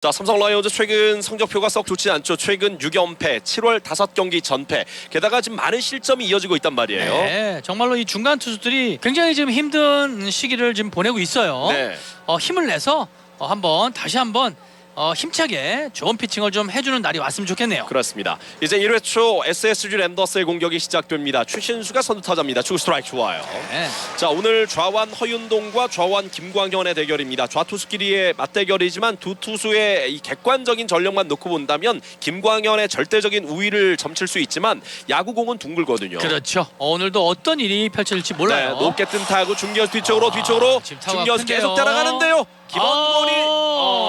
자, 삼성 라이온즈 최근 성적표가 썩 좋지 않죠. 최근 6연패, 7월 5경기 전패. 게다가 지금 많은 실점이 이어지고 있단 말이에요. 네, 정말로 이 중간 투수들이 굉장히 지금 힘든 시기를 지금 보내고 있어요. 네. 힘을 내서 다시 한번 힘차게 좋은 피칭을 좀 해주는 날이 왔으면 좋겠네요. 그렇습니다. 이제 1회 초 SSG 랜더스의 공격이 시작됩니다. 추신수가 선두타자입니다. 투 스트라이크 좋아요. 네. 자, 오늘 좌완 허윤동과 좌완 김광현의 대결입니다. 좌투수끼리의 맞대결이지만 두 투수의 이 객관적인 전력만 놓고 본다면 김광현의 절대적인 우위를 점칠 수 있지만 야구공은 둥글거든요. 그렇죠. 오늘도 어떤 일이 펼쳐질지 몰라요. 네, 높게 뜬 타구 중견수 뒤쪽으로 지금 타구가 중견수 큰데요. 계속 따라가는데요. 김원곤이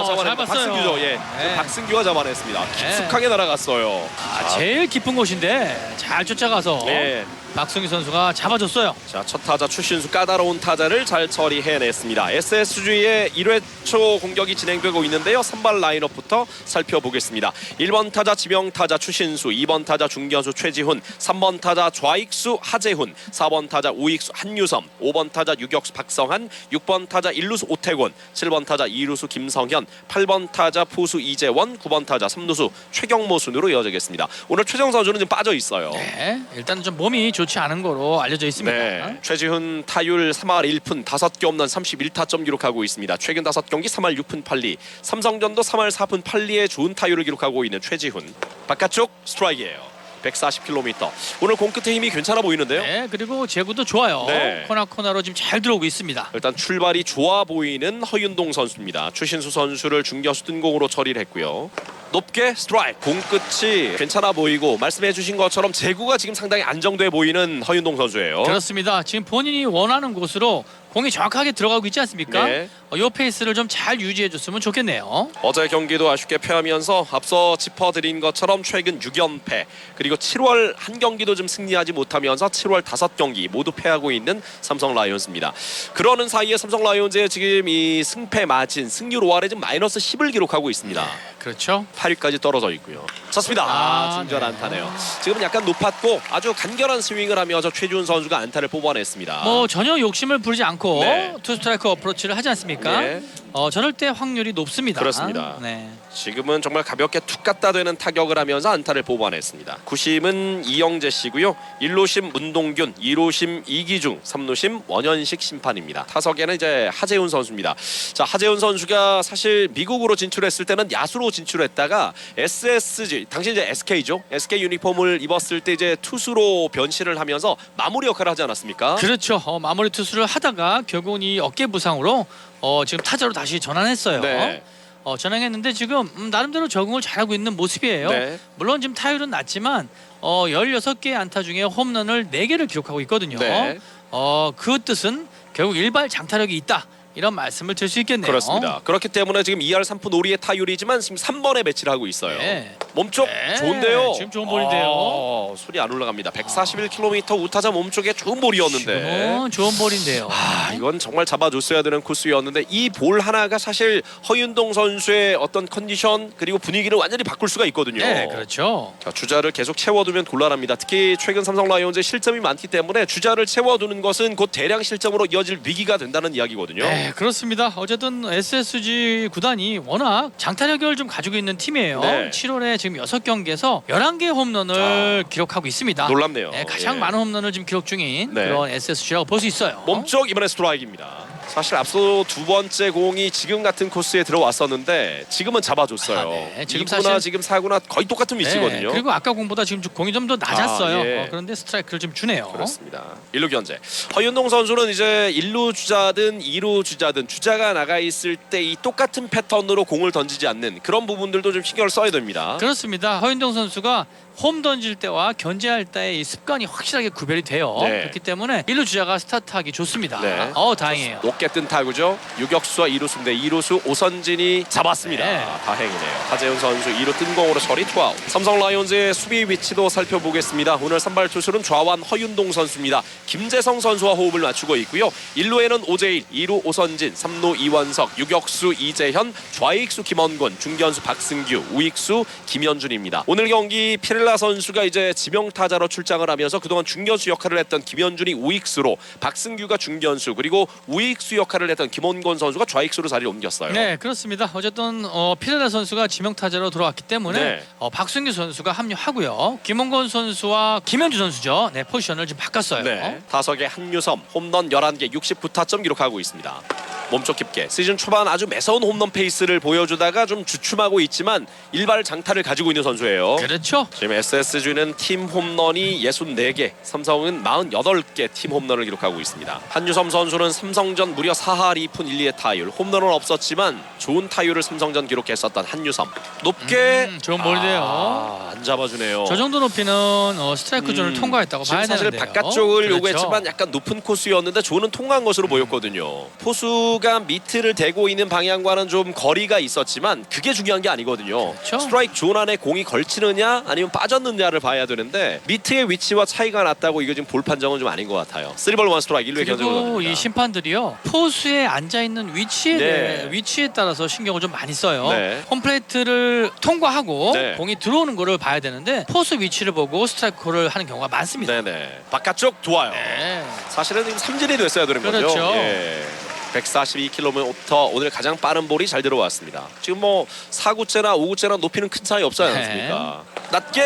잘 잡아냅니다. 봤어요. 박승규죠. 예, 네. 박승규가 잡아냈습니다. 깊숙하게 날아갔어요. 제일 깊은 곳인데 잘 쫓아가서 네. 박승규 선수가 잡아줬어요. 자, 첫 타자 추신수 까다로운 타자를 잘 처리해냈습니다. SSG의 1회 초 공격이 진행되고 있는데요. 선발 라인업부터 살펴보겠습니다. 1번 타자 지명타자 추신수, 2번 타자 중견수 최지훈, 3번 타자 좌익수 하재훈, 4번 타자 우익수 한유섬, 5번 타자 유격수 박성한, 6번 타자 1루수 오태곤, 7번 타자 2루수 김성현, 8번 타자 포수 이재원, 9번 타자 3루수 최경모 순으로 이어지겠습니다. 오늘 최정 선수는 좀 빠져 있어요. 네, 일단 좀 몸이 좋지 않은 거로 알려져 있습니다. 네, 최지훈 타율 3할 1푼 5개 홈런 31타점 기록하고 있습니다. 최근 5경기 3할 6푼 8리, 삼성전도 3할 4푼 8리의 좋은 타율을 기록하고 있는 최지훈. 바깥쪽 스트라이크예요. 140km. 오늘 공 끝에 힘이 괜찮아 보이는데요. 네, 그리고 제구도 좋아요. 네. 코너로 지금 잘 들어오고 있습니다. 일단 출발이 좋아 보이는 허윤동 선수입니다. 추신수 선수를 중견수 뜬공으로 처리를 했고요. 높게 스트라이크. 공 끝이 괜찮아 보이고 말씀해 주신 것처럼 제구가 지금 상당히 안정돼 보이는 허윤동 선수예요. 그렇습니다. 지금 본인이 원하는 곳으로 공이 정확하게 들어가고 있지 않습니까? 네. 이 페이스를 좀 잘 유지해줬으면 좋겠네요. 어제 경기도 아쉽게 패하면서 앞서 짚어드린 것처럼 최근 6연패 그리고 7월 한 경기도 좀 승리하지 못하면서 7월 5경기 모두 패하고 있는 삼성 라이온즈입니다. 그러는 사이에 삼성 라이온즈의 지금 이 승패 마진 승률 5할에 지금 마이너스 10을 기록하고 있습니다. 그렇죠. 8위까지 떨어져 있고요. 쳤습니다. 중전 네. 안타네요. 지금은 약간 높았고 아주 간결한 스윙을 하면서 최지훈 선수가 안타를 뽑아냈습니다. 전혀 욕심을 부리지 않고 네. 투 스트라이크 어프로치를 하지 않습니까? 네. 저럴 때 확률이 높습니다. 그렇습니다. 네. 지금은 정말 가볍게 툭 갖다 대는 타격을 하면서 안타를 뽑아냈습니다. 9심은 이영재 씨고요. 1루심 문동균, 2루심 이기중, 3루심 원현식 심판입니다. 타석에는 이제 하재훈 선수입니다. 자, 하재훈 선수가 사실 미국으로 진출했을 때는 야수로 진출했다가 SSG, 당시 이제 SK죠. SK 유니폼을 입었을 때 이제 투수로 변신을 하면서 마무리 역할을 하지 않았습니까? 그렇죠. 마무리 투수를 하다가 결국은 이 어깨 부상으로 지금 타자로 다시 전환했어요. 네. 전환했는데 지금 나름대로 적응을 잘하고 있는 모습이에요. 네. 물론 지금 타율은 낮지만 16개의 안타 중에 홈런을 4개를 기록하고 있거든요. 네. 그 뜻은 결국 일발 장타력이 있다. 이런 말씀을 드릴 수 있겠네요. 그렇습니다. 그렇기 때문에 지금 2할 3푼 5리의 타율이지만 지금 3번에 배치를 하고 있어요. 네. 몸쪽 네. 좋은데요. 지금 좋은 볼인데요. 소리 안 올라갑니다. 141km 우타자 몸쪽에 좋은 볼이었는데. 지금은 좋은 볼인데요. 이건 정말 잡아줬어야 되는 코스였는데 이 볼 하나가 사실 허윤동 선수의 어떤 컨디션 그리고 분위기를 완전히 바꿀 수가 있거든요. 네, 그렇죠. 자, 주자를 계속 채워두면 곤란합니다. 특히 최근 삼성 라이온즈의 실점이 많기 때문에 주자를 채워두는 것은 곧 대량 실점으로 이어질 위기가 된다는 이야기거든요. 네, 그렇습니다. 어쨌든 SSG 구단이 워낙 장타력을 좀 가지고 있는 팀이에요. 네. 7월에 지금 6경기에서 11개 홈런을 기록하고 있습니다. 놀랍네요. 네, 가장 예. 많은 홈런을 지금 기록 중인 네. 그런 SSG라고 볼 수 있어요. 몸쪽 이번에 스트라이크입니다. 사실 앞서 두 번째 공이 지금 같은 코스에 들어왔었는데 지금은 잡아줬어요. 네. 지금 2구나 사실 지금 4구나 거의 똑같은 위치거든요. 네, 그리고 아까 공보다 지금 공이 좀 더 낮았어요. 예. 그런데 스트라이크를 좀 주네요. 그렇습니다. 1루 견제. 허윤동 선수는 이제 1루 주자든 2루 주자든 주자가 나가 있을 때 이 똑같은 패턴으로 공을 던지지 않는 그런 부분들도 좀 신경을 써야 됩니다. 그렇습니다. 허윤동 선수가 홈 던질 때와 견제할 때의 이 습관이 확실하게 구별이 돼요. 네. 그렇기 때문에 1루 주자가 스타트하기 좋습니다. 네. 다행이에요. 높게 뜬 타구죠. 유격수와 2루수인데 2루수 오선진이 잡았습니다. 네. 다행이네요. 하재훈 선수 2루 뜬 공으로 처리 투아웃. 삼성 라이온즈의 수비 위치도 살펴보겠습니다. 오늘 선발 투수는 좌완 허윤동 선수입니다. 김재성 선수와 호흡을 맞추고 있고요. 1루에는 오재일, 2루 오선진, 3루 이원석, 유격수 이재현, 좌익수 김원곤, 중견수 박승규, 우익수 김현준입니다. 오늘 경기 피렐라 선수가 이제 지명타자로 출장을 하면서 그동안 중견수 역할을 했던 김현준이 우익수로, 박승규가 중견수, 그리고 우익수 좌익수 역할을 했던 김원곤 선수가 좌익수로 자리를 옮겼어요. 네, 그렇습니다. 어쨌든 피렐라 선수가 지명타자로 들어왔기 때문에 네. 박승규 선수가 합류하고요. 김원곤 선수와 김현주 선수죠. 네, 포지션을 좀 바꿨어요. 네. 타석의 한유섬 홈런 11개 69타점 기록하고 있습니다. 몸쪽 깊게 시즌 초반 아주 매서운 홈런 페이스를 보여주다가 좀 주춤하고 있지만 일발 장타를 가지고 있는 선수예요. 그렇죠. 지금 SSG는 팀 홈런이 64개, 삼성은 48개 팀 홈런을 기록하고 있습니다. 한유섬 선수는 삼성전 무려 4할 2푼 1리의 타율, 홈런은 없었지만 좋은 타율을 삼성전 기록했었던 한유섬. 높게 좋은 볼인데요. 안 잡아주네요. 저 정도 높이는 스트라이크 존을 통과했다고 지금 봐야 사실 되는데요. 바깥쪽을 그렇죠. 요구했지만 약간 높은 코스였는데 조는 통과한 것으로 보였거든요. 포수가 미트를 대고 있는 방향과는 좀 거리가 있었지만 그게 중요한 게 아니거든요. 그렇죠. 스트라이크 존 안에 공이 걸치느냐 아니면 빠졌느냐를 봐야 되는데 미트의 위치와 차이가 났다고 이거 지금 볼 판정은 좀 아닌 것 같아요. 3볼 1 스트라이크 1루에 견적을 그리고 던집니다. 이 심판들이요, 포수에 앉아 있는 네. 위치에 따라서 신경을 좀 많이 써요. 네. 홈플레이트를 통과하고 네. 공이 들어오는 거를 봐야 되는데 포수 위치를 보고 스트라이크 콜을 하는 경우가 많습니다. 네네. 바깥쪽 좋아요. 네. 사실은 지금 삼진이 됐어야 되는 거죠. 그렇죠. 예. 142km 오늘 가장 빠른 볼이 잘 들어왔습니다. 지금 뭐 4구째나 5구째나 높이는 큰 차이 없지 않습니까? 낮게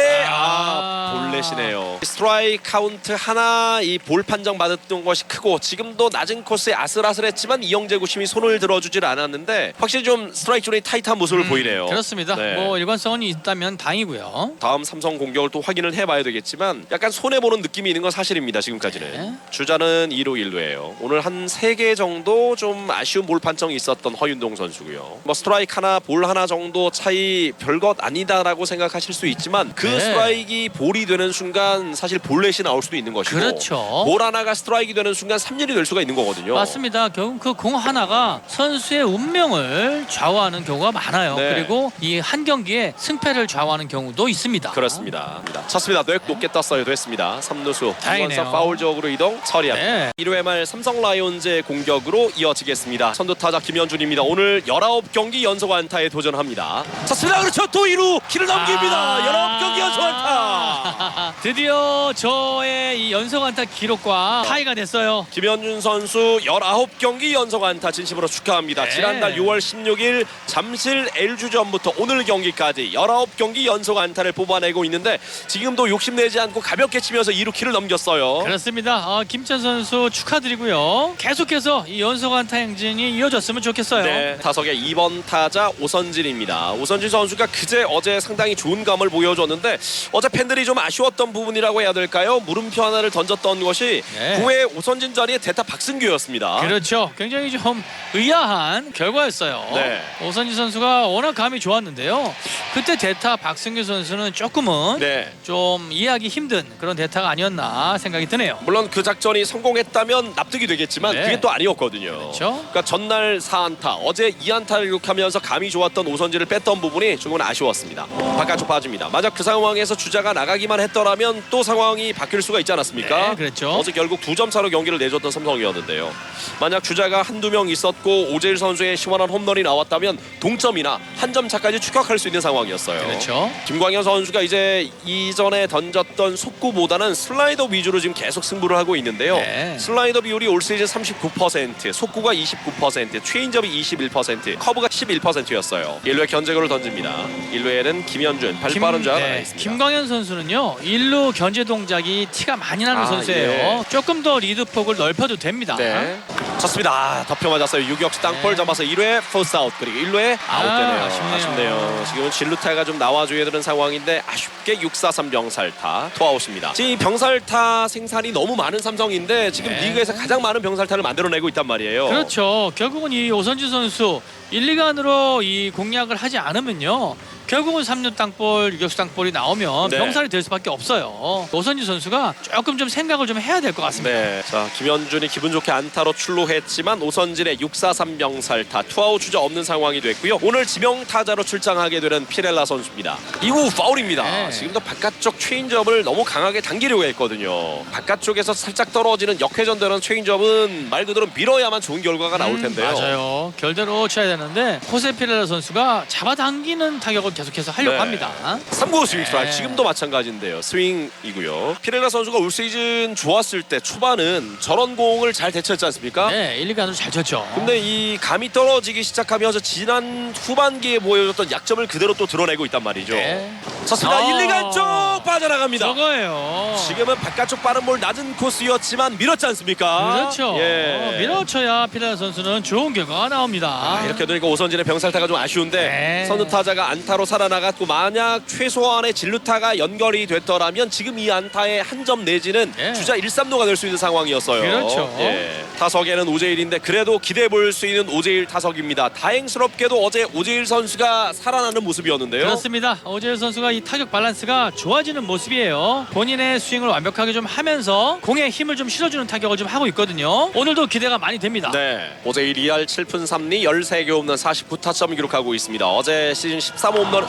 볼넷이네요. 스트라이크 카운트 하나 이 볼 판정 받았던 것이 크고 지금도 낮은 코스에 아슬아슬했지만 이영재 구심이 손을 들어주질 않았는데 확실히 좀 스트라이크 존이 타이트한 모습을 보이네요. 그렇습니다. 네. 뭐 일관성은 있다면 다행이고요. 다음 삼성 공격을 또 확인을 해봐야 되겠지만 약간 손해보는 느낌이 있는 건 사실입니다. 지금까지는. 네. 주자는 2루 1루예요. 오늘 한 3개 정도 좀 아쉬운 볼 판정이 있었던 허윤동 선수고요. 뭐 스트라이크 하나 볼 하나 정도 차이 별것 아니다라고 생각하실 수 있지만 그 네. 스트라이크가 볼이 되는 순간 사실 볼넷이 나올 수도 있는 것이고 그렇죠. 볼 하나가 스트라이크가 되는 순간 삼진이 될 수가 있는 거거든요. 맞습니다. 결국 그 공 하나가 선수의 운명을 좌우하는 경우가 많아요. 네. 그리고 이 한 경기에 승패를 좌우하는 경우도 있습니다. 그렇습니다. 쳤습니다. 높게 떴어요. 됐습니다. 3루수 다행이네요. 이원석 파울 쪽으로 이동 처리합니다. 네. 1회 말 삼성 라이온즈의 공격으로 이어지겠습니다. 선두 타자 김현준입니다. 오늘 19경기 연속 안타에 도전합니다. 쳤습니다. 그렇죠. 또 2루 키를 넘깁니다. 19경기 연속 안타. 드디어 저의 이 연속 안타 기록과 타이가 됐어요. 김현준 선수 19경기 연속 안타 진심으로 축하합니다. 네. 지난달 6월 16일 잠실 LG전부터 오늘 경기까지 19경기 연속 안타를 뽑아내고 있는데 지금도 욕심내지 않고 가볍게 치면서 2루 키를 넘겼어요. 그렇습니다. 김천 선수 축하드리고요. 계속해서 이 연속 안타 행진이 이어졌으면 좋겠어요. 네, 타석의 2번 타자 오선진입니다. 오선진 선수가 어제 상당히 좋은 감을 보여줬는데 어제 팬들이 좀 아쉬웠던 부분이라고 해야 될까요? 물음표 하나를 던졌던 것이 네. 9회 오선진 자리에 대타 박승규였습니다. 그렇죠. 굉장히 좀 의아한 결과였어요. 네. 오선지 선수가 워낙 감이 좋았는데요. 그때 대타 박승규 선수는 조금은 네. 좀 이해하기 힘든 그런 대타가 아니었나 생각이 드네요. 물론 그 작전이 성공했다면 납득이 되겠지만 네. 그게 또 아니었거든요. 그렇죠. 그러니까 전날 4안타, 어제 2안타를 기록하면서 감이 좋았던 오선지를 뺐던 부분이 조금은 아쉬웠습니다. 바깥쪽 빠집니다. 만약 그 상황에서 주자가 나가기만 했더라면 또 상황이 바뀔 수가 있지 않았습니까? 네, 그렇죠. 어제 결국 2점 차로 경기를 내줬던 삼성이었는데요. 만약 주자가 한두 명 있었고 오재일 선수의 시원한 홈런이 나왔다면 동점이나 한 점 차까지 추격할 수 있는 상황이었어요. 그렇죠. 김광현 선수가 이제 이전에 던졌던 속구보다는 슬라이더 위주로 지금 계속 승부를 하고 있는데요. 네. 슬라이더 비율이 올 시즌 39%, 속구가 29%, 체인지업이 21%, 커브가 11%였어요. 1루에 견제구를 던집니다. 1루에는 김현준, 발빠른 자 나가 있습니다. 김광현 선수는요, 1루 견제 동작이 티가 많이 나는 선수예요. 예. 조금 더 리드폭을 넓혀도 됩니다. 네. 쳤습니다. 덮여 맞았어요. 유격수 땅볼 네. 잡아서 1루에 포스 아웃, 그리고 1루에 아웃되네요. 아쉽네요. 지금은 진루타가 좀 나와줘야 되는 상황인데 아쉽게 6-4-3 병살타 투아웃입니다. 지금 병살타 생산이 너무 많은 삼성인데 지금 네. 리그에서 가장 많은 병살타를 만들어내고 있단 말이에요. 그렇죠. 결국은 이 오선지 선수 1, 2간으로 이 공략을 하지 않으면요, 결국은 3루 땅볼, 유격수 땅볼이 나오면 네. 병살이 될 수밖에 없어요. 오선지 선수가 조금 좀 생각을 좀 해야 될 것 같습니다. 네, 자 김현준이 기분 좋게 안타로 출루했지만 오선진의 6-4-3 병살타 투아웃 주자 없는 상황이 됐고요. 오늘 지명 타자로 출장하게 되는 피렐라 선수입니다. 이후 파울입니다. 네. 지금도 바깥쪽 체인지업을 너무 강하게 당기려고 했거든요. 바깥쪽에서 살짝 떨어지는 역회전되는 체인지업은 말 그대로 밀어야만 좋은 결과가 나올 텐데요. 맞아요. 결대로 쳐야 되는데 하는데 호세 피렐라 선수가 잡아당기는 타격을 계속해서 하려고 네. 합니다. 3구 스윙 스트라이크. 네. 지금도 마찬가지인데요. 스윙이고요. 피렐라 선수가 올 시즌 좋았을 때 초반은 저런 공을 잘 대처했지 않습니까? 네, 1, 2간으로 잘 쳤죠. 근데 이 감이 떨어지기 시작하면서 지난 후반기에 보여줬던 약점을 그대로 또 드러내고 있단 말이죠. 네. 쳤습니다. 1, 2간 쪽 빠져나갑니다. 저거예요. 지금은 바깥쪽 빠른 볼 낮은 코스였지만 밀었지 않습니까? 그렇죠. 예. 밀어쳐야 피렐라 선수는 좋은 결과가 나옵니다. 이렇게 되니까 오선진의 병살타가 좀 아쉬운데 네. 선두 타자가 안타로 살아나갔고 만약 최소한의 진루타가 연결이 됐더라면 지금 이 안타의 한 점 내지는 예. 주자 1-3루가 될 수 있는 상황이었어요. 그렇죠. 예. 타석에는 오재일인데 그래도 기대해 볼 수 있는 오재일 타석입니다. 다행스럽게도 어제 오재일 선수가 살아나는 모습이었는데요. 그렇습니다. 오재일 선수가 이 타격 밸런스가 좋아지는 모습이에요. 본인의 스윙을 완벽하게 좀 하면서 공에 힘을 좀 실어주는 타격을 좀 하고 있거든요. 오늘도 기대가 많이 됩니다. 네, 오재일 2할 7푼 3리 13개 홈런 49타점 기록하고 있습니다. 어제 시즌 13홈런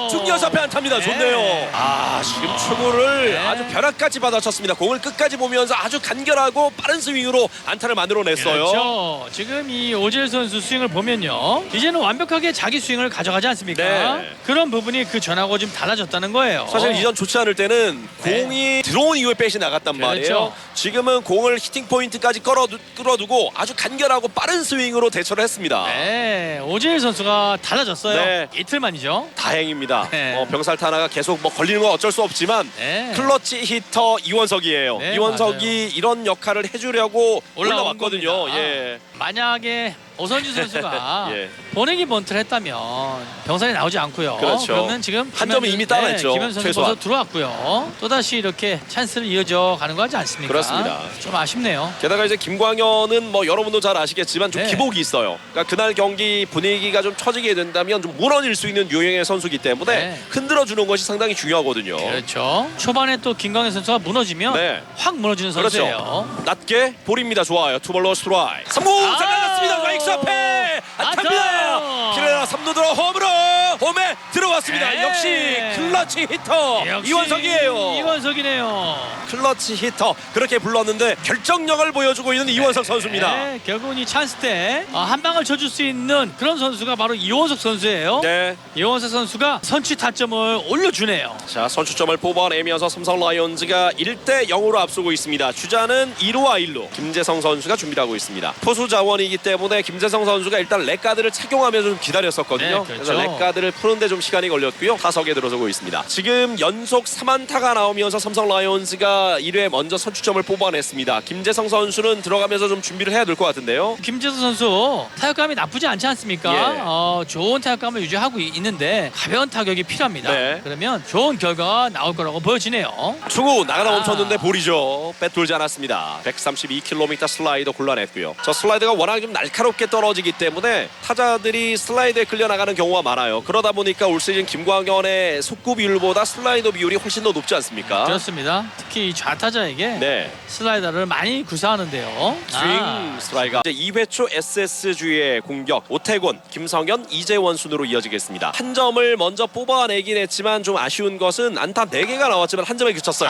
중견수 앞에 안타입니다. 네. 좋네요. 지금 초구를 네. 아주 벼락까지 받아쳤습니다. 공을 끝까지 보면서 아주 간결하고 빠른 스윙으로 안타를 만들어냈어요. 그렇죠. 지금 이 오재일 선수 스윙을 보면요. 이제는 완벽하게 자기 스윙을 가져가지 않습니까? 네. 그런 부분이 그 전하고 좀 달라졌다는 거예요. 사실 이전 좋지 않을 때는 네. 공이 들어온 이후에 빼시 나갔단 그렇죠. 말이에요. 지금은 공을 히팅 포인트까지 끌어두고 아주 간결하고 빠른 스윙으로 대처를 했습니다. 네, 오재일 선수가 달라졌어요. 네. 이틀만이죠. 다행입니다. 네. 병살타 하나가 계속 걸리는 건 어쩔 수 없지만 네. 클러치 히터 이원석이에요. 네, 이원석이 맞아요. 이런 역할을 해주려고 올라온 올라왔거든요. 겁니다. 예. 만약에 오선주 선수가 예. 보내기 번트를 했다면 병살이 나오지 않고요. 그렇죠. 그러면 지금 한 점은 이미 따냈죠. 김현 선수 최소한. 벌써 들어왔고요. 또 다시 이렇게 찬스를 이어져 가는 거 하지 않습니까? 그렇습니다. 좀 아쉽네요. 게다가 이제 김광현은 뭐 여러분도 잘 아시겠지만 좀 네. 기복이 있어요. 그러니까 그날 경기 분위기가 좀 처지게 된다면 좀 무너질 수 있는 유형의 선수이기 때문에 네. 흔들어주는 것이 상당히 중요하거든요. 그렇죠. 초반에 또 김광현 선수가 무너지면 네. 확 무너지는 그렇죠. 선수예요. 낮게 볼입니다. 좋아요. 투볼로 스트라이크. 3구 잘 나갔습니다. 라이크 앞에 안타입니다. 안타! 피렐라 3루 들어 홈으로 홈에 들어왔습니다. 네. 역시 클러치 히터 역시 이원석이에요. 이원석이네요. 클러치 히터 그렇게 불렀는데 결정력을 보여주고 있는 이원석 선수입니다. 네, 결국은 이 찬스 때 한 방을 쳐줄 수 있는 그런 선수가 바로 이원석 선수예요. 네. 이원석 선수가 선취 타점을 올려주네요. 자, 선취점을 뽑아내면서 삼성 라이온즈가 1대0으로 앞서고 있습니다. 주자는 2루와 1루. 김재성 선수가 준비를 하고 있습니다. 포수 자원이기 때문에 김재성 선수가 일단 렉가드를 착용하면서 좀 기다렸었거든요. 네, 그렇죠. 그래서 렉가드를 푸는데 좀 시간이 걸렸고요. 타석에 들어서고 있습니다. 지금 연속 3안타가 나오면서 삼성 라이온즈가 1회 먼저 선취점을 뽑아냈습니다. 김재성 선수는 들어가면서 좀 준비를 해야 될 것 같은데요. 김재성 선수 타격감이 나쁘지 않지 않습니까? 예. 좋은 타격감을 유지하고 있는데 가벼운 타격이 필요합니다. 네. 그러면 좋은 결과가 나올 거라고 보여지네요. 초구 나가다 멈췄는데 볼이죠. 뱃 돌지 않았습니다. 132km 슬라이더 골라냈고요. 저 슬라이더가 워낙 좀 날카롭게 떨어지기 때문에 타자들이 슬라이드에 끌려 나가는 경우가 많아요. 그러다 보니까 올 시즌 김광현의 속구 비율보다 슬라이더 비율이 훨씬 더 높지 않습니까? 그렇습니다. 특히 이 좌타자에게 네. 슬라이더를 많이 구사하는데요. 스윙 스트라이크. 이제 2회 초 SSG의 공격 오태곤, 김성현, 이재원 순으로 이어지겠습니다. 한 점을 먼저 뽑아내긴 했지만 좀 아쉬운 것은 안타 4개가 나왔지만 한 점에 그쳤어요.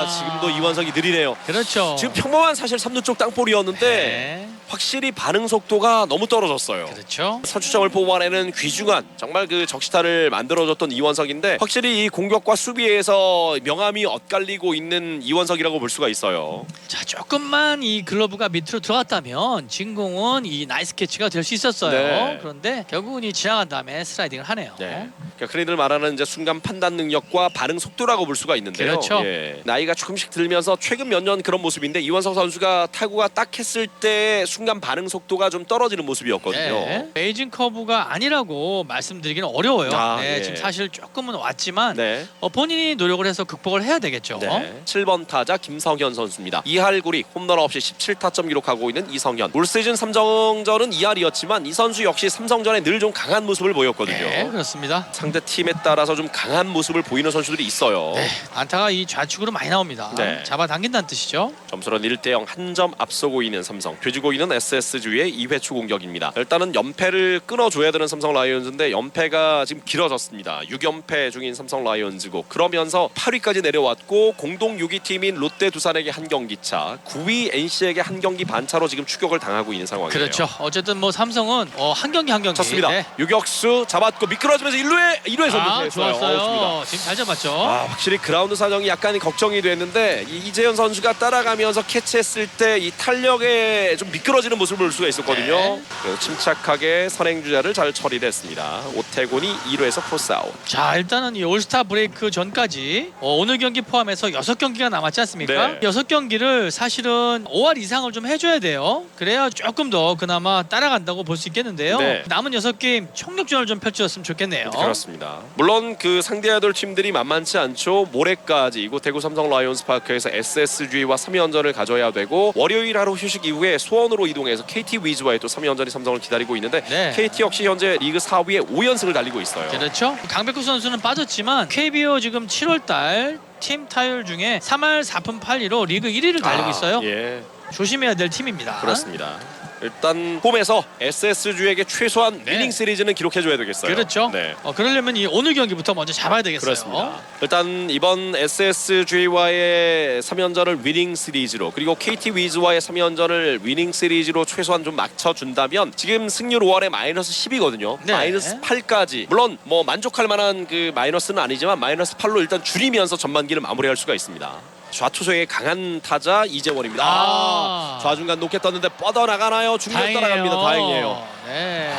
지금도 이원석이 느리네요. 그렇죠. 지금 평범한 사실 3루 쪽 땅볼이었는데 네. 확실히 반응 속도가 너무 떨어졌어요. 그렇죠. 선취점을 뽑아내는 귀중한 정말 그 적시타를 만들어줬던 이원석인데 확실히 이 공격과 수비에서 명암이 엇갈리고 있는 이원석이라고 볼 수가 있어요. 자, 조금만 이 글러브가 밑으로 들어갔다면 진공은 이 나이스 캐치가 될 수 있었어요. 네. 그런데 결국은 이 지나간 다음에 슬라이딩을 하네요. 네. 그러니까 흔히들 말하는 이제 순간 판단 능력과 반응 속도라고 볼 수가 있는데요. 그렇죠. 예. 나이가 조금씩 들면서 최근 몇 년 그런 모습인데 이원석 선수가 타구가 딱 했을 때 순간 반응 속도가 좀 떨어지는 모습이었거든요. 네. 베이징 커브가 아니라고 말씀드리기는 어려워요. 네, 예. 지금 사실 조금은 왔지만 네. 본인이 노력을 해서 극복을 해야 되겠죠. 네. 7번 타자 김성현 선수입니다. 2할 9리 홈런 없이 17타점 기록하고 있는 이성현. 올 시즌 삼성전은 2할이었지만 이 선수 역시 삼성전에 늘 좀 강한 모습을 보였거든요. 네, 그렇습니다. 상대 팀에 따라서 좀 강한 모습을 보이는 선수들이 있어요. 네, 안타가 이 좌측으로 많이 나옵니다. 네. 잡아당긴다는 뜻이죠. 점수는 1대0 한 점 앞서고 있는 삼성. 뒤지고 있는 SSG의 2회 초 공격입니다. 일단은 연패를 끊어줘야 되는 삼성 라이온즈인데 연패가 지금 길어졌습니다. 6연패 중인 삼성 라이온즈고 그러면서 8위까지 내려왔고 공동 6위 팀인 롯데 두산에게 한 경기 차, 9위 NC에게 한 경기 반차로 지금 추격을 당하고 있는 상황이에요. 그렇죠. 어쨌든 뭐 삼성은 한 경기 한 경기. 쳤습니다. 네. 유격수 잡았고 미끄러지면서 1루에 선수했어요. 좋았어요. 지금 잘 잡았죠. 확실히 그라운드 사정이 약간 걱정이 됐는데 이재현 선수가 따라가면서 캐치했을 때 이 탄력에 좀 미끄러지는 모습을 볼 수가 있었거든요. 네. 그래서 침착하게 선행주자를 잘 처리했습니다. 오태곤이 2루에서 크로스아웃. 자, 일단은 이 올스타 브레이크 전까지 오늘 경기 포함해서 6경기가 남았지 않습니까? 네. 6경기를 사실은 5할 이상을 좀 해줘야 돼요. 그래야 조금 더 그나마 따라간다고 볼 수 있겠는데요. 네. 남은 6게임 총력전을 좀 펼쳐줬으면 좋겠네요. 그렇습니다. 물론 그 상대해야 될 팀들이 만만치 않죠. 모레까지 이곳 대구 삼성 라이온스 파크에서 SSG와 3연전을 가져야 되고 월요일 하루 휴식 이후에 수원으로 이동해서 KT 위즈와의 또 3연전이 삼성을 기다리고 있는데 네. KT 역시 현재 리그 4위에 5연승을 달리고 있어요. 그렇죠. 강백호 선수는 빠졌지만 KBO 지금 7월달 팀 타율 중에 3할 4푼 8리로 리그 1위를 달리고 있어요. 예, 조심해야 될 팀입니다. 그렇습니다. 일단 홈에서 SSG에게 최소한 네. 위닝 시리즈는 기록해줘야 되겠어요. 그렇죠. 네. 그러려면 이 오늘 경기부터 먼저 잡아야 되겠어요. 그렇습니다. 일단 이번 SSG와의 3연전을 위닝 시리즈로 그리고 KT 위즈와의 3연전을 위닝 시리즈로 최소한 좀 맞춰준다면 지금 승률 5할에 마이너스 10이거든요. 네. 마이너스 8까지 물론 뭐 만족할 만한 그 마이너스는 아니지만 마이너스 8로 일단 줄이면서 전반기를 마무리할 수가 있습니다. 좌투수의 강한 타자 이재원입니다. 좌중간 높게 떴는데 뻗어나가나요? 중견 따라갑니다. 다행이에요. 네,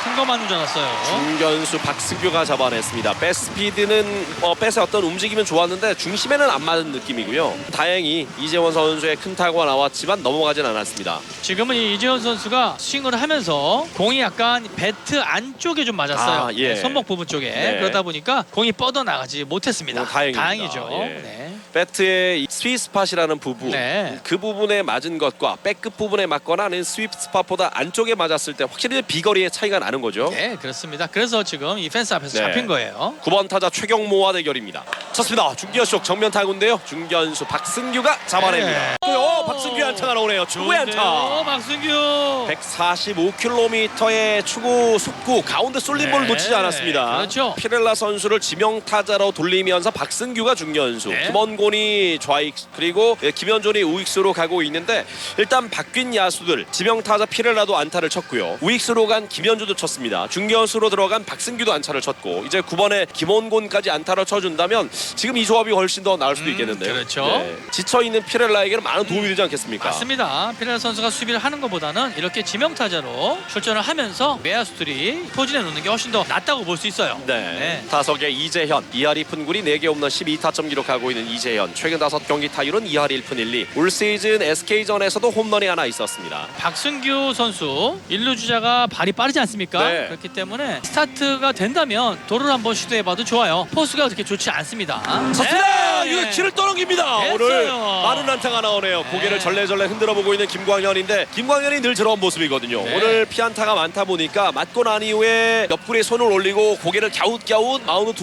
큰 거 맞는 줄 알았어요. 중견수 박승규가 잡아냈습니다. 배 스피드는 배의 어떤 움직임은 좋았는데 중심에는 안 맞은 느낌이고요. 다행히 이재원 선수의 큰 타구가 나왔지만 넘어가진 않았습니다. 지금은 이 이재원 선수가 스윙을 하면서 공이 약간 배트 안쪽에 좀 맞았어요. 예. 네, 손목 부분 쪽에. 네. 그러다 보니까 공이 뻗어나가지 못했습니다. 다행입니다. 다행이죠. 예. 네. 배트의 스윗 스팟이라는 부분, 네. 그 부분에 맞은 것과 백끝 부분에 맞거나 아니면 스윗 스팟보다 안쪽에 맞았을 때 확실히 비거리의 차이가 나는 거죠. 네, 그렇습니다. 그래서 지금 이 펜스 앞에서 네. 잡힌 거예요. 9번 타자 최경모와 대결입니다. 쳤습니다. 중견수 정면 타구인데요. 중견수 박승규가 잡아냅니다. 박승규 안타가 나오네요. 추구의 안타. 박승규. 145km의 추구 속구 가운데 쏠린 볼을 네. 놓치지 않았습니다. 그렇죠. 피렐라 선수를 지명 타자로 돌리면서 박승규가 중견수, 네. 김원곤이 좌익 그리고 김현존이 우익수로 가고 있는데 일단 바뀐 야수들 지명 타자 피렐라도 안타를 쳤고요. 우익수로 간 김현주도 쳤습니다. 중견수로 들어간 박승규도 안타를 쳤고 이제 9번에 김원곤까지 안타를 쳐준다면 지금 이 조합이 훨씬 더 나을 수도 있겠는데요. 그렇죠. 지쳐있는 피렐라에게는 많은 도움이 되지 않겠습니까? 맞습니다. 피렐라 선수가 수비를 하는 것보다는 이렇게 지명타자로 출전을 하면서 외야수들이 포진해 놓는 게 훨씬 더 낫다고 볼 수 있어요. 네. 타석에 이재현 2할 2푼 9리 4개 홈런 12타점 기록하고 있는 이재현 최근 5경기 타율은 2할 1푼 1리 올 시즌 SK전에서도 홈런이 하나 있었습니다. 박승규 선수 1루 주자가 발이 빠르지 않습니까? 네. 그렇기 때문에 스타트가 된다면 도루를 한번 시도해봐도 좋아요. 포수가 그렇게 좋지 않습니다. 쳤습니다. 네. 이거 키를 떠넘깁니다. 됐어요. 오늘 많은 안타가 나오네요. 고개를 절레절레 흔들어 보고 있는 김광현인데 김광현이 늘 저런 모습이거든요. 네. 오늘 피안타가 많다 보니까 맞고 난 이후에 옆구리에 손을 올리고 고개를 갸웃갸웃 마운드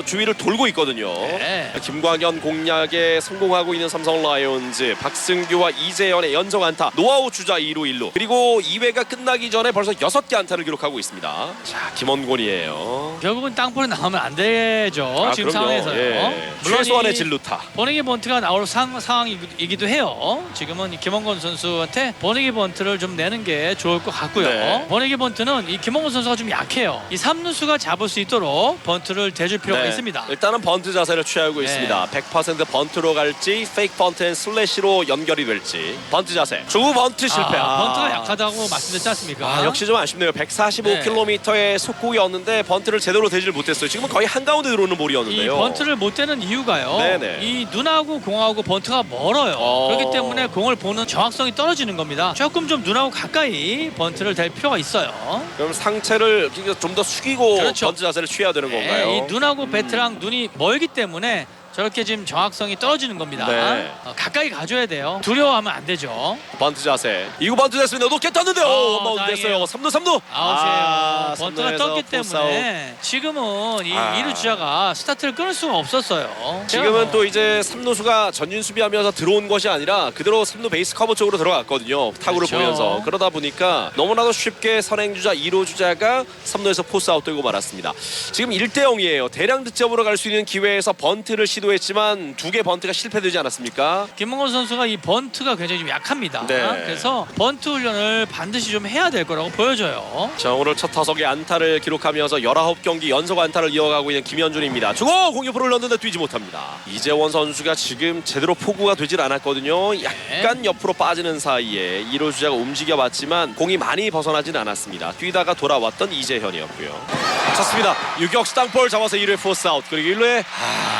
주위를 돌고 있거든요. 네. 김광현 공략에 성공하고 있는 삼성 라이온즈 박승규와 이재현의 연속 안타 노아웃 주자 2루 1루 그리고 2회가 끝나기 전에 벌써 6개 안타를 기록하고 있습니다. 자 김원곤이에요. 결국은 땅볼이 나오면 안 되죠. 지금 그럼요. 상황에서요. 예. 물론 최소한의 이 진루타. 버닝이 번트가 나올 상황이기도 해요. 지금은 이 김원곤 선수한테 버닝이 번트를 좀 내는 게 좋을 것 같고요. 네. 버닝이 번트는 이 김원곤 선수가 좀 약해요. 이 3루수가 잡을 수 있도록 번트를 대줄 필요가 있습니다. 일단은 번트 자세를 취하고 네. 있습니다. 100% 번트로 갈지 페이크 번트 앤 슬래시로 연결이 될지 번트 자세 주 번트 실패. 번트가 약하다고 말씀드렸지 않습니까? 역시 좀 아쉽네요. 145km의 속구였는데 번트를 제대로 대지를 못했어요. 지금은 거의 한가운데 들어오는 이 볼이었는데요. 번트를 못 대는 이유가요. 네네. 이 눈하고 공하고 번트가 멀어요. 그렇기 때문에 공을 보는 정확성이 떨어지는 겁니다. 조금 좀 눈하고 가까이 번트를 댈 필요가 있어요. 그럼 상체를 좀 더 숙이고 그렇죠. 번트 자세를 취해야 되는 건가요? 이 눈하고 배트랑 눈이 멀기 때문에 저렇게 지금 정확성이 떨어지는 겁니다. 네. 가까이 가줘야 돼요. 두려워하면 안 되죠. 번트 자세. 이구 번트 됐습니다. 높게 떴는데요. 원바운드 다행이에요. 됐어요. 3루. 아웃이에요. 번트가 삼루에서 떴기 포스아웃. 때문에 지금은 이 2루 주자가 스타트를 끊을 수가 없었어요. 지금은 또 이제 3루수가 전진 수비하면서 들어온 것이 아니라 그대로 3루 베이스 커버 쪽으로 들어갔거든요. 타구를 그렇죠. 보면서. 그러다 보니까 너무나도 쉽게 선행주자 2루 주자가 3루에서 포스아웃 되고 말았습니다. 지금 1대0이에요. 대량 득점으로 갈 수 있는 기회에서 번트를 시도했지만 2개 번트가 실패되지 않았습니까? 김문건 선수가 이 번트가 굉장히 좀 약합니다. 네. 그래서 번트 훈련을 반드시 좀 해야 될 거라고 보여져요. 자, 오늘 첫 타석에 안타를 기록하면서 19경기 연속 안타를 이어가고 있는 김현준입니다. 주고 공격으로 넣는데 뛰지 못합니다. 이재원 선수가 지금 제대로 포구가 되질 않았거든요. 약간 옆으로 빠지는 사이에 1루 주자가 움직여봤지만 공이 많이 벗어나진 않았습니다. 뛰다가 돌아왔던 이재현이었고요. 쳤습니다. 유격수 땅볼 잡아서 1회 포스아웃. 그리고 1루에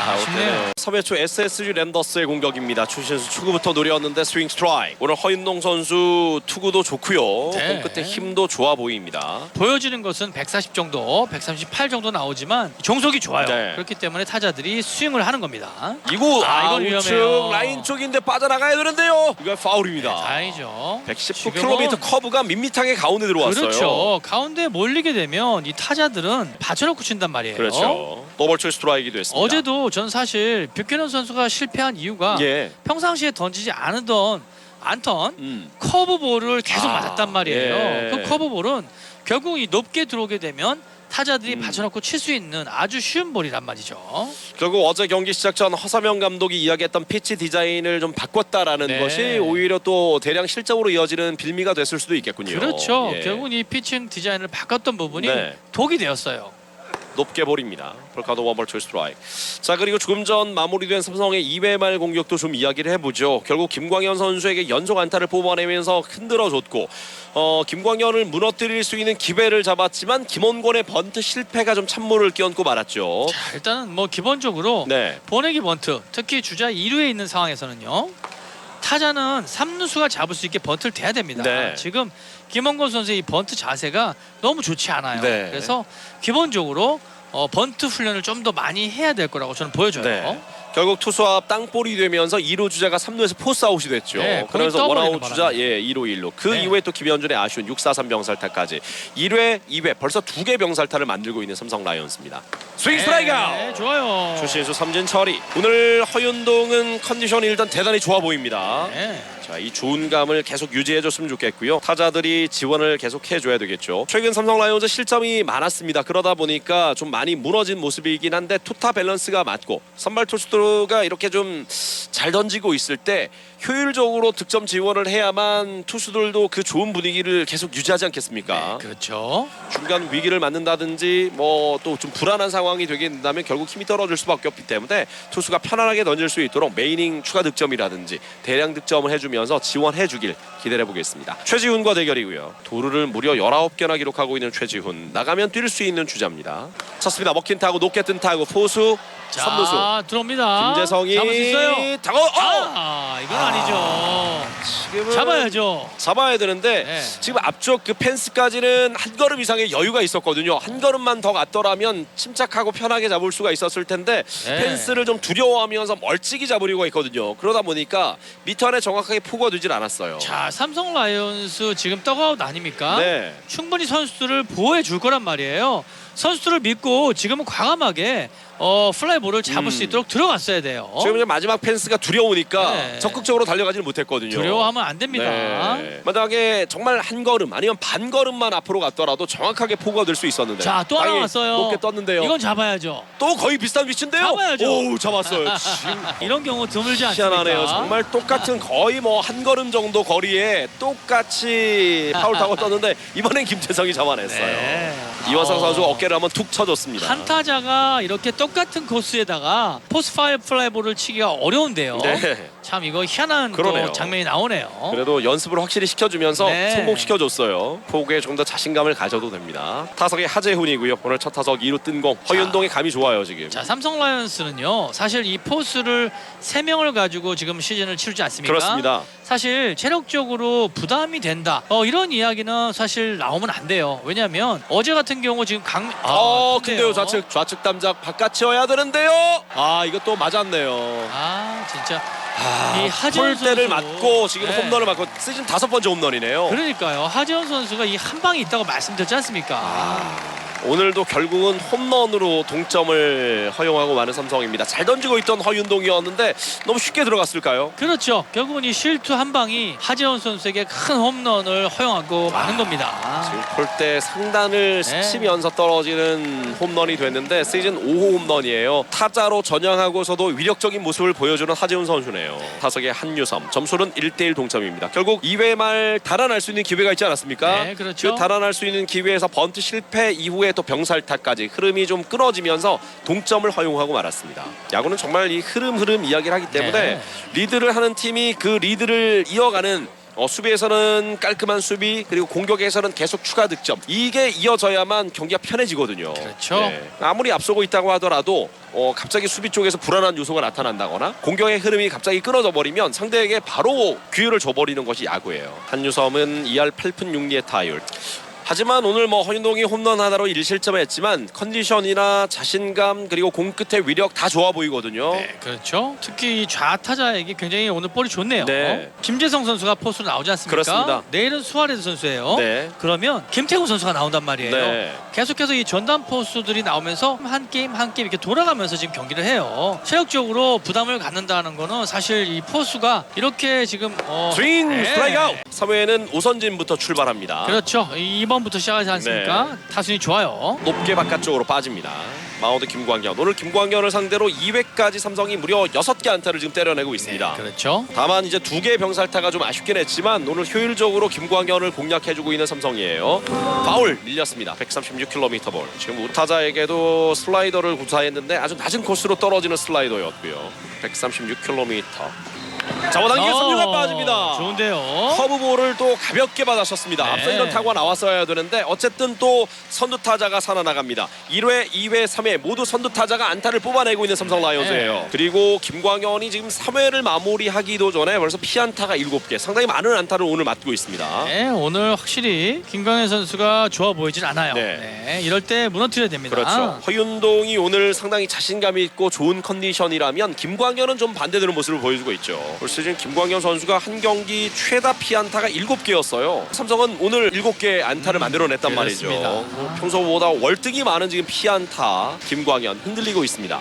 아쉽네요. 3회 초 SSG 랜더스의 공격입니다. 추신수 초구부터 노렸는데 스윙 스트라이크. 오늘 허윤동 선수 투구도 좋고요. 네. 공 끝에 힘도 좋아 보입니다. 보여지는 것은 140 정도, 138 정도 나오지만 종속이 좋아요. 네. 그렇기 때문에 타자들이 스윙을 하는 겁니다. 이구 이건 우측 위험해요. 라인 쪽인데 빠져나가야 되는데요. 이거 파울입니다. 다행이죠. 119km 커브가 밋밋하게 가운데 들어왔어요. 그렇죠. 가운데 몰리게 되면 이 타자들은 받쳐놓고 친단 말이에요. 그렇죠. 더블 스트라이크도 했습니다. 어제도 전 사실 뷰캐넌 선수가 실패한 이유가 예. 평상시에 던지지 않던 커브볼을 계속 맞았단 말이에요. 예. 그 커브볼은 결국 이 높게 들어오게 되면 타자들이 음. 받쳐놓고 칠 수 있는 아주 쉬운 볼이란 말이죠. 결국 어제 경기 시작 전 허사명 감독이 이야기했던 피치 디자인을 좀 바꿨다라는 네. 것이 오히려 또 대량 실적으로 이어지는 빌미가 됐을 수도 있겠군요. 그렇죠. 예. 결국은 이 피칭 디자인을 바꿨던 부분이 네. 독이 되었어요. 높게 볼입니다. 볼카드 원볼 투 스트라이크. 자, 그리고 조금 전 마무리된 삼성의 2회 말 공격도 좀 이야기를 해보죠. 결국 김광현 선수에게 연속 안타를 뽑아내면서 흔들어줬고 김광현을 무너뜨릴 수 있는 기회를 잡았지만 김원권의 번트 실패가 좀 찬물을 끼얹고 말았죠. 자, 일단은 뭐 기본적으로 네. 보내기 번트, 특히 주자 2루에 있는 상황에서는요. 타자는 3루수가 잡을 수 있게 번트를 대야 됩니다. 네. 지금 김원권 선수의 이 번트 자세가 너무 좋지 않아요. 네. 그래서 기본적으로 번트 훈련을 좀 더 많이 해야 될 거라고 저는 보여져요. 네. 결국 투수 앞 땅볼이 되면서 2루 주자가 3루에서 포스아웃이 됐죠. 네, 그러면서 거의 원아웃 떠버리는 주자 바람에. 2루 1루. 그 네. 이후에 또 김현준의 아쉬운 6-4-3 병살타까지 1회, 2회 벌써 2개 병살타를 만들고 있는 삼성 라이온스입니다. 스윙 스트라이크 아웃! 네, 좋아요. 추신수 삼진 처리. 오늘 허윤동은 컨디션이 일단 대단히 좋아 보입니다. 네. 자, 이 좋은 감을 계속 유지해줬으면 좋겠고요. 타자들이 지원을 계속 해줘야 되겠죠. 최근 삼성 라이온즈 실점이 많았습니다. 그러다 보니까 좀 많이 무너진 모습이긴 한데 투타 밸런스가 맞고 선발 투수가 이렇게 좀 잘 던지고 있을 때 효율적으로 득점 지원을 해야만 투수들도 그 좋은 분위기를 계속 유지하지 않겠습니까? 그렇죠. 중간 위기를 맞는다든지 뭐 또 좀 불안한 상황이 되게 된다면 결국 힘이 떨어질 수밖에 없기 때문에 투수가 편안하게 던질 수 있도록 메이닝 추가 득점이라든지 대량 득점을 해주면서 지원해 주길 기대해 보겠습니다. 최지훈과 대결이고요. 도루를 무려 19개나 기록하고 있는 최지훈. 나가면 뛸 수 있는 주자입니다. 쳤습니다. 먹힌 타구 높게 뜬 타구 포수 자, 3루수 들어옵니다. 김재성이 잡을 수 있어요. 타고 이건 아니죠. 지금은 잡아야죠. 잡아야 되는데 네. 지금 앞쪽 그 펜스까지는 한 걸음 이상의 여유가 있었거든요. 한 걸음만 더 갔더라면 침착하고 편하게 잡을 수가 있었을 텐데 네. 펜스를 좀 두려워하면서 멀찍이 잡으려고 했거든요. 그러다 보니까 미터 안에 정확하게 포구가 되질 않았어요. 자, 삼성 라이온스 지금 떡아웃 아닙니까? 네. 충분히 선수들을 보호해 줄 거란 말이에요. 선수들을 믿고 지금은 과감하게 플라이볼을 잡을 수 있도록 들어갔어야 돼요. 지금 이제 마지막 펜스가 두려우니까 네. 적극적으로 달려가지는 못했거든요. 두려워하면 안 됩니다. 네. 만약에 정말 한 걸음 아니면 반 걸음만 앞으로 갔더라도 정확하게 포구가 될 수 있었는데. 자, 또 하나 땅이 왔어요. 높게 떴는데요. 이건 잡아야죠. 또 거의 비슷한 위치인데요. 잡아야죠. 오, 잡았어요. 지금 이런 경우 드물지 않습니까? 희한하네요. 정말 똑같은 거의 뭐 한 걸음 정도 거리에 똑같이 파울 타고 떴는데 이번엔 김재성이 잡아냈어요. 네. 이원상 선수가 어깨를 한번 툭 쳐줬습니다. 한 타자가 이렇게 똑같은 코스에다가 포스파이어 플라이볼을 치기가 어려운데요. 네. 참 이거 희한한 그러네요. 또 장면이 나오네요. 그래도 연습을 확실히 시켜주면서 네. 성공시켜줬어요. 포구에 좀 더 자신감을 가져도 됩니다. 타석의 하재훈이고요. 오늘 첫 타석 2루 뜬 공. 허윤동의 감이 좋아요 지금. 자, 삼성 라이온스는요. 사실 이 포수를 3명을 가지고 지금 시즌을 치르지 않습니까? 그렇습니다. 사실 체력적으로 부담이 된다. 이런 이야기는 사실 나오면 안 돼요. 왜냐하면 어제 같은 같은 경우 지금 근데요 좌측 담장 바깥이어야 되는데요. 이것도 맞았네요. 진짜 이 하재원 폴대를 선수. 맞고 지금 네. 홈런을 맞고 시즌 5번째 홈런이네요. 그러니까요. 하재원 선수가 이 한 방이 있다고 말씀드렸지 않습니까? 오늘도 결국은 홈런으로 동점을 허용하고 마는 삼성입니다. 잘 던지고 있던 허윤동이었는데 너무 쉽게 들어갔을까요? 그렇죠. 결국은 이 실투 한 방이 하재원 선수에게 큰 홈런을 허용하고 마는 겁니다. 지금 폴대 상단을 네. 스치면서 떨어지는 홈런이 됐는데 시즌 5호 홈런이에요. 타자로 전향하고서도 위력적인 모습을 보여주는 하재훈 선수네요. 타석의 한유섬, 점수는 1대1 동점입니다. 결국 2회 말 달아날 수 있는 기회가 있지 않았습니까? 네, 그렇죠. 그 달아날 수 있는 기회에서 번트 실패 이후에 또 병살타까지 흐름이 좀 끊어지면서 동점을 허용하고 말았습니다. 야구는 정말 이 흐름 이야기를 하기 때문에 네. 리드를 하는 팀이 그 리드를 이어가는 수비에서는 깔끔한 수비, 그리고 공격에서는 계속 추가 득점, 이게 이어져야만 경기가 편해지거든요. 그렇죠. 아무리 앞서고 있다고 하더라도 갑자기 수비 쪽에서 불안한 요소가 나타난다거나 공격의 흐름이 갑자기 끊어져 버리면 상대에게 바로 기회를 줘버리는 것이 야구예요. 한유섬은 2할 8푼 6리의 타율. 하지만 오늘 허윤동이 홈런 하나로 1실점을 했지만 컨디션이나 자신감 그리고 공 끝의 위력 다 좋아 보이거든요. 네, 그렇죠. 특히 이 좌타자에게 굉장히 오늘 볼이 좋네요. 네. 김재성 선수가 포수로 나오지 않습니까? 그렇습니다. 내일은 수아레스 선수예요. 네. 그러면 김태훈 선수가 나온단 말이에요. 네. 계속해서 이 전담 포수들이 나오면서 한 게임 이렇게 돌아가면서 지금 경기를 해요. 체력적으로 부담을 갖는다는 거는 사실 이 포수가 이렇게 지금 스윙 네. 스트라이크 아웃. 3회에는 오선진부터 출발합니다. 그렇죠. 2번부터 시작하지 않습니까? 타순이 좋아요. 높게 바깥쪽으로 빠집니다. 마운드 김광현. 오늘 김광현을 상대로 2회까지 삼성이 무려 6개 안타를 지금 때려내고 있습니다. 그렇죠. 다만 이제 2개의 병살타가 좀 아쉽긴 했지만 오늘 효율적으로 김광현을 공략해주고 있는 삼성이에요. 파울 밀렸습니다. 136km 볼. 지금 우타자에게도 슬라이더를 구사했는데 아주 낮은 코스로 떨어지는 슬라이더였고요. 136km. 잡아당겨 3루가 빠집니다. 좋은데요. 커브볼을 또 가볍게 받아쳤습니다. 네. 앞서 이런 타구가 나왔어야 되는데 어쨌든 또 선두 타자가 살아나갑니다. 1회, 2회, 3회 모두 선두 타자가 안타를 뽑아내고 있는 삼성 라이온즈예요. 네. 그리고 김광현이 지금 3회를 마무리하기도 전에 벌써 피안타가 7개, 상당히 많은 안타를 오늘 맡고 있습니다. 네, 오늘 확실히 김광현 선수가 좋아 보이진 않아요. 네. 네, 이럴 때 무너뜨려야 됩니다. 그렇죠. 허윤동이 오늘 상당히 자신감이 있고 좋은 컨디션이라면 김광현은 좀 반대되는 모습을 보여주고 있죠. 올 시즌 김광현 선수가 한 경기 최다 피안타가 7개였어요. 삼성은 오늘 7개 안타를 만들어냈단 말이죠. 그렇습니다. 평소보다 월등히 많은 지금 피안타. 김광현 흔들리고 있습니다.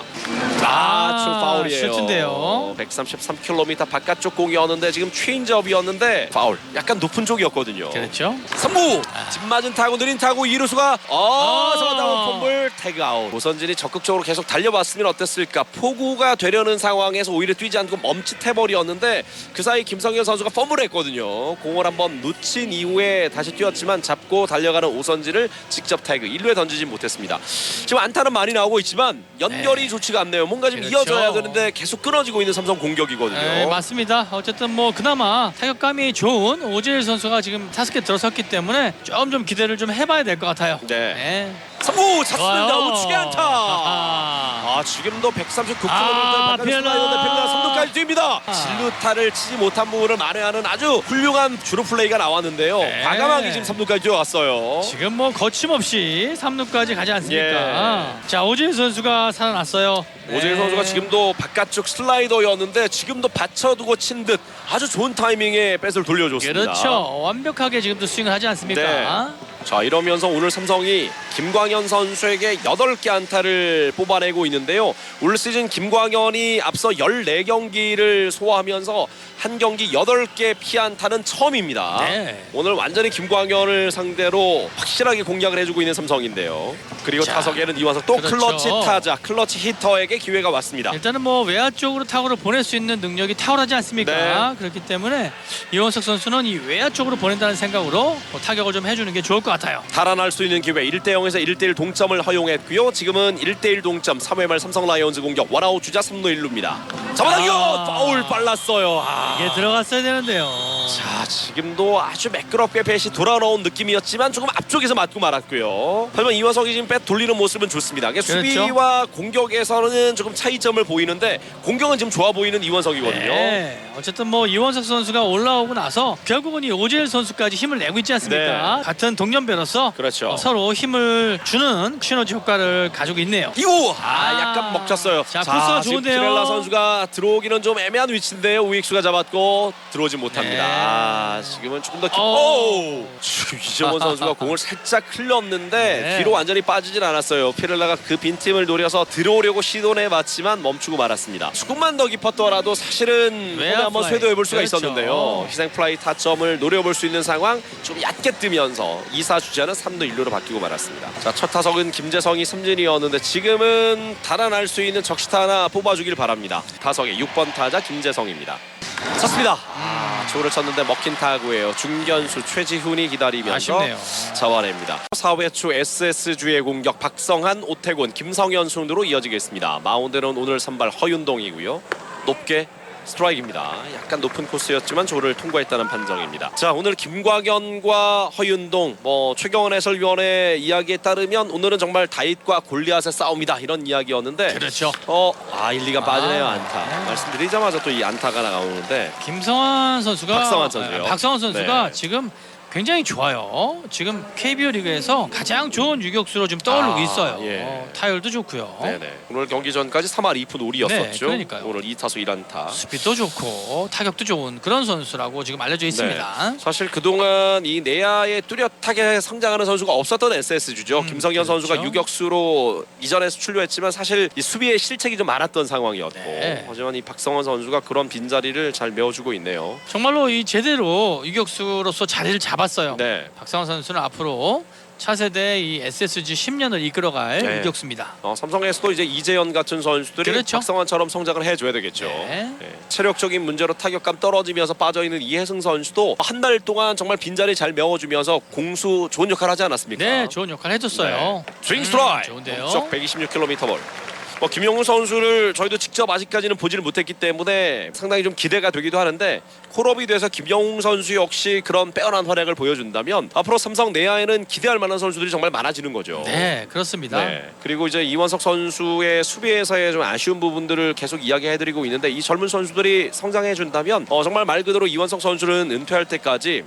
파울이에요. 슈트인데요. 133km 바깥쪽 공이었는데 지금 체인지업이었는데 파울. 약간 높은 쪽이었거든요. 그렇죠. 3구 집 맞은 타구, 느린 타구, 이루수가 잡았다고 폼볼 태그아웃. 오선진이 적극적으로 계속 달려봤으면 어땠을까. 포구가 되려는 상황에서 오히려 뛰지 않고 멈칫해버렸는데 그 사이 김성현 선수가 펌블했거든요. 공을 한번 놓친 이후에 다시 뛰었지만 잡고 달려가는 오선진을 직접 태그. 1루에 던지진 못했습니다. 지금 안타는 많이 나오고 있지만 연결이 좋지가 않네요. 뭔가 좀 그렇죠. 이어져야 되는데 계속 끊어지고 있는 삼성 공격이거든요. 네, 맞습니다. 어쨌든 그나마 타격감이 좋은 오재일 선수가 지금 타석에 들어섰기 때문에 좀 기대를 좀 해봐야 될 것 같아요. 네. 3구 찼습니다. 우측에 안타. 지금도 139km 바깥 슬라이더 대표가 3루까지 뛰입니다. 진루타를 치지 못한 부분을 만회하는 아주 훌륭한 주루 플레이가 나왔는데요. 네. 과감하게 지금 3루까지 뛰어갔어요. 지금 거침없이 3루까지 가지 않습니까? 자, 오재일 선수가 살아났어요. 오재일 선수가 지금도 바깥쪽 슬라이더였는데 지금도 받쳐두고 친 듯 아주 좋은 타이밍에 뱃을 돌려줬습니다. 그렇죠. 완벽하게 지금도 스윙을 하지 않습니까? 네. 자, 이러면서 오늘 삼성이 김광현 선수에게 8개 안타를 뽑아내고 있는데요. 올 시즌 김광현이 앞서 14경기를 소화하면서 한 경기 8개 피안타는 처음입니다. 네. 오늘 완전히 김광현을 상대로 확실하게 공략을 해주고 있는 삼성인데요. 그리고 타석에는 이와서 또 그렇죠. 클러치 타자, 클러치 히터에게 기회가 왔습니다. 일단은 외야 쪽으로 타구를 보낼 수 있는 능력이 탁월하지 않습니까? 네. 그렇기 때문에 이원석 선수는 이 외야 쪽으로 보낸다는 생각으로 타격을 좀 해주는 게 좋을 것 같아요. 달아날 수 있는 기회 1대0에서 1대1 동점을 허용했고요. 지금은 1대1 동점. 3회 말 삼성 라이온즈 공격. 원아웃 주자 3루 1루입니다. 잡아당겨! 파울 빨랐어요. 이게 들어갔어야 되는데요. 자, 지금도 아주 매끄럽게 배시 돌아오는 느낌이었지만 조금 앞쪽에서 맞고 말았고요. 하지만 이원석이 지금 배 돌리는 모습은 좋습니다. 그러니까 그렇죠. 수비와 공격에서는 조금 차이점을 보이는데 공격은 지금 좋아 보이는 이원석이거든요. 네. 어쨌든 뭐 이원석 선수가 올라오고 나서 결국은 이 오재일 선수까지 힘을 내고 있지 않습니까? 네. 같은 동년배로서 그렇죠. 서로 힘을 주는 시너지 효과를 가지고 있네요. 이거 약간 먹혔어요. 자, 코스가 지금 좋은데요. 피렐라 선수가 들어오기는 좀 애매한 위치인데요. 우익수가 잡았고 들어오지 못합니다. 네. 지금은 조금 더 오. 이정원 선수가 공을 살짝 흘렸는데 네. 뒤로 완전히 빠지진 않았어요. 피렐라가 그 빈틈을 노려서 들어오려고 시도해봤지만 멈추고 말았습니다. 조금만 더 깊었더라도 사실은 외야 오늘 한번 플라이. 쇄도해볼 수가 그렇죠. 있었는데요. 희생 플라이 타점을 노려볼 수 있는 상황 좀 얕게 뜨면서 2사 주자는 3루 1루로 바뀌고 말았습니다. 자, 첫 타석은 김재성이 삼진이었는데 지금은 달아날 수 있는 적시타 하나 뽑아주길 바랍니다. 타석의 6번 타자 김재성입니다. 쳤습니다. 초구를 쳤는데 먹힌 타구예요. 중견수 최지훈이 기다리면서 아쉽네요. 잡아냅니다. 4회 초 SSG의 공격 박성한, 오태곤, 김성현 순으로 이어지겠습니다. 마운드는 오늘 선발 허윤동이고요. 높게 스트라이크입니다. 약간 높은 코스였지만 조를 통과했다는 판정입니다. 자, 오늘 김광현과 허윤동, 최경원 해설위원의 이야기에 따르면 오늘은 정말 다윗과 골리앗의 싸움이다 이런 이야기였는데 그렇죠. 1, 2가 빠지네요. 안타. 네. 말씀드리자마자 또 이 안타가 나오는데 김성환 선수가 박성환 선수요. 박성환 선수가 네. 지금 굉장히 좋아요. 지금 KBO 리그에서 가장 좋은 유격수로 지금 떠오르고 있어요. 예. 타율도 좋고요. 네네. 오늘 경기 전까지 3할 2푼 5리였었죠. 네, 그러니까요. 오늘 2타수 1안타. 스피드도 좋고 타격도 좋은 그런 선수라고 지금 알려져 있습니다. 사실 그동안 이 내야에 뚜렷하게 성장하는 선수가 없었던 SSG죠. 김성현 그렇죠. 선수가 유격수로 이전에 출루했지만 사실 이 수비에 실책이 좀 많았던 상황이었고 네. 하지만 이 박성원 선수가 그런 빈자리를 잘 메워주고 있네요. 정말로 이 제대로 유격수로서 자리를 잡았어요. 네. 박성환 선수는 앞으로 차세대 이 SSG 10년을 이끌어갈 네. 유격수입니다. 삼성에서도 이제 이재현 같은 선수들이 그렇죠. 박성환처럼 성장을 해줘야 되겠죠. 네. 체력적인 문제로 타격감 떨어지면서 빠져있는 이혜승 선수도 한 달 동안 정말 빈자리 잘 메워주면서 공수 좋은 역할을 하지 않았습니까? 네, 좋은 역할 해줬어요. 스윙 스트라이크. 좋은데요. 쪽 126km 볼. 김용훈 선수를 저희도 직접 아직까지는 보지를 못했기 때문에 상당히 좀 기대가 되기도 하는데 콜업이 돼서 김용훈 선수 역시 그런 빼어난 활약을 보여준다면 앞으로 삼성 내야에는 기대할 만한 선수들이 정말 많아지는 거죠. 네, 그렇습니다. 네. 그리고 이제 이원석 선수의 수비에서의 좀 아쉬운 부분들을 계속 이야기해드리고 있는데 이 젊은 선수들이 성장해준다면 정말 말 그대로 이원석 선수는 은퇴할 때까지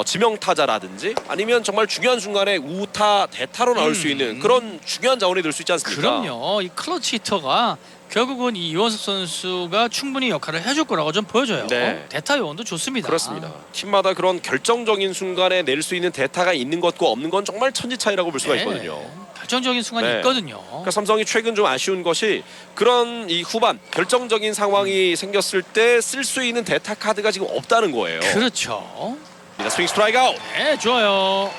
지명 타자라든지 아니면 정말 중요한 순간에 우타 대타로 나올 수 있는 그런 중요한 자원이 될 수 있지 않습니까? 그럼요. 이 클러치 히터가 결국은 이 이원석 선수가 충분히 역할을 해줄 거라고 좀 보여져요. 네. 대타 요원도 좋습니다. 그렇습니다. 팀마다 그런 결정적인 순간에 낼 수 있는 대타가 있는 것과 없는 건 정말 천지 차이라고 볼 수가 네. 있거든요. 결정적인 순간이 네. 있거든요. 그러니까 삼성이 최근 좀 아쉬운 것이 그런 이 후반 결정적인 상황이 생겼을 때 쓸 수 있는 대타 카드가 지금 없다는 거예요. 그렇죠. 스윙 스트라이크 아웃. 네, 좋아요.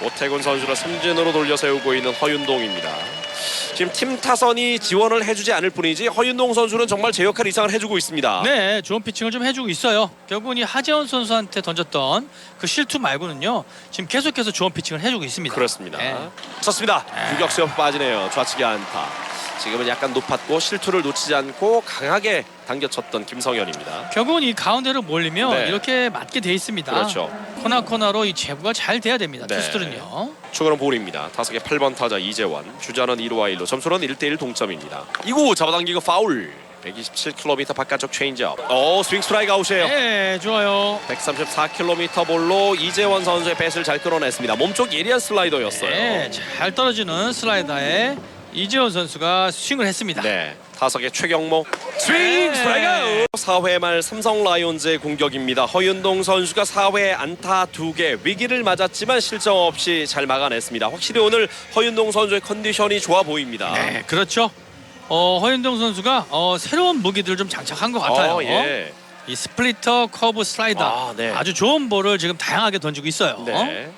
오태곤 선수를 삼진으로 돌려 세우고 있는 허윤동입니다. 지금 팀 타선이 지원을 해주지 않을 뿐이지 허윤동 선수는 정말 제 역할 이상을 해주고 있습니다. 네, 좋은 피칭을 좀 해주고 있어요. 결국은 이 하재원 선수한테 던졌던 그 실투 말고는요, 지금 계속해서 좋은 피칭을 해주고 있습니다. 그렇습니다. 네. 쳤습니다. 유격수 옆 빠지네요. 좌측에 안타. 지금은 약간 높았고 실투를 놓치지 않고 강하게 당겨쳤던 김성현입니다. 결국은 이 가운데로 몰리면 네. 이렇게 맞게 돼 있습니다. 그렇죠. 코너로 이 제구가 잘 돼야 됩니다. 네. 투수들은요. 초구는 볼입니다. 타석의 8번 타자 이재원. 주자는 1루 1루. 점수는 1대1 동점입니다. 이구 잡아당기고 파울. 127km 바깥쪽 체인지업. 스윙 스트라이크 아웃이에요. 네, 좋아요. 134km 볼로 이재원 선수의 배스를 잘 끌어냈습니다. 몸쪽 예리한 슬라이더였어요. 네, 잘 떨어지는 슬라이더에 이재원 선수가 스윙을 했습니다. 네, 타석의 최경모 스윙 네. 스트라이크 아웃. 4회 말 삼성 라이온즈의 공격입니다. 허윤동 선수가 4회 안타 2개 위기를 맞았지만 실점 없이 잘 막아냈습니다. 확실히 오늘 허윤동 선수의 컨디션이 좋아 보입니다. 네, 그렇죠. 허윤동 선수가 새로운 무기들을 좀 장착한 것 같아요. 예. 이 스플리터 커브 슬라이더 네. 아주 좋은 볼을 지금 다양하게 던지고 있어요. 네.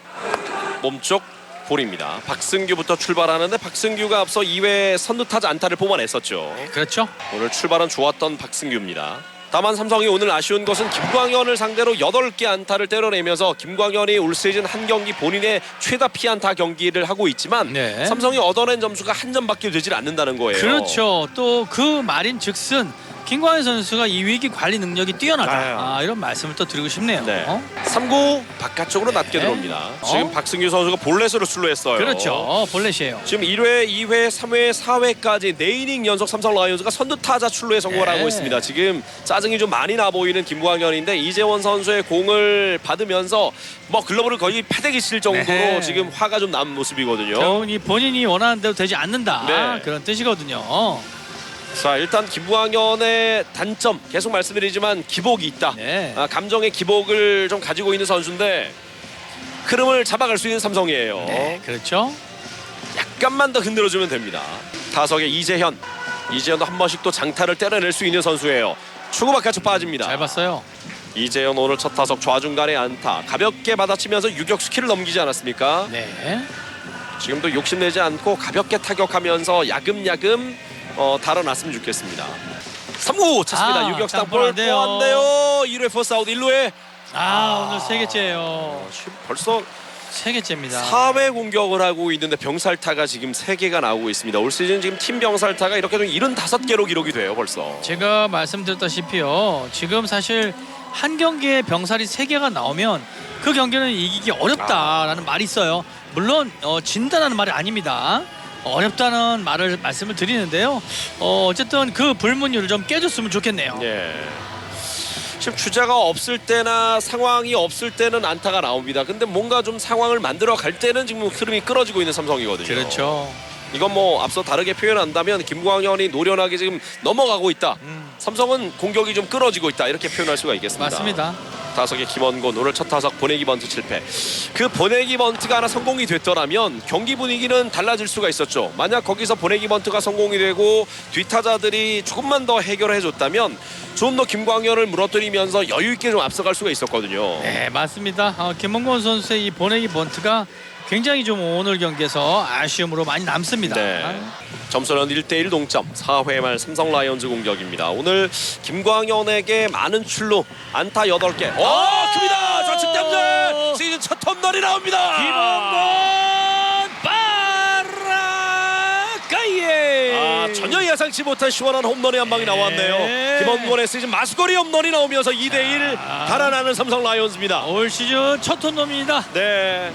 몸쪽 볼입니다. 박승규부터 출발하는데 박승규가 앞서 2회 선두타자 안타를 뽑아냈었죠. 그렇죠. 오늘 출발은 좋았던 박승규입니다. 다만 삼성이 오늘 아쉬운 것은 김광현을 상대로 8개 안타를 때려내면서 김광현이 올 시즌 한 경기 본인의 최다 피안타 경기를 하고 있지만 네. 삼성이 얻어낸 점수가 한 점밖에 되질 않는다는 거예요. 그렇죠. 또 그 말인 즉슨 김광현 선수가 이 위기 관리 능력이 뛰어나다. 아유. 이런 말씀을 또 드리고 싶네요. 네. 3구 바깥쪽으로 낮게 네. 들어옵니다. 지금 박승규 선수가 볼넷으로 출루했어요. 그렇죠. 볼넷이에요. 지금 1회, 2회, 3회, 4회까지 4이닝 연속 삼성 라이온즈가 선두 타자 출루에 성공을 네. 하고 있습니다. 지금 짜증이 좀 많이 나 보이는 김광현인데 이재원 선수의 공을 받으면서 뭐 글러브를 거의 패대기 칠 정도로 네. 지금 화가 좀 난 모습이거든요. 결국은 이 본인이 원하는 대로 되지 않는다. 네. 그런 뜻이거든요. 자, 일단 김광현의 단점 계속 말씀드리지만 기복이 있다. 네. 감정의 기복을 좀 가지고 있는 선수인데 흐름을 잡아갈 수 있는 삼성이에요. 네, 그렇죠. 약간만 더 흔들어주면 됩니다. 타석의 이재현도 한 번씩 또 장타를 때려낼 수 있는 선수예요. 추구 바깥쪽 빠집니다. 잘 봤어요. 이재현 오늘 첫 타석 좌중간에 안타 가볍게 받아치면서 유격수 키를 넘기지 않았습니까? 네. 지금도 욕심내지 않고 가볍게 타격하면서 야금야금 달아났으면 좋겠습니다. 3구 찼습니다. 유격수 땅볼 땅볼 안 돼요. 안 돼요. 1회 퍼스트 아웃 1루에 오늘 세 개째예요. 지금 벌써 세 개째입니다. 4회 공격을 하고 있는데 병살타가 지금 3개가 나오고 있습니다. 올 시즌 지금 팀 병살타가 이렇게 좀 75개로 기록이 돼요 벌써. 제가 말씀드렸다시피요. 지금 사실 한 경기에 병살이 3개가 나오면 그 경기는 이기기 어렵다라는 말이 있어요. 물론 진다라는 말이 아닙니다. 어렵다는 말씀을 드리는데요. 어쨌든 그 불문율을 좀 깨줬으면 좋겠네요. 예. 지금 주자가 없을 때나 상황이 없을 때는 안타가 나옵니다. 근데 뭔가 좀 상황을 만들어 갈 때는 지금 흐름이 끊어지고 있는 삼성이거든요. 그렇죠. 이건 뭐 앞서 다르게 표현한다면 김광현이 노련하게 지금 넘어가고 있다. 삼성은 공격이 좀 끊어지고 있다. 이렇게 표현할 수가 있겠습니다. 맞습니다. 타석의 김원곤 오늘 첫 타석 보내기 번트 실패. 그 보내기 번트가 하나 성공이 됐더라면 경기 분위기는 달라질 수가 있었죠. 만약 거기서 보내기 번트가 성공이 되고 뒷타자들이 조금만 더 해결해 줬다면 좀 더 김광현을 무너뜨리면서 여유 있게 좀 앞서갈 수가 있었거든요. 네, 맞습니다. 김원곤 선수의 이 보내기 번트가 굉장히 좀 오늘 경기에서 아쉬움으로 많이 남습니다. 네. 점수는 1대1 동점. 4회 말 삼성 라이온즈 공격입니다. 오늘 김광현에게 많은 출루 안타 8개. 큽니다. 좌측 담장 시즌 첫 홈런이 나옵니다. 김원곤 바라가예. 전혀 예상치 못한 시원한 홈런의 한 방이 나왔네요. 김원곤의 시즌 마스거리 홈런이 나오면서 2대1 달아나는 삼성 라이온즈입니다. 올 시즌 첫 홈런입니다. 네.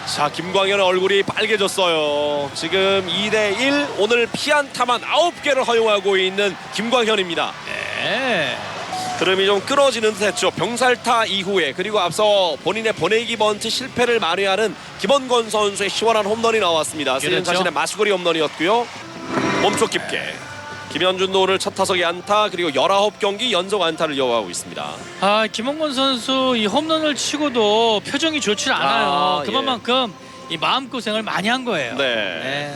자, 김광현의 얼굴이 빨개졌어요. 지금 2대1 오늘 피안타만 9개를 허용하고 있는 김광현입니다. 네. 흐름이 좀 끊어지는 듯 했죠. 병살타 이후에 그리고 앞서 본인의 보내기 번트 실패를 만회하는 김원건 선수의 시원한 홈런이 나왔습니다. 시즌 그렇죠. 자신의 마스거리 홈런이었고요. 몸쪽 깊게 김현준도 오늘 첫 타석의 안타 그리고 19경기 연속 안타를 이어가고 있습니다. 김원곤 선수 이 홈런을 치고도 표정이 좋지 않아요. 예. 그만큼 이 마음고생을 많이 한 거예요. 네.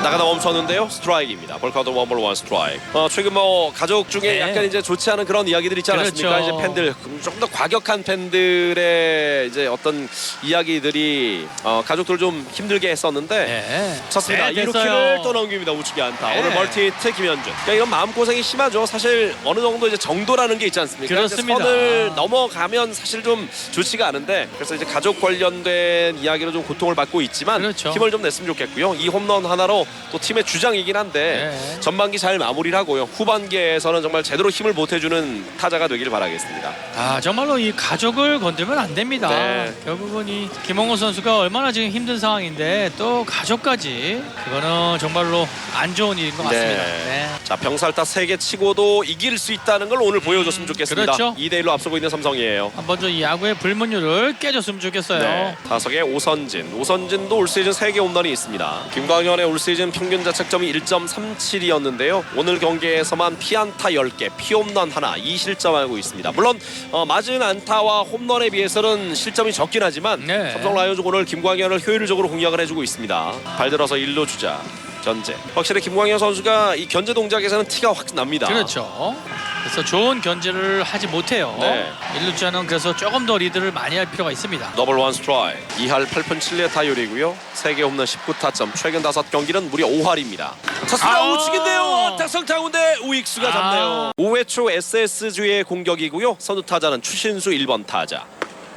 나가다 멈췄는데요. 스트라이크입니다. 볼카운트 1볼 1 스트라이크. 최근 뭐 가족 중에 네. 약간 이제 좋지 않은 그런 이야기들 있지 않았습니까? 그렇죠. 이제 팬들 좀 더 과격한 팬들의 이제 어떤 이야기들이 가족들 좀 힘들게 했었는데 네. 쳤습니다. 네, 2루키를 됐어요. 또 넘깁니다. 우측에 안타. 네. 오늘 멀티히트 김현준. 그러니까 이런 마음고생이 심하죠. 사실 어느 정도 이제 정도라는 게 있지 않습니까? 그렇습니다. 이제 선을 넘어가면 사실 좀 좋지가 않은데 그래서 이제 가족 관련된 이야기로 좀 고통을 받고 있지만 그렇죠. 힘을 좀 냈으면 좋겠고요. 이 홈런 하나로 또 팀의 주장이긴 한데 네. 전반기 잘 마무리를 하고요. 후반기에서는 정말 제대로 힘을 보태주는 타자가 되길 바라겠습니다. 정말로 이 가족을 건들면 안 됩니다. 네. 결국은 이 김원곤 선수가 얼마나 지금 힘든 상황인데 또 가족까지 그거는 정말로 안 좋은 일인 것 같습니다. 네. 자, 병살타 3개 치고도 이길 수 있다는 걸 오늘 보여줬으면 좋겠습니다. 그렇죠. 2대1로 앞서고 있는 삼성이에요. 한번 좀 이 야구의 불문율을 깨줬으면 좋겠어요. 네. 타석에 오선진도 올 시즌 3개 홈런이 있습니다. 김광현의 올 시즌 평균 자책점이 1.37이었는데요. 오늘 경기에서만 피안타 10개, 피홈런 하나, 2실점하고 있습니다. 물론 맞은 안타와 홈런에 비해서는 실점이 적긴 하지만 네. 삼성 라이온즈 오늘 김광현을 효율적으로 공략을 해주고 있습니다. 발들어서 1루 주자 견제. 확실히 김광현 선수가 이 견제 동작에서는 티가 확 납니다. 그렇죠. 그래서 좋은 견제를 하지 못해요. 네. 1루자는 그래서 조금 더 리드를 많이 할 필요가 있습니다. 더블 원 스트라이크. 2할 8푼 7리 타율이고요. 3개 홈런 19타점. 최근 5경기는 무려 5할입니다. 쳤습니다. 우측인데요. 탁성 타운데 우익수가 잡네요. 5회 초 SSG의 공격이고요. 선두 타자는 추신수 1번 타자.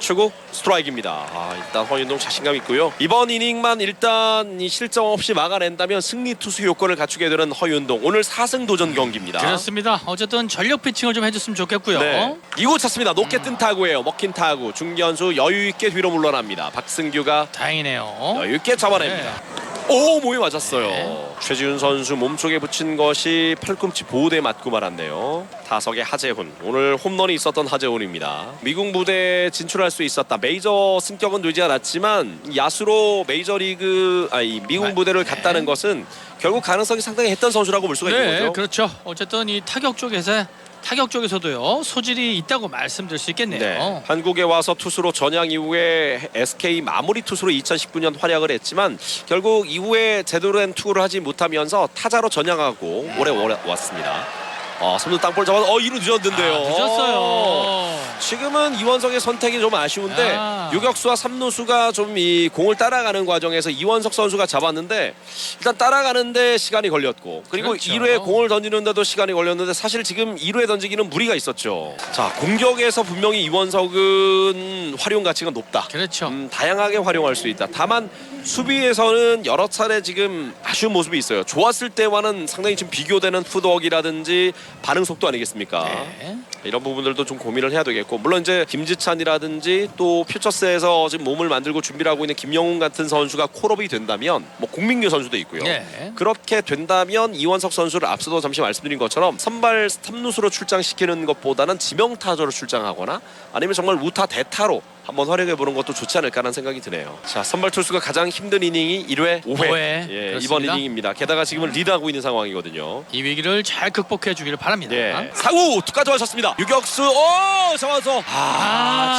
초구 스트라이크입니다. 일단 허윤동 자신감 있고요. 이번 이닝만 일단 이 실점 없이 막아낸다면 승리 투수 요건을 갖추게 되는 허윤동. 오늘 4승 도전 경기입니다. 그렇습니다. 어쨌든 전력 피칭을 좀 해줬으면 좋겠고요. 네. 2구 찼습니다. 높게 뜬 타구예요. 먹힌 타구. 중견수 여유 있게 뒤로 물러납니다. 박승규가 다행이네요. 여유 있게 잡아냅니다. 오, 몸이 맞았어요. 네. 최지훈 선수 몸쪽에 붙인 것이 팔꿈치 보호대에 맞고 말았네요. 타석의 하재훈. 오늘 홈런이 있었던 하재훈입니다. 미국 무대에 진출할 수 있었다. 메이저 승격은 되지 않았지만 야수로 메이저리그 미국 무대를 갔다는 것은 결국 가능성이 상당히 했던 선수라고 볼 수가 있는 네, 거죠. 그렇죠. 어쨌든 이 타격 쪽에서도요 소질이 있다고 말씀드릴 수 있겠네요. 네. 한국에 와서 투수로 전향 이후에 SK 마무리 투수로 2019년 활약을 했지만 결국 이후에 제대로 된 투구를 하지 못하면서 타자로 전향하고 올해 왔습니다. 손도 땅볼 잡아서 2루 늦었는데요. 늦었어요. 지금은 이원석의 선택이 좀 아쉬운데 유격수와 3루수가 좀 이 공을 따라가는 과정에서 이원석 선수가 잡았는데 일단 따라가는데 시간이 걸렸고 그리고 그렇죠. 2루에 공을 던지는데도 시간이 걸렸는데 사실 지금 2루에 던지기는 무리가 있었죠. 자, 공격에서 분명히 이원석은 활용 가치가 높다. 그렇죠. 다양하게 활용할 수 있다. 다만 수비에서는 여러 차례 지금 아쉬운 모습이 있어요. 좋았을 때와는 상당히 지금 비교되는 풋워크라든지 반응 속도 아니겠습니까? 네. 이런 부분들도 좀 고민을 해야 되겠고 물론 이제 김지찬이라든지 또 퓨처스에서 지금 몸을 만들고 준비를 하고 있는 김영훈 같은 선수가 콜업이 된다면 뭐 공민규 선수도 있고요. 네. 그렇게 된다면 이원석 선수를 앞서도 잠시 말씀드린 것처럼 선발 3루수로 출장시키는 것보다는 지명타자로 출장하거나 아니면 정말 우타 대타로 한번 활용해보는 것도 좋지 않을까라는 생각이 드네요. 자, 선발 투수가 가장 힘든 이닝이 1회, 5회. 예, 이번 이닝입니다. 게다가 지금은 리드하고 있는 상황이거든요. 이 위기를 잘 극복해 주기를 바랍니다. 예. 사구 툭까지 하셨습니다. 유격수 잡아서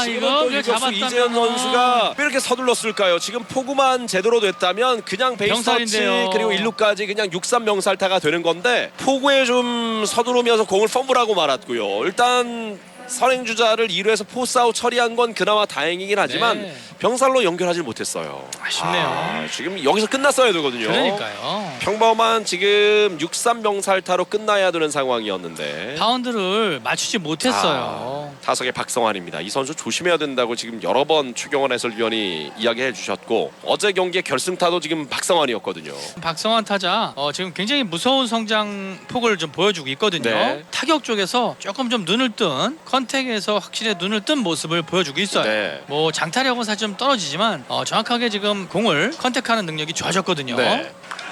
지금은 이거 또 그냥 유격수 잡았다면. 이재현 선수가 왜 이렇게 서둘렀을까요? 지금 포구만 제대로 됐다면 그냥 베이스 터치 병살인데요. 그리고 1루까지 그냥 6-3 명살타가 되는 건데 포구에 좀 서두르면서 공을 펌블하고 말았고요. 일단 선행주자를 2루에서 포스아웃 처리한 건 그나마 다행이긴 하지만 네. 병살로 연결하지 못했어요. 아쉽네요. 지금 여기서 끝났어야 되거든요. 그러니까요. 평범한 지금 6-3 명살타로 끝나야 되는 상황이었는데 파운드를 맞추지 못했어요. 타석의 박성환입니다. 이 선수 조심해야 된다고 지금 여러 번 최경원 해설위원이 이야기해 주셨고 어제 경기의 결승타도 지금 박성환이었거든요. 박성환 타자 지금 굉장히 무서운 성장 폭을 좀 보여주고 있거든요. 네. 타격 쪽에서 조금 좀 눈을 뜬 컨택에서 확실히 눈을 뜬 모습을 보여주고 있어요. 네. 뭐 장타력은 사실 좀 떨어지지만 정확하게 지금 공을 컨택하는 능력이 좋아졌거든요. 네.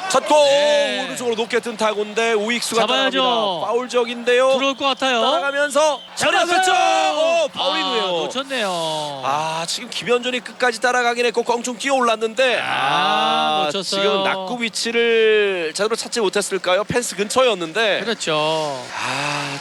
첫고 네. 오른쪽으로 높게 뜬 타구인데 우익수가 잡아야죠. 따라갑니다. 파울 지역인데요. 들어올 것 같아요. 따라가면서 처리하겠죠. 파울이네요. 놓쳤네요. 지금 김현준이 끝까지 따라가긴 했고 껑충 뛰어 올랐는데 놓쳤어요. 지금 낙구 위치를 제대로 찾지 못했을까요? 펜스 근처였는데 그렇죠.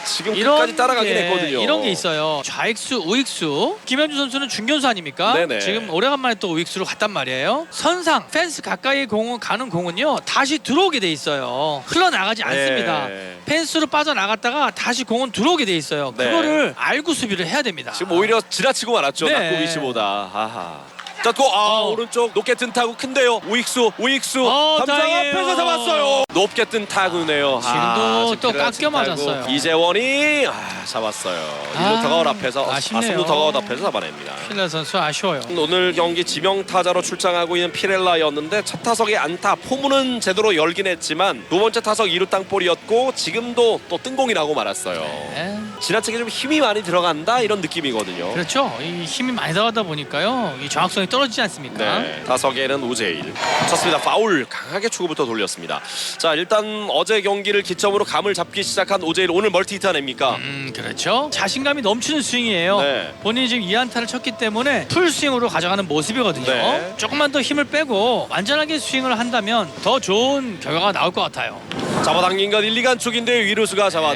지금 끝까지 따라가긴 했거든요. 이런 게 있어요. 좌익수, 우익수. 김현주 선수는 중견수 아닙니까? 네네. 지금 오래간만에 또 우익수로 갔단 말이에요. 선상 펜스 가까이 가는 공은요 다시 들어오게 돼 있어요. 흘러나가지 않습니다. 네. 펜스로 빠져나갔다가 다시 공은 들어오게 돼 있어요. 네. 그거를 알고 수비를 해야 됩니다. 지금 오히려 지나치고 말았죠. 네. 낙구 위치보다. 떴고 오른쪽 높게 뜬 타구 큰데요. 우익수 담장 다행이에요. 앞에서 잡았어요. 높게 뜬 타구네요. 지금도 또 지금 깎여 맞았어요. 이재원이 잡았어요. 1루 더가웃 앞에서 아쉽네요. 3루 더가웃 앞에서 잡아냅니다. 필라 선수 아쉬워요. 오늘 경기 지명 타자로 출장하고 있는 피렐라였는데 첫 타석에 안타 포문은 제대로 열긴 했지만 두 번째 타석 2루 땅볼이었고 지금도 또 뜬공이 나고 말았어요. 네. 지나치게 좀 힘이 많이 들어간다 이런 느낌이거든요. 그렇죠. 이 힘이 많이 들어가다 보니까요. 이 정확성이 떨어지지 않습니까? 네, 타석에는 우재일 쳤습니다. 파울 강하게 초구부터 돌렸습니다. 자, 일단 어제 경기를 기점으로 감을 잡기 시작한 우재일 오늘 멀티히트 아닙니까? 그렇죠. 자신감이 넘치는 스윙이에요. 네. 본인이 지금 2안타를 쳤기 때문에 풀 스윙으로 가져가는 모습이거든요. 네. 조금만 더 힘을 빼고 완전하게 스윙을 한다면 더 좋은 결과가 나올 것 같아요. 잡아당긴 건 1, 2간 쪽인데 위루수가 잡았고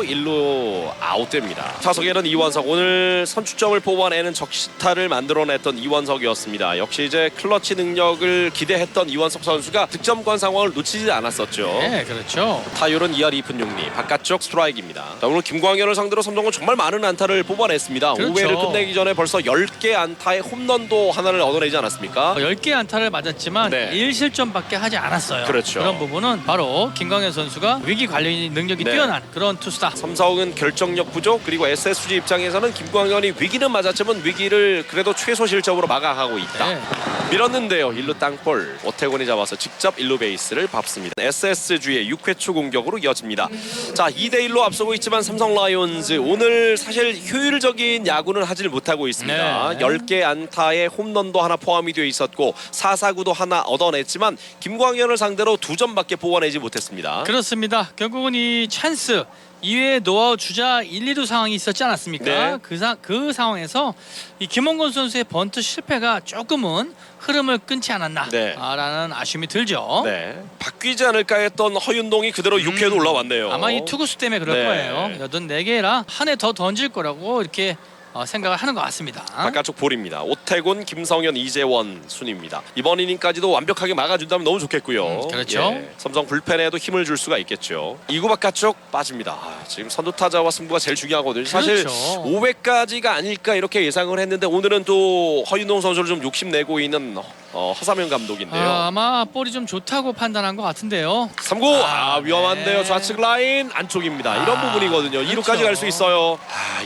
네. 1루 아웃됩니다. 타석에는 이원석 오늘 선취점을 뽑아내는 적시타를 만들어냈던 이원석이었습니다. 역시 이제 클러치 능력을 기대했던 이원석 선수가 득점권 상황을 놓치지 않았었죠. 네, 그렇죠. 타율은 2할 2푼 6리 바깥쪽 스트라이크입니다. 자, 오늘 김광현을 상대로 삼성은 정말 많은 안타를 뽑아냈습니다. 그렇죠. 5회를 끝내기 전에 벌써 10개 안타의 홈런도 하나를 얻어내지 않았습니까? 10개 안타를 맞았지만 네. 1실점밖에 하지 않았어요. 그렇죠. 그런 부분은 바로 김광현 김성현 선수가 위기 관리 능력이 네. 뛰어난 그런 투수다. 삼성은 결정력 부족, 그리고 SSG 입장에서는 김광현이 위기는 맞았지만 위기를 그래도 최소 실점으로 막아가고 있다. 네. 밀었는데요. 1루 땅볼. 오태곤이 잡아서 직접 1루 베이스를 밟습니다. SSG의 6회 초 공격으로 이어집니다. 자, 2대1로 앞서고 있지만 삼성 라이온즈 오늘 사실 효율적인 야구는 하질 못하고 있습니다. 네. 10개 안타에 홈런도 하나 포함이 되어 있었고 4사구도 하나 얻어냈지만 김광현을 상대로 2점밖에 뽑아내지 못했습니다. 그렇습니다. 결국은 이 찬스 2회 노아웃 주자 1, 2루 상황이 있었지 않았습니까? 네. 그 상황에서 이 김원곤 선수의 번트 실패가 조금은 흐름을 끊지 않았나 네. 라는 아쉬움이 들죠. 네, 바뀌지 않을까 했던 허윤동이 그대로 6회도 올라왔네요. 아마 이 투구수 때문에 그럴 네. 거예요. 84개라 한 해 더 던질 거라고 이렇게 생각을 하는 것 같습니다. 바깥쪽 볼입니다. 오태곤, 김성현, 이재원 순입니다. 이번 이닝까지도 완벽하게 막아준다면 너무 좋겠고요. 그렇죠. 예, 삼성 불펜에도 힘을 줄 수가 있겠죠. 2구 바깥쪽 빠집니다. 지금 선두 타자와 승부가 제일 중요하거든요. 사실 그렇죠. 5회까지가 아닐까 이렇게 예상을 했는데 오늘은 또 허윤동 선수를 좀 욕심내고 있는 허삼영 감독인데요. 아마 볼이 좀 좋다고 판단한 것 같은데요. 3구 위험한데요. 네. 좌측 라인 안쪽입니다. 이런 부분이거든요. 2루까지 그렇죠. 갈 수 있어요.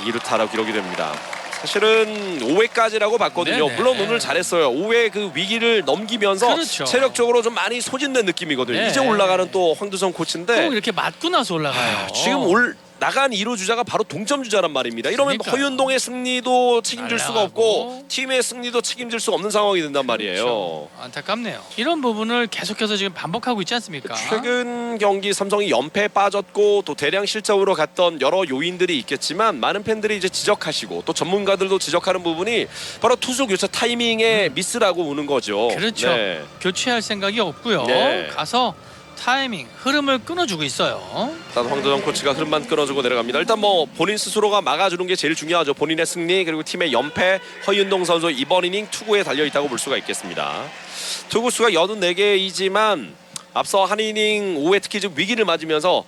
2루 타락 기록이 됩니다. 사실은 5회까지라고 봤거든요. 네네. 물론 오늘 잘했어요. 5회 그 위기를 넘기면서 그렇죠. 체력적으로 좀 많이 소진된 느낌이거든요. 네. 이제 올라가는 또 황두성 코치인데 꼭 이렇게 맞고 나서 올라가요. 지금 나간 2루 주자가 바로 동점 주자란 말입니다. 이러면 그러니까요. 허윤동의 승리도 책임질 수가 없고 날아가고. 팀의 승리도 책임질 수가 없는 상황이 된단 말이에요. 그렇죠. 안타깝네요. 이런 부분을 계속해서 지금 반복하고 있지 않습니까? 최근 경기 삼성이 연패에 빠졌고 또 대량 실점으로 갔던 여러 요인들이 있겠지만 많은 팬들이 이제 지적하시고 또 전문가들도 지적하는 부분이 바로 투수 교체 타이밍의 미스라고 보는 거죠. 그렇죠. 네. 교체할 생각이 없고요. 네. 가서 타이밍, 흐름을 끊어주고 있어요. 일단 황도정 코치가 흐름만 끌어주고 내려갑니다. 일단 뭐 본인 스스로가 막아주는 게 제일 중요하죠. 본인의 승리 그리고 팀의 연패. 허윤동 선수 이번 이닝 투구에 달려있다고 볼 수가 있겠습니다. 투구수가 84개이지만 앞서 한 이닝 5회 특히 좀 위기를 맞으면서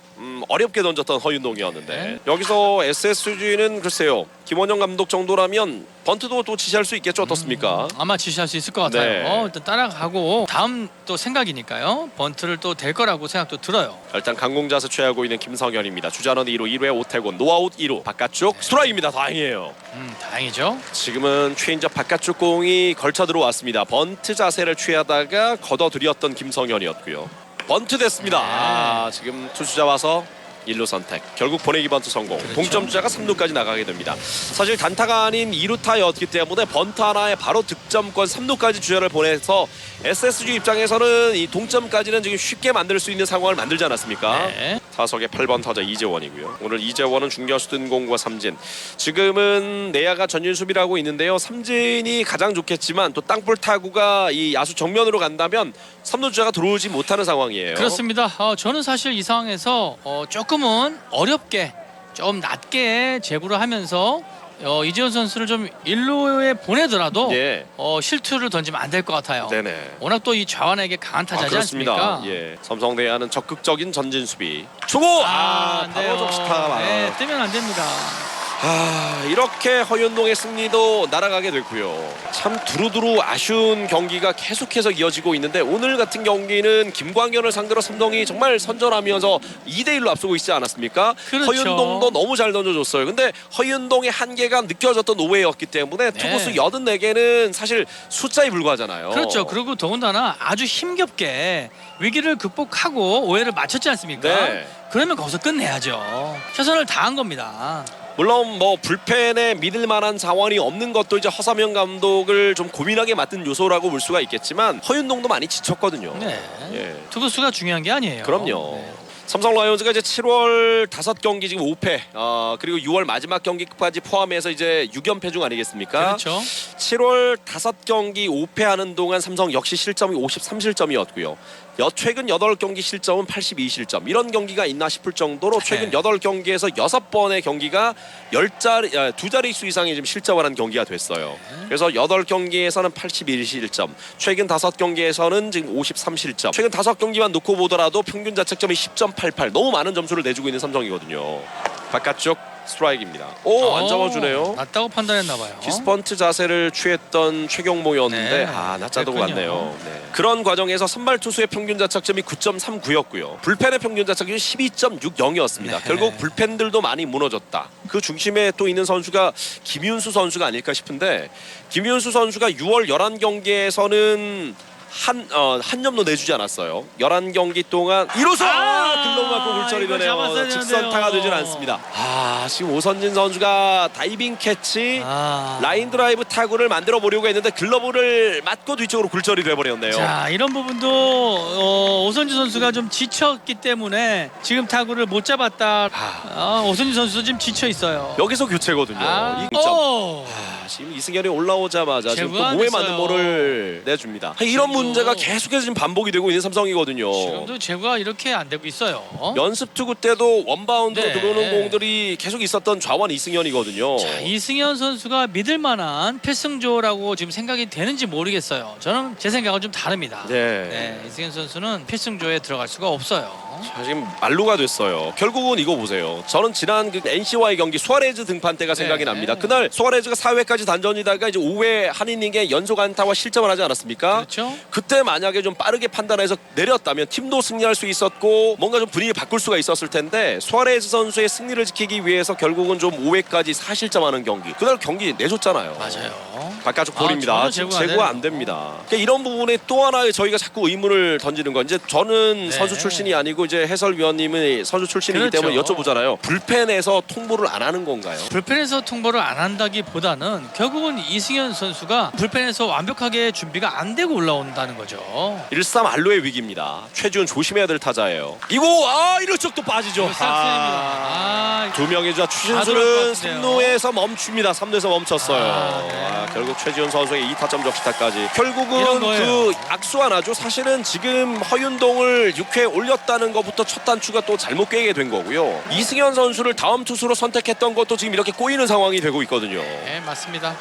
어렵게 던졌던 허윤동이었는데 네. 여기서 SSG는 글쎄요. 김원영 감독 정도라면 번트도 또 지시할 수 있겠죠. 어떻습니까? 아마 지시할 수 있을 것 같아요. 네. 일단 따라가고 다음 또 생각이니까요. 번트를 또 될 거라고 생각도 들어요. 일단 강공자세 취하고 있는 김성현입니다. 주자는 2루 1회 오태곤 노아웃 2루 바깥쪽 스트라이크입니다. 다행이에요. 다행이죠. 지금은 체인지업 바깥쪽 공이 걸쳐 들어왔습니다. 번트 자세를 취하다가 걷어들였던 김성현이었고요. 번트 됐습니다. 네. 지금 투수자 와서 1루 선택. 결국 보내기 번트 성공. 그렇죠. 동점 주자가 3루까지 나가게 됩니다. 사실 단타가 아닌 2루타였기 때문에 번트 하나에 바로 득점권 3루까지 주자를 보내서 SSG 입장에서는 이 동점까지는 지금 쉽게 만들 수 있는 상황을 만들지 않았습니까? 네. 타석의 8번 타자 이재원이고요. 오늘 이재원은 중견수 뜬공과 삼진. 지금은 내야가 전진 수비를 하고 있는데요. 삼진이 가장 좋겠지만 또 땅볼 타구가 이 야수 정면으로 간다면 3루 주자가 들어오지 못하는 상황이에요. 그렇습니다. 저는 사실 이 상황에서 조금은 어렵게 좀 낮게 제구를 하면서 이재원 선수를 좀 1루에 보내더라도 예. 실투를 던지면 안 될 것 같아요. 네네. 워낙 또 이 좌완에게 강한 타자지 그렇습니다. 않습니까? 예. 삼성 내야는 적극적인 전진 수비. 초고! 안 돼요. 바로 적시타가 네, 뜨면 안 됩니다. 이렇게 허윤동의 승리도 날아가게 됐고요. 참 두루두루 아쉬운 경기가 계속해서 이어지고 있는데 오늘 같은 경기는 김광현을 상대로 삼성이 정말 선전하면서 2대1로 앞서고 있지 않았습니까? 그렇죠. 허윤동도 너무 잘 던져줬어요. 근데 허윤동의 한계가 느껴졌던 5회였기 때문에 투구수 84개는 사실 숫자에 불과하잖아요. 그렇죠. 그리고 더군다나 아주 힘겹게 위기를 극복하고 5회를 맞췄지 않습니까? 네. 그러면 거기서 끝내야죠. 최선을 다한 겁니다. 물론 뭐 불펜에 믿을 만한 자원이 없는 것도 이제 허삼영 감독을 좀 고민하게 만든 요소라고 볼 수가 있겠지만 허윤동도 많이 지쳤거든요. 네. 예. 투구수가 중요한 게 아니에요. 그럼요. 네. 삼성 라이온즈가 이제 7월 5경기 지금 5패, 그리고 6월 마지막 경기까지 포함해서 이제 6연패 중 아니겠습니까? 그렇죠. 7월 5경기 5패하는 동안 삼성 역시 실점이 53실점이었고요. 최근 8경기 실점은 82실점. 이런 경기가 있나 싶을 정도로 최근 네. 8경기에서 6번의 경기가 2자릿수 이상의 지금 실점을 한 경기가 됐어요. 그래서 8경기에서는 81실점, 최근 5경기에서는 지금 53실점. 최근 5경기만 놓고 보더라도 평균 자책점이 10.88. 너무 많은 점수를 내주고 있는 삼성이거든요. 바깥쪽 스트라이크입니다. 오, 안 잡아주네요. 낮다고 판단했나 봐요. 디스펀트 자세를 취했던 최경모였는데 네, 낮자도 그랬군요. 같네요. 네. 그런 과정에서 선발 투수의 평균 자책점이 9.39였고요. 불펜의 평균 자책점이 12.60이었습니다. 네. 결국 불펜들도 많이 무너졌다. 그 중심에 또 있는 선수가 김윤수 선수가 아닐까 싶은데, 김윤수 선수가 6월 11경기에서는 한 점도 내주지 않았어요. 11경기 동안 1호수 글러브 맞고 굴절이 이거 되네요. 잡았어야 직선타가 되는데요. 되진 않습니다. 지금 오선진 선수가 다이빙 캐치 라인 드라이브 타구를 만들어 보려고 했는데 글러브를 맞고 뒤쪽으로 굴절이 돼버렸네요. 자, 이런 부분도 오선주 선수가 좀 지쳤기 때문에 지금 타구를 못 잡았다. 오선주 선수도 지금 지쳐 있어요. 여기서 교체거든요. 이 점. 지금 이승현이 올라오자마자 지금 또 제구가 몸에 됐어요. 맞는 볼을 내줍니다. 이런 문제가 계속해서 지금 반복이 되고 있는 삼성이거든요. 지금도 제구가 이렇게 안 되고 있어요. 연습 투구 때도 원바운드로 네. 들어오는 공들이 계속 있었던 좌완 이승현이거든요. 자, 이승현 선수가 믿을 만한 필승조라고 지금 생각이 되는지 모르겠어요. 저는 제 생각은 좀 다릅니다. 네. 이승현 선수는 필승조에 들어갈 수가 없어요. 자, 지금 말루가 됐어요. 결국은 이거 보세요. 저는 지난 그 NC와의 경기 수아레즈 등판 때가 생각이 납니다. 그날 수아레즈가 4회까지 단전이다가 이제 5회 한이닝에 연속 안타와 실점을 하지 않았습니까? 그렇죠? 그때 만약에 좀 빠르게 판단해서 내렸다면 팀도 승리할 수 있었고 뭔가 좀 분위기 바꿀 수가 있었을 텐데, 수아레즈 선수의 승리를 지키기 위해서 결국은 좀 5회까지 4실점하는 경기. 그날 경기 내줬잖아요. 맞아요. 바깥쪽 볼입니다. 전혀 지금 제구가 제구가 안 안 됩니다. 그러니까 이런 부분에 또 하나의 저희가 자꾸 의문을 던지는 건, 이제 저는 네. 선수 출신이 아니고 이제 해설위원님은 선수 출신이기 그렇죠. 때문에 여쭤보잖아요. 불펜에서 통보를 안 하는 건가요? 불펜에서 통보를 안 한다기보다는 결국은 이승현 선수가 불펜에서 완벽하게 준비가 안 되고 올라온다는 거죠. 1-3 알로의 위기입니다. 최지훈 조심해야 될 타자예요. 이거 이럴 쪽도 빠지죠. 이거 싹쓸입니다. 두 명의 주자 들어올 추신수는 것 같은데요. 3루에서 멈춥니다. 3루에서 멈췄어요. 네. 결국 최지훈 선수의 2타점 적시타까지. 결국은 이런 거예요. 그 악수 하나죠. 사실은 지금 허윤동을 6회 올렸다는 것부터 첫 단추가 또 잘못 깨게 된 거고요. 이승현 선수를 다음 투수로 선택했던 것도 지금 이렇게 꼬이는 상황이 되고 있거든요. 네, 맞습니다.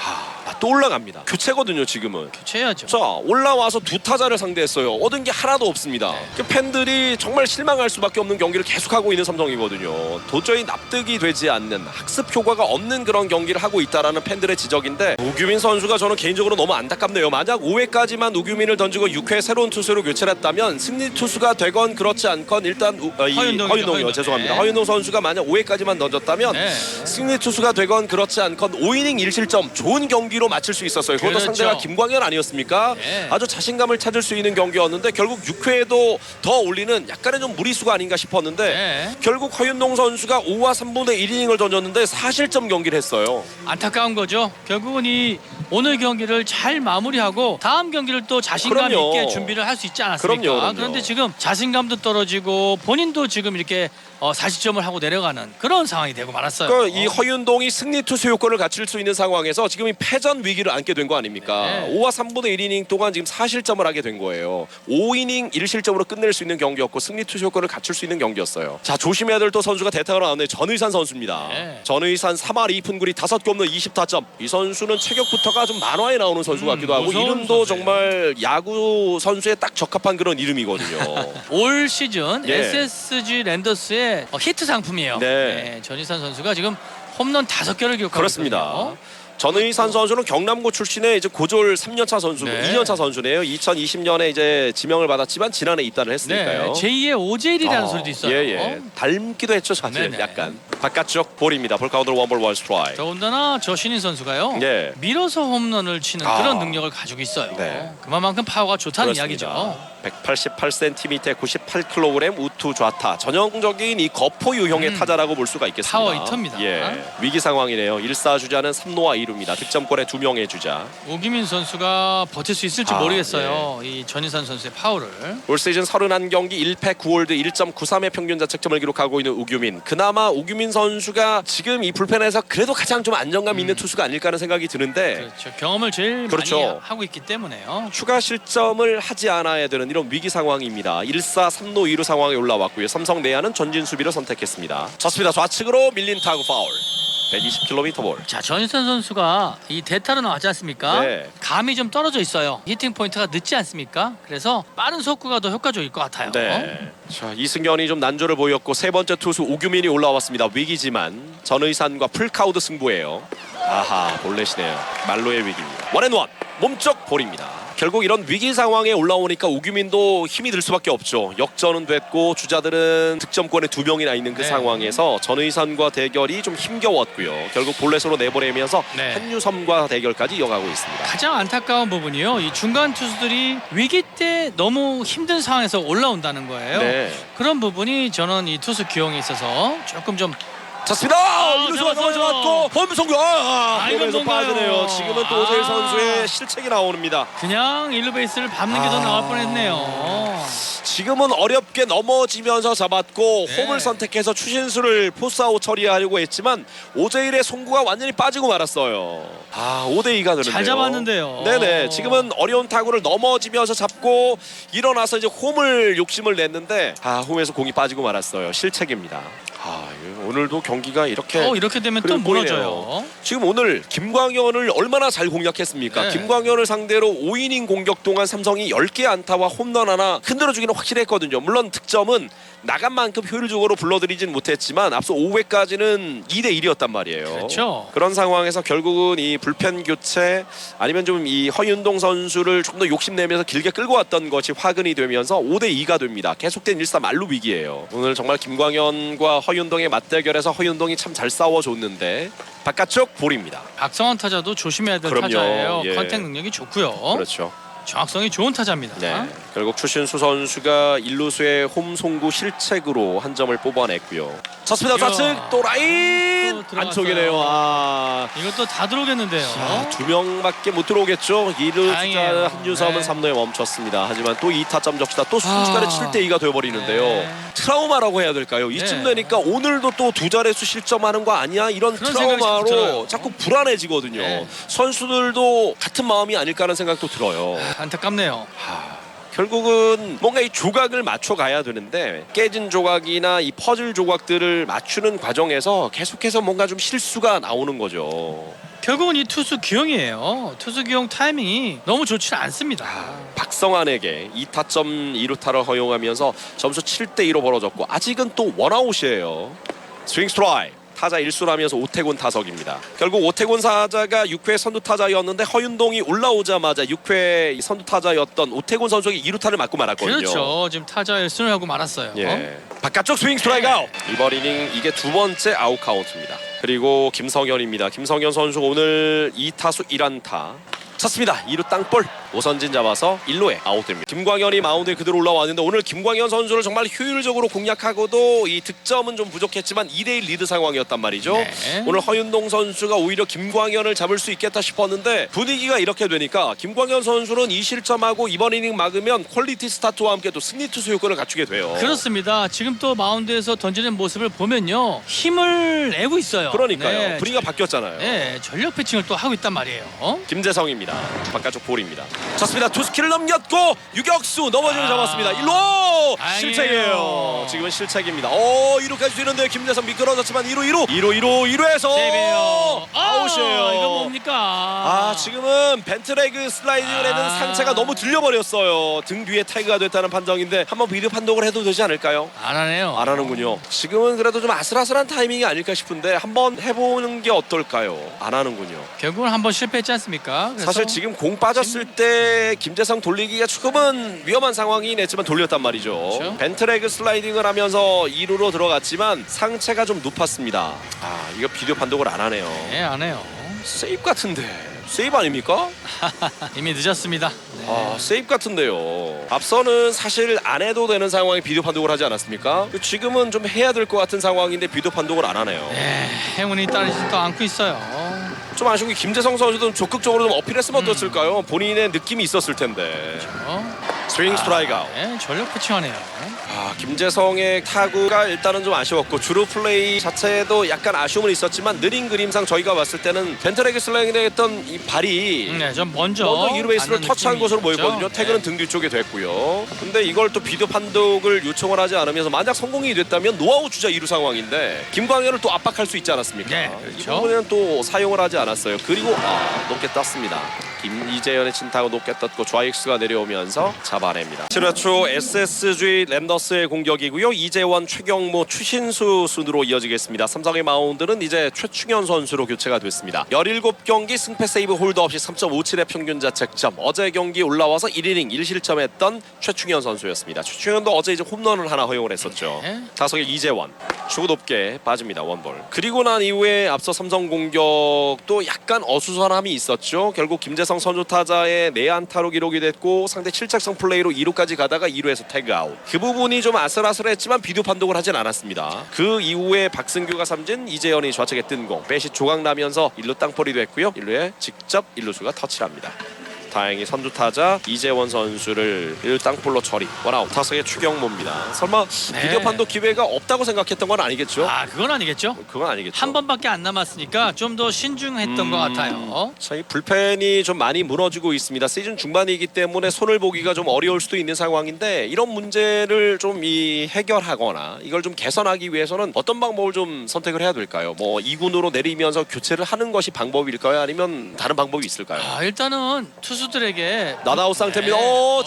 또 올라갑니다. 교체거든요, 지금은. 교체해야죠. 자, 올라와서 두 타자를 상대했어요. 얻은 게 하나도 없습니다. 그 팬들이 정말 실망할 수밖에 없는 경기를 계속하고 있는 삼성이거든요. 도저히 납득이 되지 않는, 학습 효과가 없는 그런 경기를 하고 있다라는 팬들의 지적인데, 우규민 선수가 저는 개인적으로 너무 안타깝네요. 만약 5회까지만 우규민을 던지고 6회 새로운 투수로 교체를 했다면 승리 투수가 되건 그렇지 않건 일단 허윤동이요. 죄송합니다. 네. 허윤동 선수가 만약 5회까지만 던졌다면 네. 승리 투수가 되건 그렇지 않건 5이닝 1실점 좋은 경기로 마칠 수 있었어요. 그것도 그렇죠. 상대가 김광현 아니었습니까? 네. 아주 자신감을 찾을 수 있는 경기였는데 결국 6회에도 더 올리는 약간의 좀 무리수가 아닌가 싶었는데 네. 결국 허윤동 선수가 5와 3분의 1이닝을 던졌는데 4실점 경기를 했어요. 안타까운 거죠. 결국은 이 오늘 경기를 잘 마무리하고 다음 경기를 또 자신감 그럼요. 있게 준비를 할 수 있지 않았습니까? 그럼요. 그런데 지금 자신감도 떨어지고 본인도 지금 이렇게 40점을 하고 내려가는 그런 상황이 되고 말았어요. 그러니까 이 허윤동이 승리 투수 효과를 갖출 수 있는 상황에서 지금 이 패전 위기를 안게 된 거 아닙니까? 네. 5와 3분의 1이닝 동안 지금 4실점을 하게 된 거예요. 5이닝 1실점으로 끝낼 수 있는 경기였고 승리 투수 효과를 갖출 수 있는 경기였어요. 자, 조심해야 될 또 선수가 대타로 나왔네요. 전의산 선수입니다. 네. 전의산 3할 2푼 9리 5개 없는 20타점. 이 선수는 체격부터가 좀 만화에 나오는 선수 같기도 하고 무서운 이름도 선수예요. 정말 야구 선수에 딱 적합한 그런 이름이거든요. 올 시즌 예. SSG 랜더스의 히트 상품이에요. 네. 전희산 선수가 지금 홈런 5개를 기록하고 그렇습니다. 있거든요. 전의산 선수는 경남고 출신의 이제 고졸 3년차 선수, 네. 2년차 선수네요. 2020년에 이제 지명을 받았지만 지난해 입단을 했으니까요. 네, 제2의 오제일이라는 소리도 있어요. 예. 닮기도 했죠, 사실. 네네. 약간. 바깥쪽 볼입니다. 볼 카운트 원볼 원 스트라이크. 더군다나 저 신인 선수가요. 예. 밀어서 홈런을 치는 그런 능력을 가지고 있어요. 네. 그만큼 파워가 좋다는 그렇습니다. 이야기죠. 188cm, 98kg 우투 좌타. 전형적인 이 거포 유형의 타자라고 볼 수가 있겠습니다. 파워 히터입니다. 예. 위기 상황이네요. 1사 주자는 3루와 2루입니다. 득점권에 2명의 주자. 오기민 선수가 버틸 수 있을지 모르겠어요. 이 전희산 선수의 파워를. 올 시즌 31경기 1패 9홀드 1.93의 평균 자책점을 기록하고 있는 우규민. 그나마 우규민 선수가 지금 이 불펜에서 그래도 가장 좀 안정감 있는 투수가 아닐까 하는 생각이 드는데 그렇죠. 경험을 제일 그렇죠. 많이 하고 있기 때문에요. 추가 실점을 하지 않아야 되는 이런 위기 상황입니다. 1사 3루 2루 상황에 올라왔고요. 삼성 내야는 전진 수비를 선택했습니다. 좋습니다. 좌측으로 밀린 타구 파울. 120km 볼. 자, 전희선 선수가 이 대타로 나왔지 않습니까? 네. 감이 좀 떨어져 있어요. 히팅 포인트가 늦지 않습니까? 그래서 빠른 속구가 더 효과적일 것 같아요. 네. 자, 이승현이 좀 난조를 보였고 세 번째 투수 오규민이 올라왔습니다. 위기지만 전의산과 풀카우드 승부예요. 아하, 볼넷이네요. 말로의 위기입니다. 원앤원 몸쪽 볼입니다. 결국 이런 위기 상황에 올라오니까 오규민도 힘이 들 수밖에 없죠. 역전은 됐고 주자들은 득점권에 2명이나 있는 그 네. 상황에서 전의산과 대결이 좀 힘겨웠고요. 결국 볼넷으로 내보내면서 네. 한유섬과 대결까지 이어가고 있습니다. 가장 안타까운 부분이요. 이 중간 투수들이 위기 때 너무 힘든 상황에서 올라온다는 거예요. 네. 그런 부분이 저는 이 투수 기용에 있어서 조금 좀 찼습니다. 이루수가 잡았어요. 넘어졌고 홈송구 이건 홈에서 뭔가요? 빠지네요. 지금은 또 오재일 선수의 실책이 나옵니다. 그냥 일루 베이스를 밟는 게 더 나을 뻔했네요. 지금은 어렵게 넘어지면서 잡았고 네. 홈을 선택해서 추신수를 포스아웃 처리하려고 했지만 오재일의 송구가 완전히 빠지고 말았어요. 5대2가 되는데요. 잘 잡았는데요. 네네. 지금은 어려운 타구를 넘어지면서 잡고 일어나서 이제 홈을 욕심을 냈는데 홈에서 공이 빠지고 말았어요. 실책입니다. 오늘도 경기가 이렇게 이렇게 되면 또 그래 보이네요. 무너져요. 지금 오늘 김광현을 얼마나 잘 공략했습니까? 네. 김광현을 상대로 5이닝 공격 동안 삼성이 10개 안타와 홈런 하나 흔들어주기는 확실했거든요. 물론 득점은 나간 만큼 효율적으로 불러들이진 못했지만 앞서 5회까지는 2대1이었단 말이에요. 그렇죠. 그런 상황에서 결국은 이 불펜 교체 아니면 좀 이 허윤동 선수를 좀 더 욕심내면서 길게 끌고 왔던 것이 화근이 되면서 5대2가 됩니다. 계속된 1사 말루 위기예요. 오늘 정말 김광현과 허윤동의 맞대결에서 허윤동이 참 잘 싸워줬는데 바깥쪽 볼입니다. 박성환 타자도 조심해야 될 그럼요. 타자예요. 예. 컨택 능력이 좋고요. 그렇죠. 정확성이 좋은 타자입니다. 네. 결국 추신수 선수가 일루수의 홈 송구 실책으로 한 점을 뽑아냈고요. 쳤습니다. 이야. 좌측 또 라인 또 들어갔어요. 안쪽이네요. 이것도 다 들어오겠는데요. 2명밖에 못 들어오겠죠. 이루 다행이에요. 주자 한유섬은 네. 3루에 멈췄습니다. 하지만 또 2타점 적시다. 또 순식간에 7대2가 되어버리는데요. 네. 트라우마라고 해야 될까요? 이쯤 네. 되니까 오늘도 또 2자릿수 실점하는 거 아니야? 이런 그런 생각이 트라우마로 자꾸 들어요. 자꾸 불안해지거든요. 네. 선수들도 같은 마음이 아닐까 하는 생각도 들어요. 안타깝네요. 결국은 뭔가 이 조각을 맞춰 가야 되는데 깨진 조각이나 이 퍼즐 조각들을 맞추는 과정에서 계속해서 뭔가 좀 실수가 나오는 거죠. 결국은 이 투수 기용이에요. 투수 기용 타이밍이 너무 좋지 않습니다. 박성환에게 2타점 2루타를 허용하면서 점수 7대2로 벌어졌고 아직은 또 원아웃이에요. 스윙 스트라이크. 타자 1수라면서 오태곤 타석입니다. 결국 오태곤 타자가 6회 선두 타자였는데 허윤동이 올라오자마자 6회 선두 타자였던 오태곤 선수에게 2루타를 맞고 말았거든요. 그렇죠. 지금 타자 1순을 하고 말았어요. 예. 바깥쪽 스윙 스트라이크 아웃. 이번 이닝 이게 두 번째 아웃 카운트입니다. 그리고 김성현입니다. 김성현 선수 오늘 2타수 1안타. 쳤습니다. 2루 땅볼. 오선진 잡아서 1루에 아웃됩니다. 김광현이 마운드에 그대로 올라왔는데 오늘 김광현 선수를 정말 효율적으로 공략하고도 이 득점은 좀 부족했지만 2대1 리드 상황이었단 말이죠. 네. 오늘 허윤동 선수가 오히려 김광현을 잡을 수 있겠다 싶었는데 분위기가 이렇게 되니까 김광현 선수는 이 실점하고 이번 이닝 막으면 퀄리티 스타트와 함께 또 승리 투수 요건을 갖추게 돼요. 그렇습니다. 지금 또 마운드에서 던지는 모습을 보면요. 힘을 내고 있어요. 그러니까요. 네. 분위기가 바뀌었잖아요. 네, 전력 피칭을 또 하고 있단 말이에요. 김재성입니다. 바깥쪽 볼입니다. 쳤습니다. 투스키를 넘겼고 유격수 넘어지면 잡았습니다. 1루 다행이에요. 실책이에요. 지금은 실책입니다. 2루까지 뛰는데 김재성 미끄러졌지만 2루에서 세이브예요. 아웃이에요. 이거 뭡니까? 지금은 벤트레그 슬라이딩을 했는 상체가 너무 들려버렸어요. 등 뒤에 태그가 됐다는 판정인데 한번 비디오 판독을 해도 되지 않을까요? 안 하네요. 안 하는군요. 지금은 그래도 좀 아슬아슬한 타이밍이 아닐까 싶은데 한번 해보는 게 어떨까요? 안 하는군요. 결국은 한번 실패했지 않습니까? 그래서 사실 지금 공 빠졌을 때 김재성 돌리기가 조금은 위험한 상황이긴 했지만 돌렸단 말이죠. 그렇죠. 벤트레그 슬라이딩을 하면서 2루로 들어갔지만 상체가 좀 높았습니다. 이거 비디오 판독을 안 하네요. 네, 안 해요. 세이브 같은데 세이브 아닙니까? 이미 늦었습니다. 네. 세이브 같은데요. 앞서는 사실 안 해도 되는 상황에 비디오 판독을 하지 않았습니까? 지금은 좀 해야 될 것 같은 상황인데 비디오 판독을 안 하네요. 네, 행운이 따르지도 않고 있어요. 좀 아쉬운 게 김재성 선수도 적극적으로 좀 어필했으면 어땠을까요? 본인의 느낌이 있었을 텐데. 어? 스윙 스트라이크 아웃. 네, 전력 피칭하네요. 김재성의 타구가 일단은 좀 아쉬웠고 주루 플레이 자체도 약간 아쉬움은 있었지만 느린 그림상 저희가 봤을 때는 벤트레그 슬라이딩에 했던 이 발이 네, 좀 먼저 1루 베이스를 닿는 터치한 느낌이 것으로 있죠. 보였거든요. 태그는 네. 등 뒤쪽에 됐고요. 근데 이걸 또 비디오 판독을 요청을 하지 않으면서 만약 성공이 됐다면 노아웃 주자 2루 상황인데 김광현을 또 압박할 수 있지 않았습니까? 네, 이 그렇죠. 부분에는 또 사용을 하지 않았어요. 그리고 높게 떴습니다. 이재현의 친타고 높게 떴고 좌익수가 내려오면서 잡아냅니다. 7회 초 SSG 랜더스의 공격이고요. 이재원, 최경모, 추신수 순으로 이어지겠습니다. 삼성의 마운드는 이제 최충현 선수로 교체가 됐습니다. 17경기 승패 세이브 홀드 없이 3.57의 평균 자책점. 어제 경기 올라와서 1이닝 1실점했던 최충현 선수였습니다. 최충현도 어제 이제 홈런을 하나 허용을 했었죠. 네. 타석의 이재원 주고 높게 빠집니다. 원볼. 그리고 난 이후에 앞서 삼성 공격도 약간 어수선함이 있었죠. 결국 김재성 선수 타자의 내안타로 기록이 됐고 상대 실책성 플레이로 2루까지 가다가 2루에서 태그아웃. 그 부분이 좀 아슬아슬했지만 비디오 판독을 하진 않았습니다. 그 이후에 박승규가 삼진, 이재현이 좌측에 뜬 공, 배시 조각나면서 1루 땅볼이 됐고요. 1루에 직접 1루수가 터치합니다. 다행히 선두 타자 이재원 선수를 1루 땅볼로 처리. 원아웃. 타석의 추경모입니다. 설마 네. 비디오 판독 기회가 없다고 생각했던 건 아니겠죠? 그건 아니겠죠. 그건 아니겠죠. 한 번밖에 안 남았으니까 좀 더 신중했던 것 같아요. 저희 불펜이 좀 많이 무너지고 있습니다. 시즌 중반이기 때문에 손을 보기가 좀 어려울 수도 있는 상황인데 이런 문제를 좀 해결하거나 이걸 좀 개선하기 위해서는 어떤 방법을 좀 선택을 해야 될까요? 뭐 2군으로 내리면서 교체를 하는 것이 방법일까요? 아니면 다른 방법이 있을까요? 일단은 투수들에게 나다웃 상태입니다.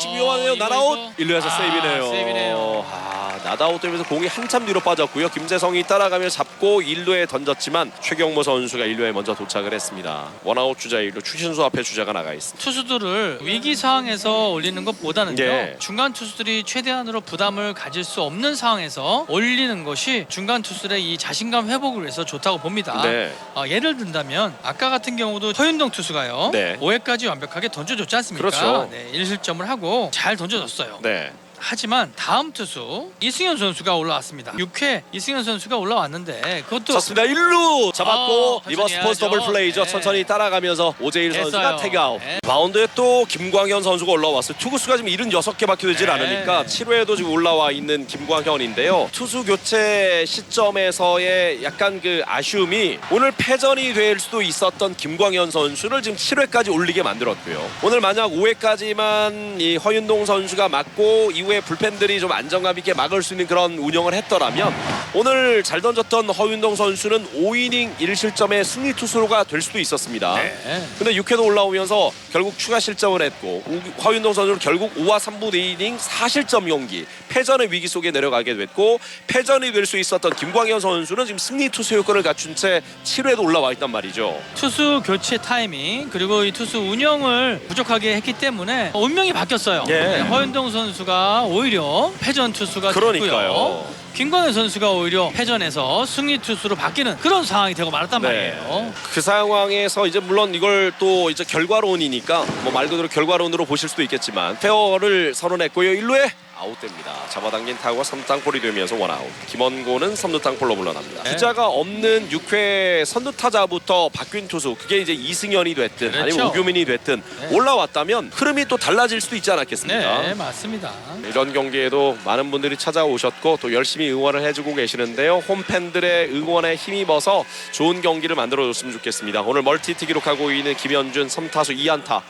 지금 위험하네요. 이거, 나다웃. 이거. 1루에서 세이브네요. 세이브네요. 나다웃 되면서 공이 한참 뒤로 빠졌고요. 김재성이 따라가며 잡고 1루에 던졌지만 최경모 선수가 1루에 먼저 도착을 했습니다. 원아웃 주자 1루 추신수 앞에 주자가 나가 있습니다. 투수들을 위기 상황에서 올리는 것보다는요. 예. 중간 투수들이 최대한으로 부담을 가질 수 없는 상황에서 올리는 것이 중간 투수들의 이 자신감 회복을 위해서 좋다고 봅니다. 네. 예를 든다면 아까 같은 경우도 허윤동 투수가요. 네. 5회까지 완벽하게 던져줬지 않습니까? 그렇죠. 네, 1실점을 하고 잘 던져줬어요. 네. 하지만 다음 투수 이승현 선수가 올라왔습니다. 6회 이승현 선수가 올라왔는데 그것도 좋습니다. 1루 잡았고 천천히 리버스 포스 해야죠. 더블 플레이죠. 네. 천천히 따라가면서 오재일 선수가 됐어요. 태그아웃. 네. 마운드에 또 김광현 선수가 올라왔어요. 투구수가 지금 76개밖에 되질 네. 않으니까 7회에도 지금 올라와 있는 김광현인데요. 투수 교체 시점에서의 약간 그 아쉬움이 오늘 패전이 될 수도 있었던 김광현 선수를 지금 7회까지 올리게 만들었고요. 오늘 만약 5회까지만 이 허윤동 선수가 맞고 이후에 불펜들이 좀 안정감 있게 막을 수 있는 그런 운영을 했더라면 오늘 잘 던졌던 허윤동 선수는 5이닝 1실점의 승리 투수가 될 수도 있었습니다. 네. 근데 6회도 올라오면서 결국 추가 실점을 했고 허윤동 선수는 결국 5와 3분 2이닝 4실점 경기 패전의 위기 속에 내려가게 됐고 패전이 될 수 있었던 김광현 선수는 지금 승리 투수 요건을 갖춘 채 7회도 올라와 있단 말이죠. 투수 교체 타이밍 그리고 이 투수 운영을 부족하게 했기 때문에 운명이 바뀌었어요. 예. 네, 허윤동 선수가 오히려 패전 투수가 그러니까요. 됐고요. 김광현 선수가 오히려 패전에서 승리 투수로 바뀌는 그런 상황이 되고 말았단 말이에요. 그 상황에서 이제 물론 이걸 또 이제 결과론이니까 뭐 말 그대로 결과론으로 보실 수도 있겠지만 페어를 선언했고요. 1루에 아웃됩니다. 잡아당긴 타구가 3루 땅볼이 되면서 원아웃. 김원고는 3루 땅볼로 물러납니다. 네. 주자가 없는 6회 선두 타자부터 바뀐 투수 그게 이제 이승현이 됐든 그렇죠. 아니면 오규민이 됐든 네. 올라왔다면 흐름이 또 달라질 수도 있지 않았겠습니까? 네, 맞습니다. 이런 경기에도 많은 분들이 찾아오셨고 또 열심히 응원을 해주고 계시는데요. 홈팬들의 응원에 힘입어서 좋은 경기를 만들어줬으면 좋겠습니다. 오늘 멀티히트 기록하고 있는 김현준 3타수 2안타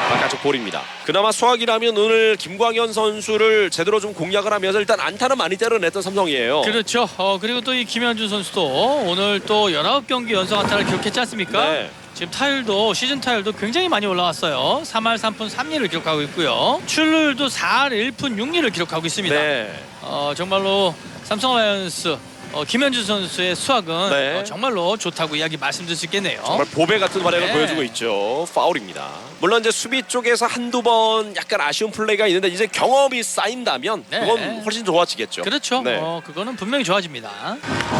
바깥쪽 볼입니다. 그나마 수학이라면 오늘 김광현 선수를 제대로 좀 공략을 하면서 일단 안타는 많이 때려냈던 삼성이에요. 그렇죠. 그리고 또 이 김현준 선수도 오늘 또 19경기 연속 안타를 기록했지 않습니까? 네. 지금 타율도 시즌 타율도 굉장히 많이 올라왔어요. 3할 3푼 3리를 기록하고 있고요. 출루율도 4할 1푼 6리를 기록하고 있습니다. 네. 정말로 삼성 라이온스 김현준 선수의 수학은 네. 정말로 좋다고 이야기 말씀드릴 수 있겠네요. 정말 보배 같은 활약을 네. 보여주고 있죠. 파울입니다. 물론 이제 수비 쪽에서 한두 번 약간 아쉬운 플레이가 있는데 이제 경험이 쌓인다면 네. 그건 훨씬 좋아지겠죠. 그렇죠. 네. 그거는 분명히 좋아집니다.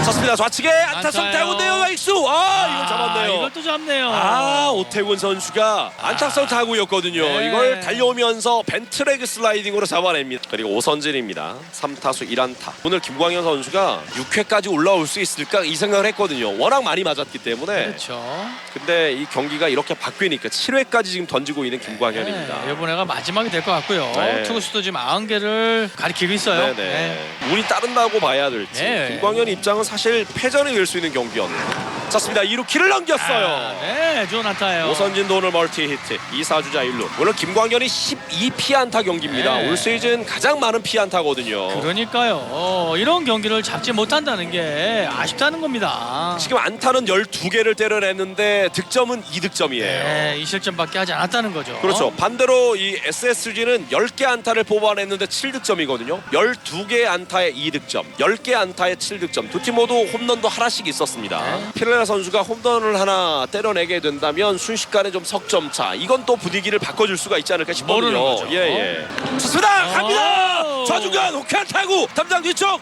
쳤습니다. 좌측에 안타성 안타요. 타구인데요. 익수. 이걸 잡았네요. 이걸 또 잡네요. 오태곤 선수가 안타성 타구였거든요. 네. 이걸 달려오면서 벤트레그 슬라이딩으로 잡아냅니다. 그리고 오선진입니다. 3타수 1안타. 오늘 김광현 선수가 6회 6회까지 올라올 수 있을까 이 생각을 했거든요. 워낙 많이 맞았기 때문에. 그렇죠. 근데 이 경기가 이렇게 바뀌니까 7회까지 지금 던지고 있는 김광현입니다. 네, 이번에가 마지막이 될 것 같고요. 네. 투구수도 지금 90개를 가리키고 있어요. 네네. 운이 따른다고 봐야 될지. 네. 김광현 입장은 사실 패전이 될 수 있는 경기였는데. 자,습니다. 2루키를 넘겼어요. 네, 좋은 안타예요. 오선진도 오늘 멀티 히트 2사주자 1루. 오늘 김광현이 12피안타 경기입니다. 네. 올 시즌 가장 많은 피안타거든요. 그러니까요. 이런 경기를 잡지 못한다는 게 아쉽다는 겁니다. 지금 안타는 12개를 때려냈는데 득점은 2득점이에요. 네, 이 실점밖에 하지 않았다는 거죠. 그렇죠. 반대로 이 SSG는 10개 안타를 뽑아냈는데 7득점이거든요. 12개 안타에 2득점, 10개 안타에 7득점. 두 팀 모두 홈런도 하나씩 있었습니다. 네. 피렐라 선수가 홈런을 하나 때려내게 된다면 순식간에 좀 석점차. 이건 또 분위기를 바꿔줄 수가 있지 않을까 모르는 싶거든요. 거죠. 예. 좋습니다. 갑니다. 좌중간 호쾌한 타구. 담장 뒤쪽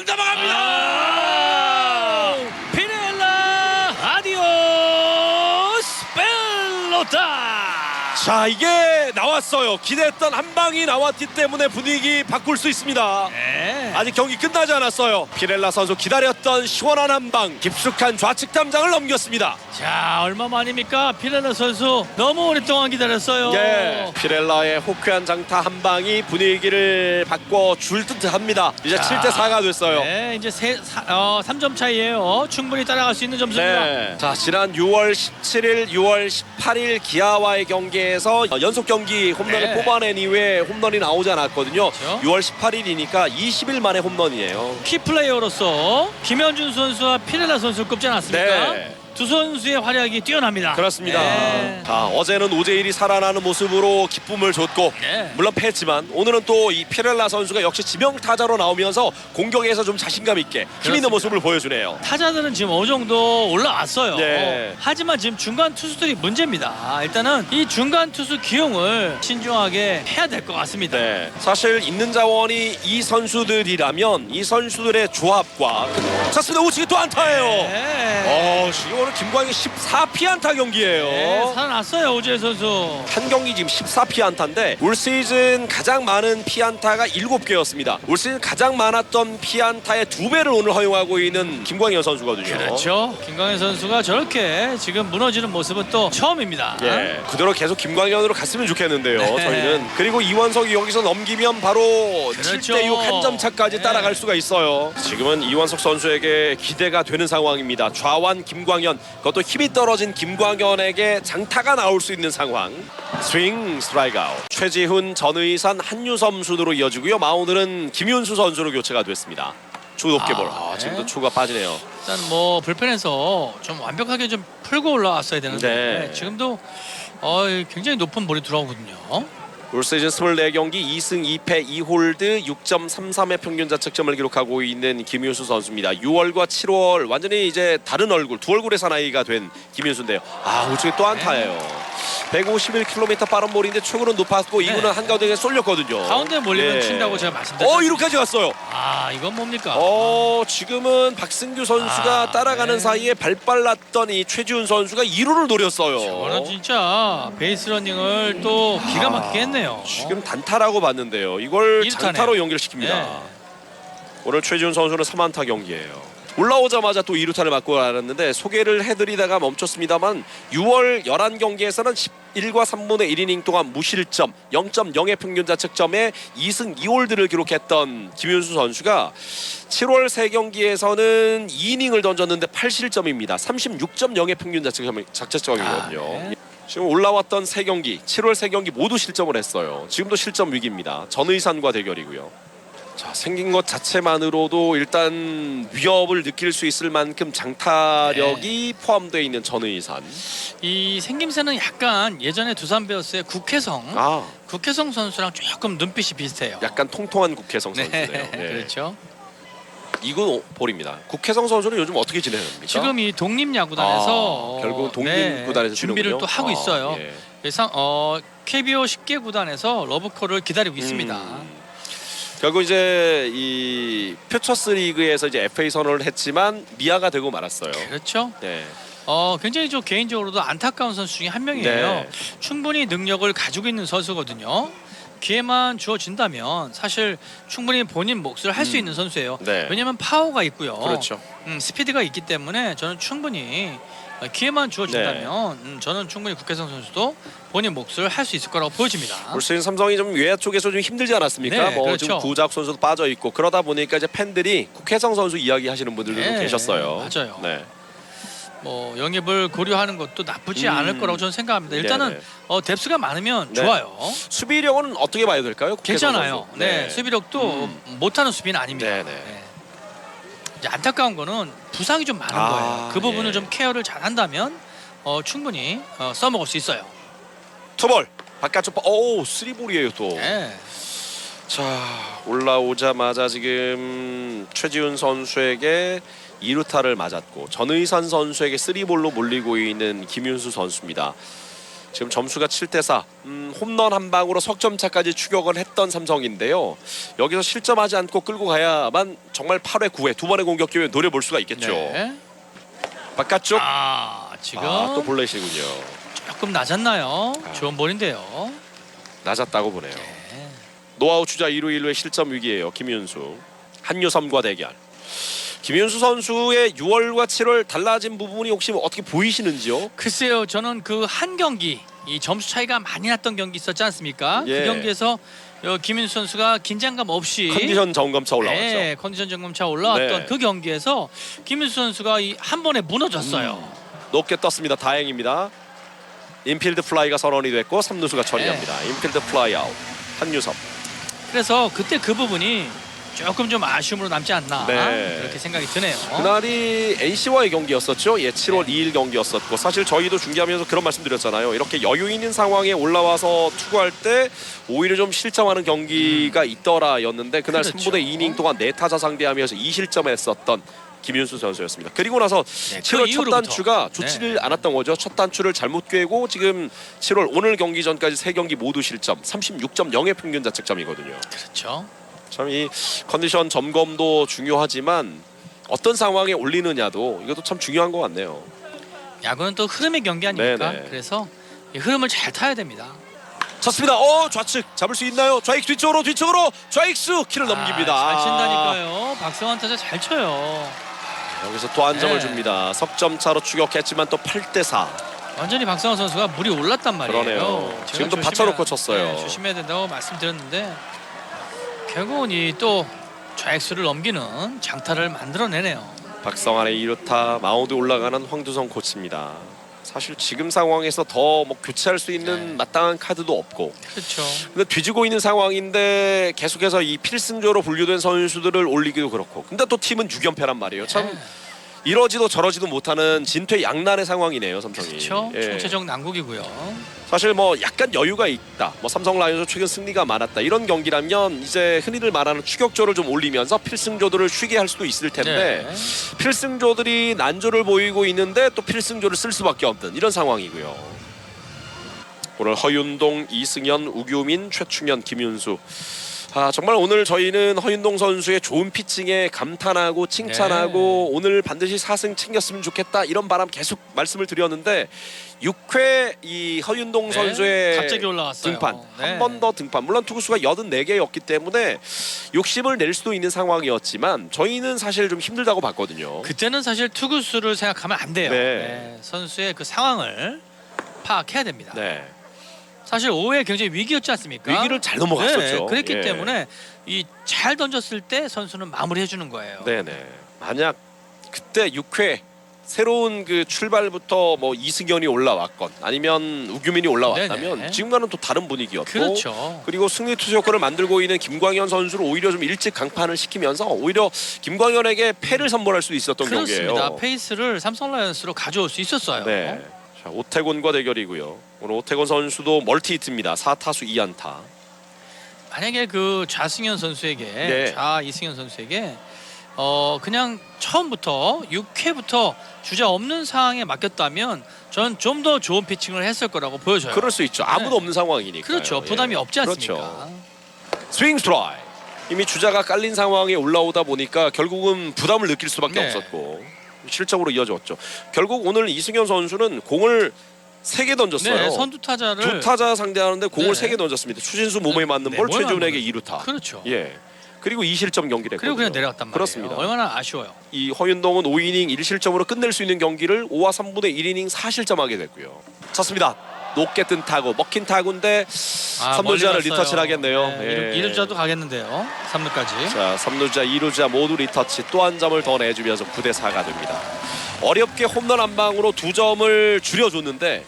넘어갑니다. 피렐라 아디오스 벨로타. 자, 이게 나왔어요. 기대했던 한 방이 나왔기 때문에 분위기 바꿀 수 있습니다. 네. 아직 경기 끝나지 않았어요. 피렐라 선수 기다렸던 시원한 한 방, 깊숙한 좌측 담장을 넘겼습니다. 자, 얼마만입니까? 피렐라 선수 너무 오랫동안 기다렸어요. 예, 피렐라의 호쾌한 장타 한 방이 분위기를 바꿔줄 듯합니다. 이제 자, 7대4가 됐어요. 네, 이제 3점 차이에요. 충분히 따라갈 수 있는 점수입니다. 네. 자, 지난 6월 17일, 6월 18일 기아와의 경기에서 연속 경기 홈런을 네. 뽑아낸 이후에 홈런이 나오지 않았거든요. 그렇죠. 6월 18일이니까 20일 만에 홈런이에요. 키플레이어로서 김현준 선수와 피렐라 선수를 꼽지 않았습니까? 네. 두 선수의 활약이 뛰어납니다. 그렇습니다. 네. 자, 어제는 오재일이 살아나는 모습으로 기쁨을 줬고 네. 물론 패했지만 오늘은 또 이 피렐라 선수가 역시 지명 타자로 나오면서 공격에서 좀 자신감 있게 힘 있는 그렇습니다. 모습을 보여주네요. 타자들은 지금 어느 정도 올라왔어요. 네. 하지만 지금 중간 투수들이 문제입니다. 일단은 이 중간 투수 기용을 신중하게 해야 될 것 같습니다. 네, 사실 있는 자원이 이 선수들이라면 이 선수들의 조합과 자,습니다. 우측이 또 안타예요. 네. 지금 오늘 김광희 14피안타 경기예요. 네, 살아났어요, 오재 선수. 한 경기 지금 14피안타인데 올 시즌 가장 많은 피안타가 7개였습니다. 올 시즌 가장 많았던 피안타의 2배를 오늘 허용하고 있는 김광현 선수거든요. 그렇죠. 김광현 선수가 저렇게 지금 무너지는 모습은 또 처음입니다. 예, 그대로 계속 김광현으로 갔으면 좋겠는데요. 네. 저희는 그리고 이원석이 여기서 넘기면 바로 그렇죠. 7대6 한 점 차까지 네. 따라갈 수가 있어요. 지금은 이원석 선수에게 기대가 되는 상황입니다. 좌완 김광현, 그것도 힘이 떨어진 김광현에게 장타가 나올 수 있는 상황. 스윙 스트라이크 아웃. 최지훈, 전의산, 한유섬 순으로 이어지고요. 마운드는 김윤수 선수로 교체가 됐습니다. 초 높게 볼. 네. 지금도 초가 빠지네요. 일단 뭐 불펜에서 좀 완벽하게 좀 풀고 올라왔어야 되는데 네. 지금도 굉장히 높은 볼이 들어오거든요. 올 시즌 24경기 2승 2패 2홀드 6.33의 평균 자책점을 기록하고 있는 김윤수 선수입니다. 6월과 7월 완전히 이제 다른 얼굴, 두 얼굴의 사나이가 된 김윤수인데요. 우측에 또 안타예요. 151km 빠른 볼인데 초구는 높았고 네. 2구는 한가운데 쏠렸거든요. 가운데 몰리면 예. 친다고 제가 말씀드렸죠. 이루까지 갔어요. 이건 뭡니까? 지금은 박승규 선수가 따라가는 네. 사이에 발 빨랐던 이 최지훈 선수가 2루를 노렸어요. 저는 진짜 베이스 러닝을 또 기가 막히게 했네요. 지금 단타라고 봤는데요. 이걸 이루타네요. 장타로 연결시킵니다. 네. 오늘 최지훈 선수는 3안타 경기예요. 올라오자마자 또 2루타를 맞고 알았는데 소개를 해드리다가 멈췄습니다만 6월 11경기에서는 11과 3분의 1이닝 동안 무실점 0.0의 평균 자책점에 2승 2홀드를 기록했던 김윤수 선수가 7월 3경기에서는 2이닝을 던졌는데 8실점입니다. 36.0의 평균 자책점이거든요. 네. 지금 올라왔던 3경기, 7월 3경기 모두 실점을 했어요. 지금도 실점 위기입니다. 전의산과 대결이고요. 자, 생긴 것 자체만으로도 일단 위협을 느낄 수 있을 만큼 장타력이 포함되어 있는 전의산. 이 생김새는 약간 예전에 두산 베어스의 국회성 국회성 선수랑 조금 눈빛이 비슷해요. 약간 통통한 국회성 네. 선수네요. 예. 그렇죠. 이군 볼입니다. 국회성 선수는 요즘 어떻게 지내합니까? 지금 이 독립야구단에서 결국은 독립구단에서 준비를 또 하고 있어요. 예. KBO 10개 구단에서 러브콜을 기다리고 있습니다. 결국 이제 이 퓨처스 리그에서 이제 FA 선언을 했지만 미아가 되고 말았어요. 그렇죠. 네. 굉장히 좀 개인적으로도 안타까운 선수 중에 한 명이에요. 네. 충분히 능력을 가지고 있는 선수거든요. 기회만 주어진다면 사실 충분히 본인 몫을 할 수 있는 선수예요. 네. 왜냐하면 파워가 있고요. 그렇죠. 스피드가 있기 때문에 저는 충분히 기회만 주어진다면 저는 충분히 국회성 선수도 본인 몫을 할 수 있을 거라고 보여집니다. 올 시즌 삼성이 좀 외야 쪽에서 좀 힘들지 않았습니까? 네, 뭐 그렇죠. 지금 구작 선수도 빠져 있고 그러다 보니까 이제 팬들이 국회성 선수 이야기하시는 분들도 좀 네, 계셨어요. 맞아요. 네. 뭐 영입을 고려하는 것도 나쁘지 않을 거라고 저는 생각합니다. 네네. 일단은 뎁스가 많으면 네. 좋아요. 수비력은 어떻게 봐야 될까요? 국회성 괜찮아요. 선수? 네, 수비력도 못하는 수비는 아닙니다. 네네. 네. 이제 안타까운 거는 부상이 좀 많은 아, 거예요. 그 부분을 예. 좀 케어를 잘한다면 충분히 써먹을 수 있어요. 투볼 바깥쪽 오 3볼이에요 또. 네. 자 올라오자마자 지금 최지훈 선수에게 2루타를 맞았고 전의산 선수에게 3볼로 몰리고 있는 김윤수 선수입니다. 지금 점수가 7대4 홈런 한 방으로 석점차까지 추격을 했던 삼성인데요. 여기서 실점하지 않고 끌고 가야만 정말 8회 9회 두 번의 공격 기회 노려볼 수가 있겠죠. 네. 바깥쪽 지금 또 볼넷이군요. 조금 낮았나요? 좋은 볼인데요. 낮았다고 보네요. 네. 노아웃 주자 2루 1루의 실점 위기예요. 김윤수 한유섬과 대결. 김윤수 선수의 6월과 7월 달라진 부분이 혹시 뭐 어떻게 보이시는지요? 글쎄요, 저는 그 한 경기 이 점수 차이가 많이 났던 경기 있었지 않습니까? 예. 그 경기에서 김윤수 선수가 긴장감 없이 컨디션 점검차 올라왔죠. 네, 컨디션 점검차 올라왔던 네. 그 경기에서 김윤수 선수가 한 번에 무너졌어요. 높게 떴습니다. 다행입니다. 인필드 플라이가 선언이 됐고 3루수가 처리합니다. 인필드 플라이 아웃. 한유섬. 그래서 그때 그 부분이 조금 좀 아쉬움으로 남지 않나 네. 그렇게 생각이 드네요. 그날이 NC와의 경기였었죠. 예, 7월 2일 경기였었고 사실 저희도 중계하면서 그런 말씀드렸잖아요. 이렇게 여유 있는 상황에 올라와서 투구할 때 오히려 좀 실점하는 경기가 있더라였는데 그날 그렇죠. 3부대 2이닝 동안 4타자 상대하면서 2실점했었던 김윤수 선수였습니다. 그리고 나서 네, 7월 첫 이후로부터. 단추가 좋지를 네. 않았던 거죠. 첫 단추를 잘못 꿰고 지금 7월 오늘 경기 전까지 3경기 모두 실점 36.0의 평균 자책점이거든요. 그렇죠. 참 이 컨디션 점검도 중요하지만 어떤 상황에 올리느냐도 이것도 참 중요한 것 같네요. 야구는 또 흐름의 경기 아닙니까? 네네. 그래서 이 흐름을 잘 타야 됩니다. 쳤습니다. 좌측 잡을 수 있나요? 좌익수 뒤쪽으로 좌익수 키를 넘깁니다. 잘 친다니까요. 박성환 타자 잘 쳐요. 여기서 또 한 점을 네. 줍니다. 석점 차로 추격했지만 또 8대4. 완전히 박성환 선수가 물이 올랐단 말이에요. 그러네요. 제가 지금도 조심해야- 받쳐놓고 쳤어요. 네, 조심해야 된다고 말씀드렸는데 결국은 이 또 좌익수를 넘기는 장타를 만들어내네요. 박성환의 2루타 마운드 올라가는 황두성 코치입니다. 사실 지금 상황에서 더 뭐 교체할 수 있는 네. 마땅한 카드도 없고 그렇죠. 근데 뒤지고 있는 상황인데 계속해서 이 필승조로 분류된 선수들을 올리기도 그렇고 근데 또 팀은 6연패란 말이에요. 참 네. 이러지도 저러지도 못하는 진퇴양난의 상황이네요. 삼성이. 그렇죠. 예. 총체적 난국이고요. 사실 뭐 약간 여유가 있다. 뭐 삼성 라이온즈 최근 승리가 많았다. 이런 경기라면 이제 흔히들 말하는 추격조를 좀 올리면서 필승조들을 쉬게 할 수도 있을 텐데 네. 필승조들이 난조를 보이고 있는데 또 필승조를 쓸 수밖에 없는 이런 상황이고요. 오늘 허윤동, 이승현, 우규민, 최충현, 김윤수. 정말 오늘 저희는 허윤동 선수의 좋은 피칭에 감탄하고 칭찬하고 네. 오늘 반드시 4승 챙겼으면 좋겠다 이런 바람 계속 말씀을 드렸는데 6회 이 허윤동 네. 선수의 갑자기 올라왔어요. 등판 네. 한 번 더 등판 물론 투구수가 84개였기 때문에 욕심을 낼 수도 있는 상황이었지만 저희는 사실 좀 힘들다고 봤거든요. 그때는 사실 투구수를 생각하면 안 돼요. 네. 네. 선수의 그 상황을 파악해야 됩니다. 네. 사실 5회 굉장히 위기였지 않습니까? 위기를 잘 넘어갔었죠. 네, 그랬기 예. 때문에 이 잘 던졌을 때 선수는 마무리해 주는 거예요. 네네. 만약 그때 6회 새로운 그 출발부터 뭐 이승현이 올라왔건 아니면 우규민이 올라왔다면 네네. 지금과는 또 다른 분위기였고 그렇죠. 그리고 승리 투수 효과를 만들고 있는 김광현 선수를 오히려 좀 일찍 강판을 시키면서 오히려 김광현에게 패를 선물할 수 있었던 그렇습니다. 경기예요. 페이스를 삼성 라이온스로 가져올 수 있었어요. 네. 자, 오태곤과 대결이고요. 오늘 오태곤 선수도 멀티히트입니다. 4타수 2안타. 만약에 그 좌승현 선수에게 네. 좌이승현 선수에게 그냥 처음부터 6회부터 주자 없는 상황에 맡겼다면 저는 좀 더 좋은 피칭을 했을 거라고 보여져요. 그럴 수 있죠. 아무도 네. 없는 상황이니까. 그렇죠. 부담이 없지 않습니까? 그렇죠. 스윙 스트라이크. 이미 주자가 깔린 상황에 올라오다 보니까 결국은 부담을 느낄 수밖에 네. 없었고 실적으로 이어졌죠. 결국 오늘 이승현 선수는 공을 3개 던졌어요. 네, 선두 타자를 두 타자 상대하는데 공을 네. 3개 던졌습니다. 추신수 몸에 맞는 네, 볼 몸에 최지훈에게 맞는 2루타. 그렇죠. 예. 그리고 2실점 경기를 했거든요. 그리고 그냥 내려갔단 말이에요. 그렇습니다. 얼마나 아쉬워요. 이 허윤동은 5이닝 1실점으로 끝낼 수 있는 경기를 5와 3분의 1이닝 4실점하게 됐고요. 쳤습니다. 높게 뜬 타구, 먹힌 타구인데 3루자를 리터치를 하겠네요. 네, 2루자도 가겠는데요. 3루까지. 자, 3루자, 2루자 모두 리터치 또 한 점을 더 내주면서 9대 4가 됩니다. 어렵게 홈런 한 방으로 2점을 줄여줬는데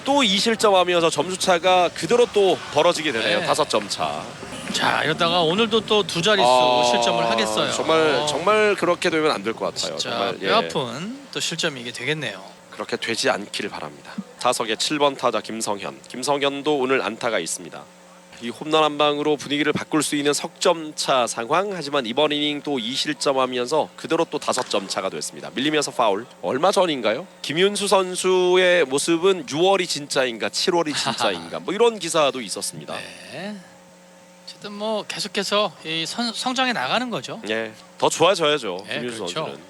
또 2실점하면서 점수차가 그대로 또 벌어지게 되네요. 네. 5점 차. 자, 이러다가 오늘도 또 두 자릿수 실점을 하겠어요. 정말 그렇게 되면 안 될 것 같아요. 진짜 정말, 뼈 아픈 또 실점이 이게 되겠네요. 그렇게 되지 않기를 바랍니다. 타석의 7번 타자 김성현. 김성현도 오늘 안타가 있습니다. 이 홈런 한 방으로 분위기를 바꿀 수 있는 석점차 상황. 하지만 이번 이닝 또 2실점하면서 그대로 또 5점 차가 됐습니다. 밀리면서 파울. 얼마 전인가요? 김윤수 선수의 모습은 6월이 진짜인가 7월이 진짜인가 뭐 이런 기사도 있었습니다. 네. 어쨌든 뭐 계속해서 이 성장해 나가는 거죠. 예, 더 좋아져야죠. 네, 김윤수 그렇죠. 선수는.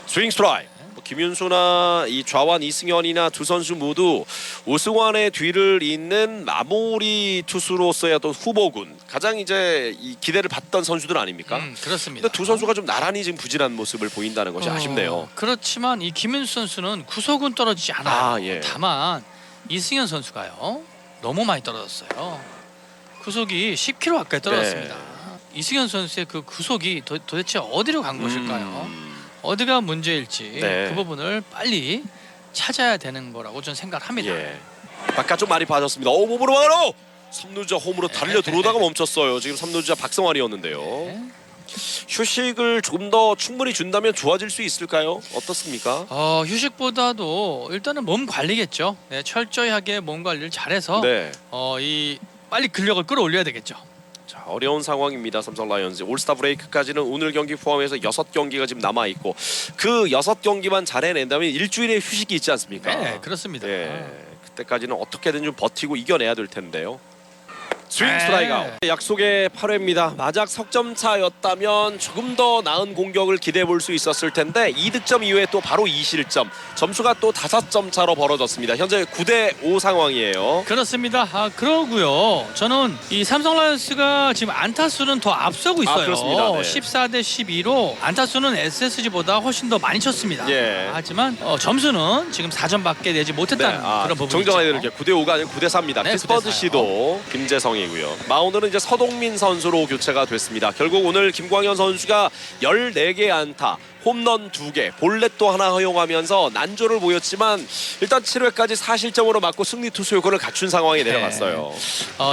스윙 스트라이크. 김윤수나 이 좌완 이승현이나 두 선수 모두 오승환의 뒤를 잇는 마무리 투수로서의 어떤 후보군, 가장 이제 이 기대를 받던 선수들 아닙니까? 그렇습니다. 근데 두 선수가 좀 나란히 지금 부진한 모습을 보인다는 것이 아쉽네요. 그렇지만 이 김윤수 선수는 구속은 떨어지지 않아요. 예. 다만 이승현 선수가요 너무 많이 떨어졌어요. 구속이 10km 가까이 떨어졌습니다. 네. 이승현 선수의 그 구속이 도대체 어디로 간 것일까요? 어디가 문제일지 네. 그 부분을 빨리 찾아야 되는 거라고 저는 생각합니다. 예. 바깥쪽 많이 빠졌습니다. 몸으로 바로 3루자 홈으로 달려 들어오다가 멈췄어요. 지금 3루자 박성환이었는데요. 네. 휴식을 조금 더 충분히 준다면 좋아질 수 있을까요? 어떻습니까? 휴식보다도 일단은 몸 관리겠죠. 네, 철저하게 몸 관리를 잘해서 네. 이 빨리 근력을 끌어올려야 되겠죠. 자, 어려운 상황입니다. 삼성 라이온즈. 올스타 브레이크까지는 오늘 경기 포함해서 6경기가 지금 남아 있고 그 6경기만 잘해낸다면 일주일의 휴식이 있지 않습니까? 네, 그렇습니다. 네, 그때까지는 어떻게든 좀 버티고 이겨내야 될 텐데요. 스윙 네. 스트라이크 아웃. 약속의 8회입니다. 만약 석점차였다면 조금 더 나은 공격을 기대해 볼 수 있었을 텐데 2득점 이후에 또 바로 2실점. 점수가 또 5점 차로 벌어졌습니다. 현재 9대 5 상황이에요. 그렇습니다. 그러고요. 저는 이 삼성 라이온스가 지금 안타수는 더 앞서고 있어요. 그렇습니다. 네. 14대 12로 안타수는 SSG보다 훨씬 더 많이 쳤습니다. 예. 하지만 점수는 지금 4점밖에 내지 못했다는 그런 부분이죠. 정정해드릴게요. 9대 5가 아니라 9대 4입니다. 네, 크리스퍼드 9대 4 씨도 김재성이고요. 마운드는 이제 서동민 선수로 교체가 됐습니다. 결국 오늘 김광현 선수가 14개 안타, 홈런 2개, 볼넷도 하나 허용하면서 난조를 보였지만 일단 7회까지 4실점으로 맞고 승리 투수 요건을 갖춘 상황에 내려갔어요.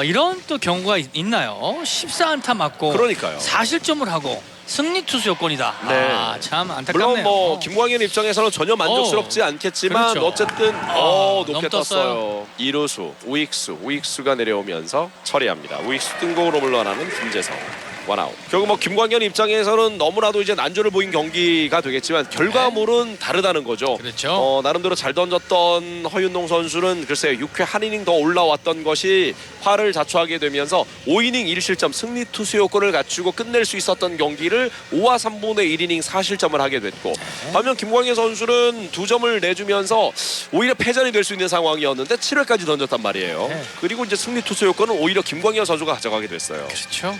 이런 또 경우가 있나요? 14안타 맞고 그러니까요. 4실점을 하고 승리 투수 요건이다. 네. 참 안타깝네요. 물론 뭐 김광현 입장에서는 전혀 만족스럽지 않겠지만 그렇죠. 어쨌든 높게 너무 떴어요. 2루수 우익수가 내려오면서 처리합니다. 우익수 뜬공으로 물러나는 김재성. 원아웃. 결국 뭐 김광현 입장에서는 너무나도 이제 난조를 보인 경기가 되겠지만 결과물은 다르다는 거죠. 그렇죠. 나름대로 잘 던졌던 허윤동 선수는 글쎄요 6회 한 이닝 더 올라왔던 것이 화를 자초하게 되면서 5이닝 1실점 승리 투수 요건을 갖추고 끝낼 수 있었던 경기를 5와 3분의 1이닝 4실점을 하게 됐고 반면 김광현 선수는 2점을 내주면서 오히려 패전이 될 수 있는 상황이었는데 7회까지 던졌단 말이에요. 네. 그리고 이제 승리 투수 요건은 오히려 김광현 선수가 가져가게 됐어요. 그렇죠.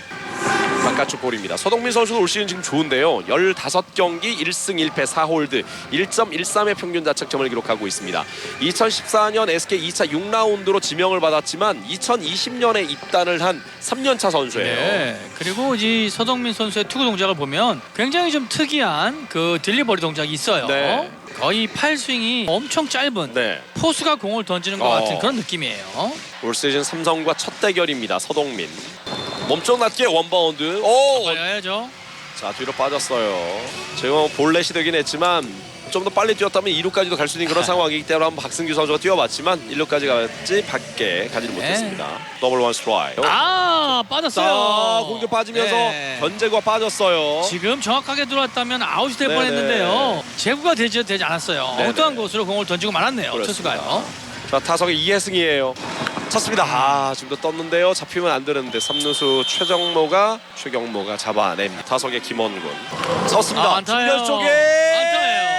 바깥쪽 볼입니다. 서동민 선수도 올 시즌 지금 좋은데요. 15경기 1승 1패 4홀드 1.13의 평균 자책점을 기록하고 있습니다. 2014년 SK 2차 6라운드로 지명을 받았지만 2020년에 입단을 한 3년차 선수예요. 네. 그리고 이 서동민 선수의 투구 동작을 보면 굉장히 좀 특이한 그 딜리버리 동작이 있어요. 네. 거의 팔 스윙이 엄청 짧은 네. 포수가 공을 던지는 것 같은 그런 느낌이에요. 올 시즌 삼성과 첫 대결입니다. 서동민. 몸쪽 낮게 원바운드. 가야죠. 자, 뒤로 빠졌어요. 지금 볼넷이 되긴 했지만 좀 더 빨리 뛰었다면 2루까지도 갈 수 있는 그런 상황이기 때문에 한번 박승규 선수가 뛰어봤지만 1루까지 갔지 밖에 가지는 못했습니다. 더블 원 스트라이크. 빠졌어요. 공격 빠지면서 네. 견제가 빠졌어요. 지금 정확하게 들어왔다면 아웃이 될 네네. 뻔했는데요. 제구가 되지 않았어요. 네네. 엉뚱한 곳으로 공을 던지고 말았네요. 그렇습니다. 투수가요. 자, 타석의 이해승이에요. 쳤습니다. 지금도 떴는데요. 잡히면 안 되는데 3루수 최경모가 잡아냅니다. 타석의 김원군 섰습니다. 안타예요. 측면 쪽에 안타예요.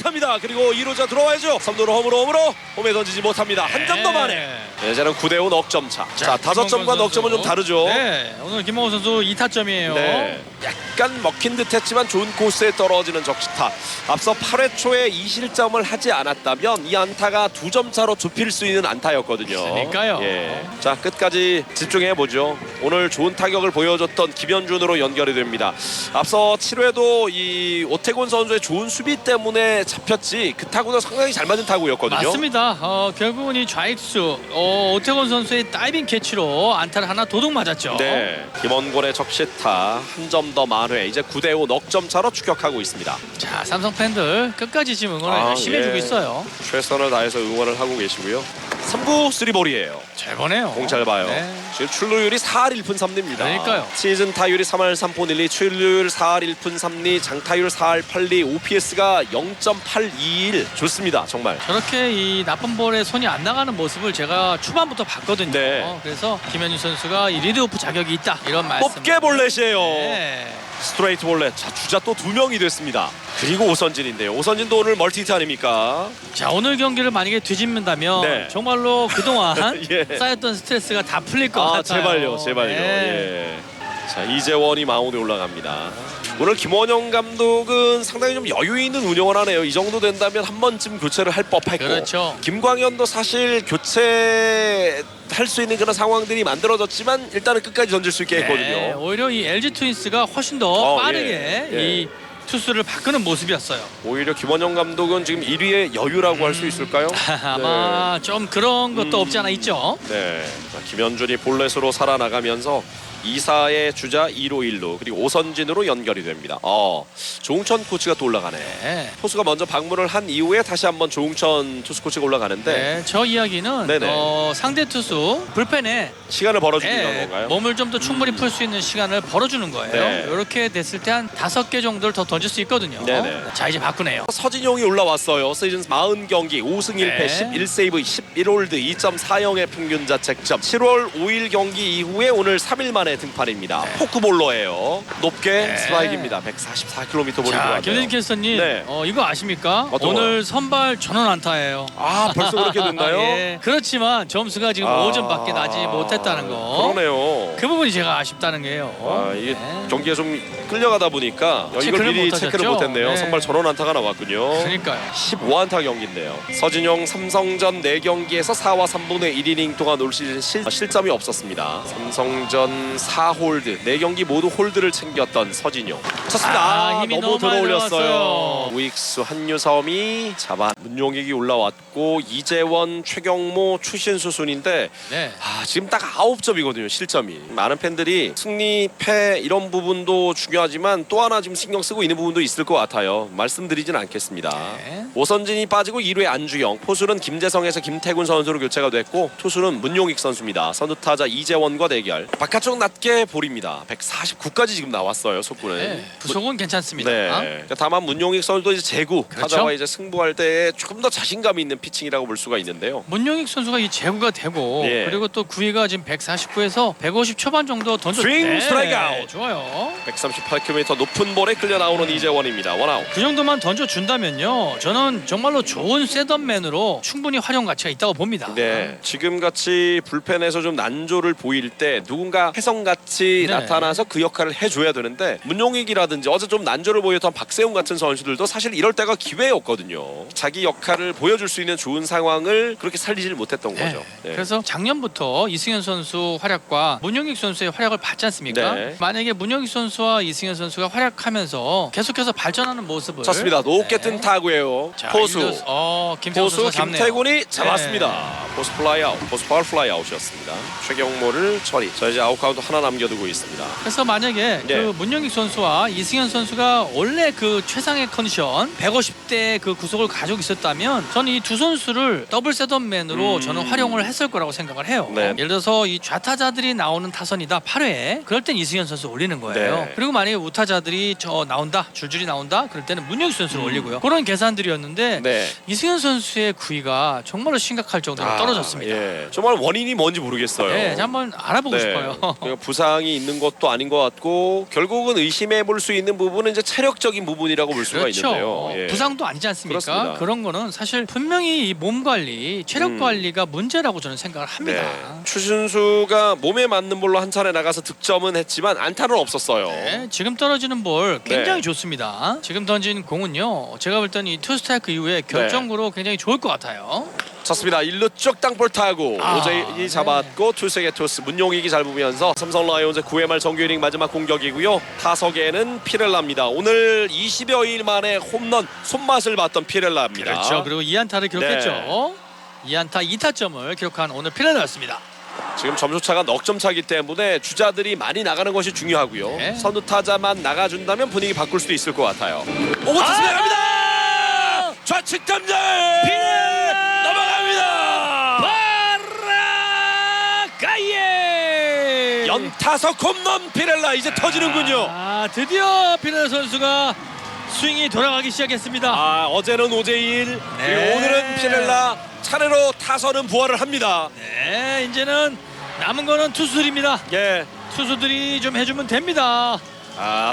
못합니다. 그리고 2루자 들어와야죠. 3루로 홈으로 홈에 던지지 못합니다. 한 점 더 만에. 네, 이제는 9대5 넉점 차. 자, 5점과 넉점은 좀 다르죠. 네, 오늘 김홍호 선수 2타점이에요. 네, 약간 먹힌 듯했지만 좋은 코스에 떨어지는 적시타. 앞서 8회 초에 2실점을 하지 않았다면 이 안타가 2점 차로 좁힐 수 있는 안타였거든요. 그러니까요. 예. 자, 끝까지 집중해 보죠. 오늘 좋은 타격을 보여줬던 김현준으로 연결이 됩니다. 앞서 7회도 이 오태곤 선수의 좋은 수비 때문에 잡혔지 그 타구도 상당히 잘 맞은 타구였거든요. 맞습니다. 결국은 이 좌익수 오태곤 선수의 다이빙 캐치로 안타를 하나 도둑 맞았죠. 네, 김원곤의 적시타 한 점 더 만회. 이제 9대5 넉점 차로 추격하고 있습니다. 자, 삼성 팬들 끝까지 지금 응원을 열심히 해주고 있어요. 최선을 다해서 응원을 하고 계시고요. 3구 3볼이에요. 잘 보네요. 공 잘 봐요. 네. 지금 출루율이 4할 1푼 3리입니다. 그러니까요. 시즌 타율이 3할 3푼 1리, 출루율 4할 1푼 3리, 장타율 4할 8리, OPS가 0.821. 좋습니다. 정말. 저렇게 이 나쁜 볼에 손이 안 나가는 모습을 제가 초반부터 봤거든요. 네. 그래서 김현준 선수가 이 리드오프 자격이 있다 이런 말씀. 뽑게 볼넷이에요. 네. 스트레이트 볼넷. 자, 주자 또 2명이 됐습니다. 그리고 오선진인데요. 오선진도 오늘 멀티히트 아닙니까? 자, 오늘 경기를 만약에 뒤집는다면 네. 정말로 그동안 예. 쌓였던 스트레스가 다 풀릴 것 같아요. 제발요, 제발요. 네. 예. 자, 이재원이 마운드에 올라갑니다. 오늘 김원영 감독은 상당히 좀 여유 있는 운영을 하네요. 이 정도 된다면 한 번쯤 교체를 할 법했고, 그렇죠. 김광현도 사실 교체할 수 있는 그런 상황들이 만들어졌지만 일단은 끝까지 던질 수 있게 했거든요. 네, 오히려 이 LG 트윈스가 훨씬 더 빠르게 예. 이 투수를 바꾸는 모습이었어요. 오히려 김원영 감독은 지금 1위의 여유라고 할 수 있을까요? 아마 좀 그런 것도 없지 않아 있죠. 네. 자, 김현준이 볼넷으로 살아나가면서 2사의 주자 2루 1루 그리고 오선진으로 연결이 됩니다. 조웅천 코치가 또 올라가네. 네. 포수가 먼저 방문을 한 이후에 다시 한번 조웅천 투수 코치가 올라가는데 네, 저 이야기는 네네. 상대 투수 불펜에 시간을 벌어주는 건가요? 몸을 좀 더 충분히 풀 수 있는 시간을 벌어주는 거예요. 네. 이렇게 됐을 때 한 5개 정도를 더 던질 수 있거든요. 네네. 자, 이제 바꾸네요. 서진용이 올라왔어요. 시즌 40경기 5승 1패 네. 11세이브 11홀드 2.40의 평균 자책점. 7월 5일 경기 이후에 오늘 3일 만에 등판입니다. 네. 포크볼러예요. 높게 네. 스트라이크입니다. 144km 보는 것 자, 같아요. 김대진 캐스터님, 네. 이거 아십니까? 어떤 오늘 선발 전원 안타예요. 아, 벌써 그렇게 됐나요? 예. 그렇지만 점수가 지금 5점밖에 나지 못했다는 거. 그러네요. 그 부분이 제가 아쉽다는 게요. 이게 네. 경기에 좀 끌려가다 보니까 이걸 체크를 미리 못하셨죠? 체크를 못했네요. 네. 선발 전원 안타가 나왔군요. 그러니까요. 15안타 경기인데요. 서진용 삼성전 4경기에서 4와 3분의 1이닝 동안 올 시즌 실점이 없었습니다. 삼성전 4홀드 4경기 모두 홀드를 챙겼던 서진용. 쳤습니다. 힘이 너무 너무 많이 들어올렸어요. 들어갔어요. 우익수 한유섬이 잡아 문용익이 올라왔고 이재원, 최경모, 추신수 순인데 네. 지금 딱 9점이거든요. 실점이. 많은 팬들이 승리, 패 이런 부분도 중요하지만 또 하나 지금 신경 쓰고 있는 부분도 있을 것 같아요. 말씀드리진 않겠습니다. 네. 오선진이 빠지고 2루에 안주영, 포수는 김재성에서 김태군 선수로 교체가 됐고 투수는 문용익 선수입니다. 선두타자 이재원과 대결. 바깥쪽 낮게 볼입니다. 149까지 지금 나왔어요. 속구는. 네. 부속은 괜찮습니다. 네. 다만 문용익 선수도 이제 제구 그렇죠. 타자와 이제 승부할 때 조금 더 자신감 있는 피칭이라고 볼 수가 있는데요. 문용익 선수가 이 제구가 되고 예. 그리고 또 구위가 지금 149에서 150 초반 정도 던져. 스윙 스트라이크 아웃. 좋아요. 138km 높은 볼에 끌려 나오는 이재원입니다. 원아웃. 그 정도만 던져 준다면요. 저는 정말로 좋은 셋업맨으로 충분히 활용 가치가 있다고 봅니다. 네, 지금 같이 불펜에서 좀 난조를 보일 때 누군가 혜성같이 네. 나타나서 그 역할을 해줘야 되는데 문용익이라든지 어제 좀 난조를 보였던 박세웅 같은 선수들도 사실 이럴 때가 기회였거든요. 자기 역할을 보여줄 수 있는 좋은 상황을 그렇게 살리질 못했던 거죠. 네. 그래서 작년부터 이승현 선수 활약과 문용익 선수의 활약을 봤지 않습니까? 네. 만약에 문용익 선수와 이승현 선수가 활약하면서 계속해서 발전하는 모습을 쳤습니다. 높게 네. 뜬 타구예요. 자, 포수. 김태훈 포수 선수가 잡네요. 김태군이 잡았습니다. 포수 플라이 아웃, 포수 파울 플라이 아웃이었습니다. 최경모를 처리. 자, 이제 아웃 카운트 하나 남겨두고 있습니다. 그래서 만약에 네. 그 문영익 선수와 이승현 선수가 원래 그 최상의 컨디션 150대 그 구속을 가지고 있었다면 저는 이 두 선수를 더블 셋업맨으로 저는 활용을 했을 거라고 생각을 해요. 네. 예를 들어서 이 좌타자들이 나오는 타선이다 8회 그럴 땐 이승현 선수 올리는 거예요. 네. 그리고 만약 만약에 우타자들이 나온다, 줄줄이 나온다, 그럴 때는 문영식 선수를 올리고요. 그런 계산들이었는데 네. 이승현 선수의 구위가 정말로 심각할 정도로 떨어졌습니다. 예. 정말 원인이 뭔지 모르겠어요. 네, 한번 알아보고 싶어요. 그러니까 부상이 있는 것도 아닌 것 같고 결국은 의심해 볼 수 있는 부분은 이제 체력적인 부분이라고 볼 수가 그렇죠. 있는데요. 예. 부상도 아니지 않습니까? 그렇습니다. 그런 거는 사실 분명히 이 몸 관리, 체력 관리가 문제라고 저는 생각을 합니다. 네. 추신수가 몸에 맞는 볼로 한 차례 나가서 득점은 했지만 안타는 없었어요. 네, 지금 떨어지는 볼 굉장히 네. 좋습니다. 지금 던진 공은요, 제가 볼 때는 이 투스트라이크 이후에 결정구로 굉장히 좋을 것 같아요. 쳤습니다. 1루 쪽 땅볼 타고 오재일이 네. 잡았고 투수에게 토스 문용익이 잘 부면서 삼성 라이온즈 9회 말 정규 이닝 마지막 공격이고요. 타석에는 피렐라입니다. 오늘 20여 일 만에 홈런 손맛을 봤던 피렐라입니다. 그렇죠. 그리고 2안타를 기록했죠. 2안타 2타점을 기록한 오늘 피렐라였습니다. 지금 점수차가 넉 점 차기 때문에 주자들이 많이 나가는 것이 중요하고요. 네. 선두 타자만 나가준다면 분위기 바꿀 수도 있을 것 같아요. 오고 쳤습니다. 갑니다. 좌측 탐정 넘어갑니다. 바라가예 연타석 홈런 피렐라 이제 터지는군요. 드디어 피렐라 선수가 스윙이 돌아가기 시작했습니다. 어제는 오재일 네. 그리고 오늘은 피렐라 차례로 타선은 부활을 합니다. 네, 이제는 남은 거는 투수들입니다. 예. 투수들이 좀 해주면 됩니다.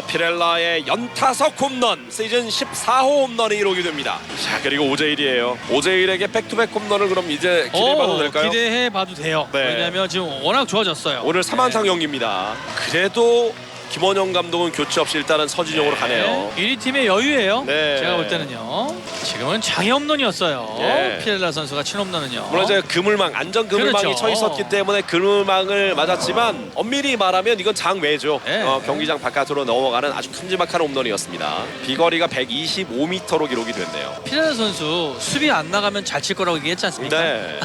피렐라의 연타석 홈런 시즌 14호 홈런이 이루게 됩니다. 자, 그리고 오재일이에요. 오재일에게 백투백 홈런을 그럼 이제 기대해봐도 될까요? 기대해봐도 돼요. 네. 왜냐하면 지금 워낙 좋아졌어요. 오늘 3안타 경기입니다. 그래도 김원영 감독은 교체 없이 일단은 서진용으로 가네요. 1위 팀의 여유예요. 네. 제가 볼 때는요. 지금은 장애 홈런이었어요. 예. 피렐라 선수가 친 홈런은요. 물론 이제 그물망 안전 그물망이 그렇죠. 쳐 있었기 때문에 그물망을 맞았지만 엄밀히 말하면 이건 장외죠. 네. 경기장 바깥으로 넘어가는 아주 큼지막한 홈런이었습니다. 비거리가 125m로 기록이 됐네요. 피렐라 선수 수비 안 나가면 잘 칠 거라고 얘기했지 않습니까? 네.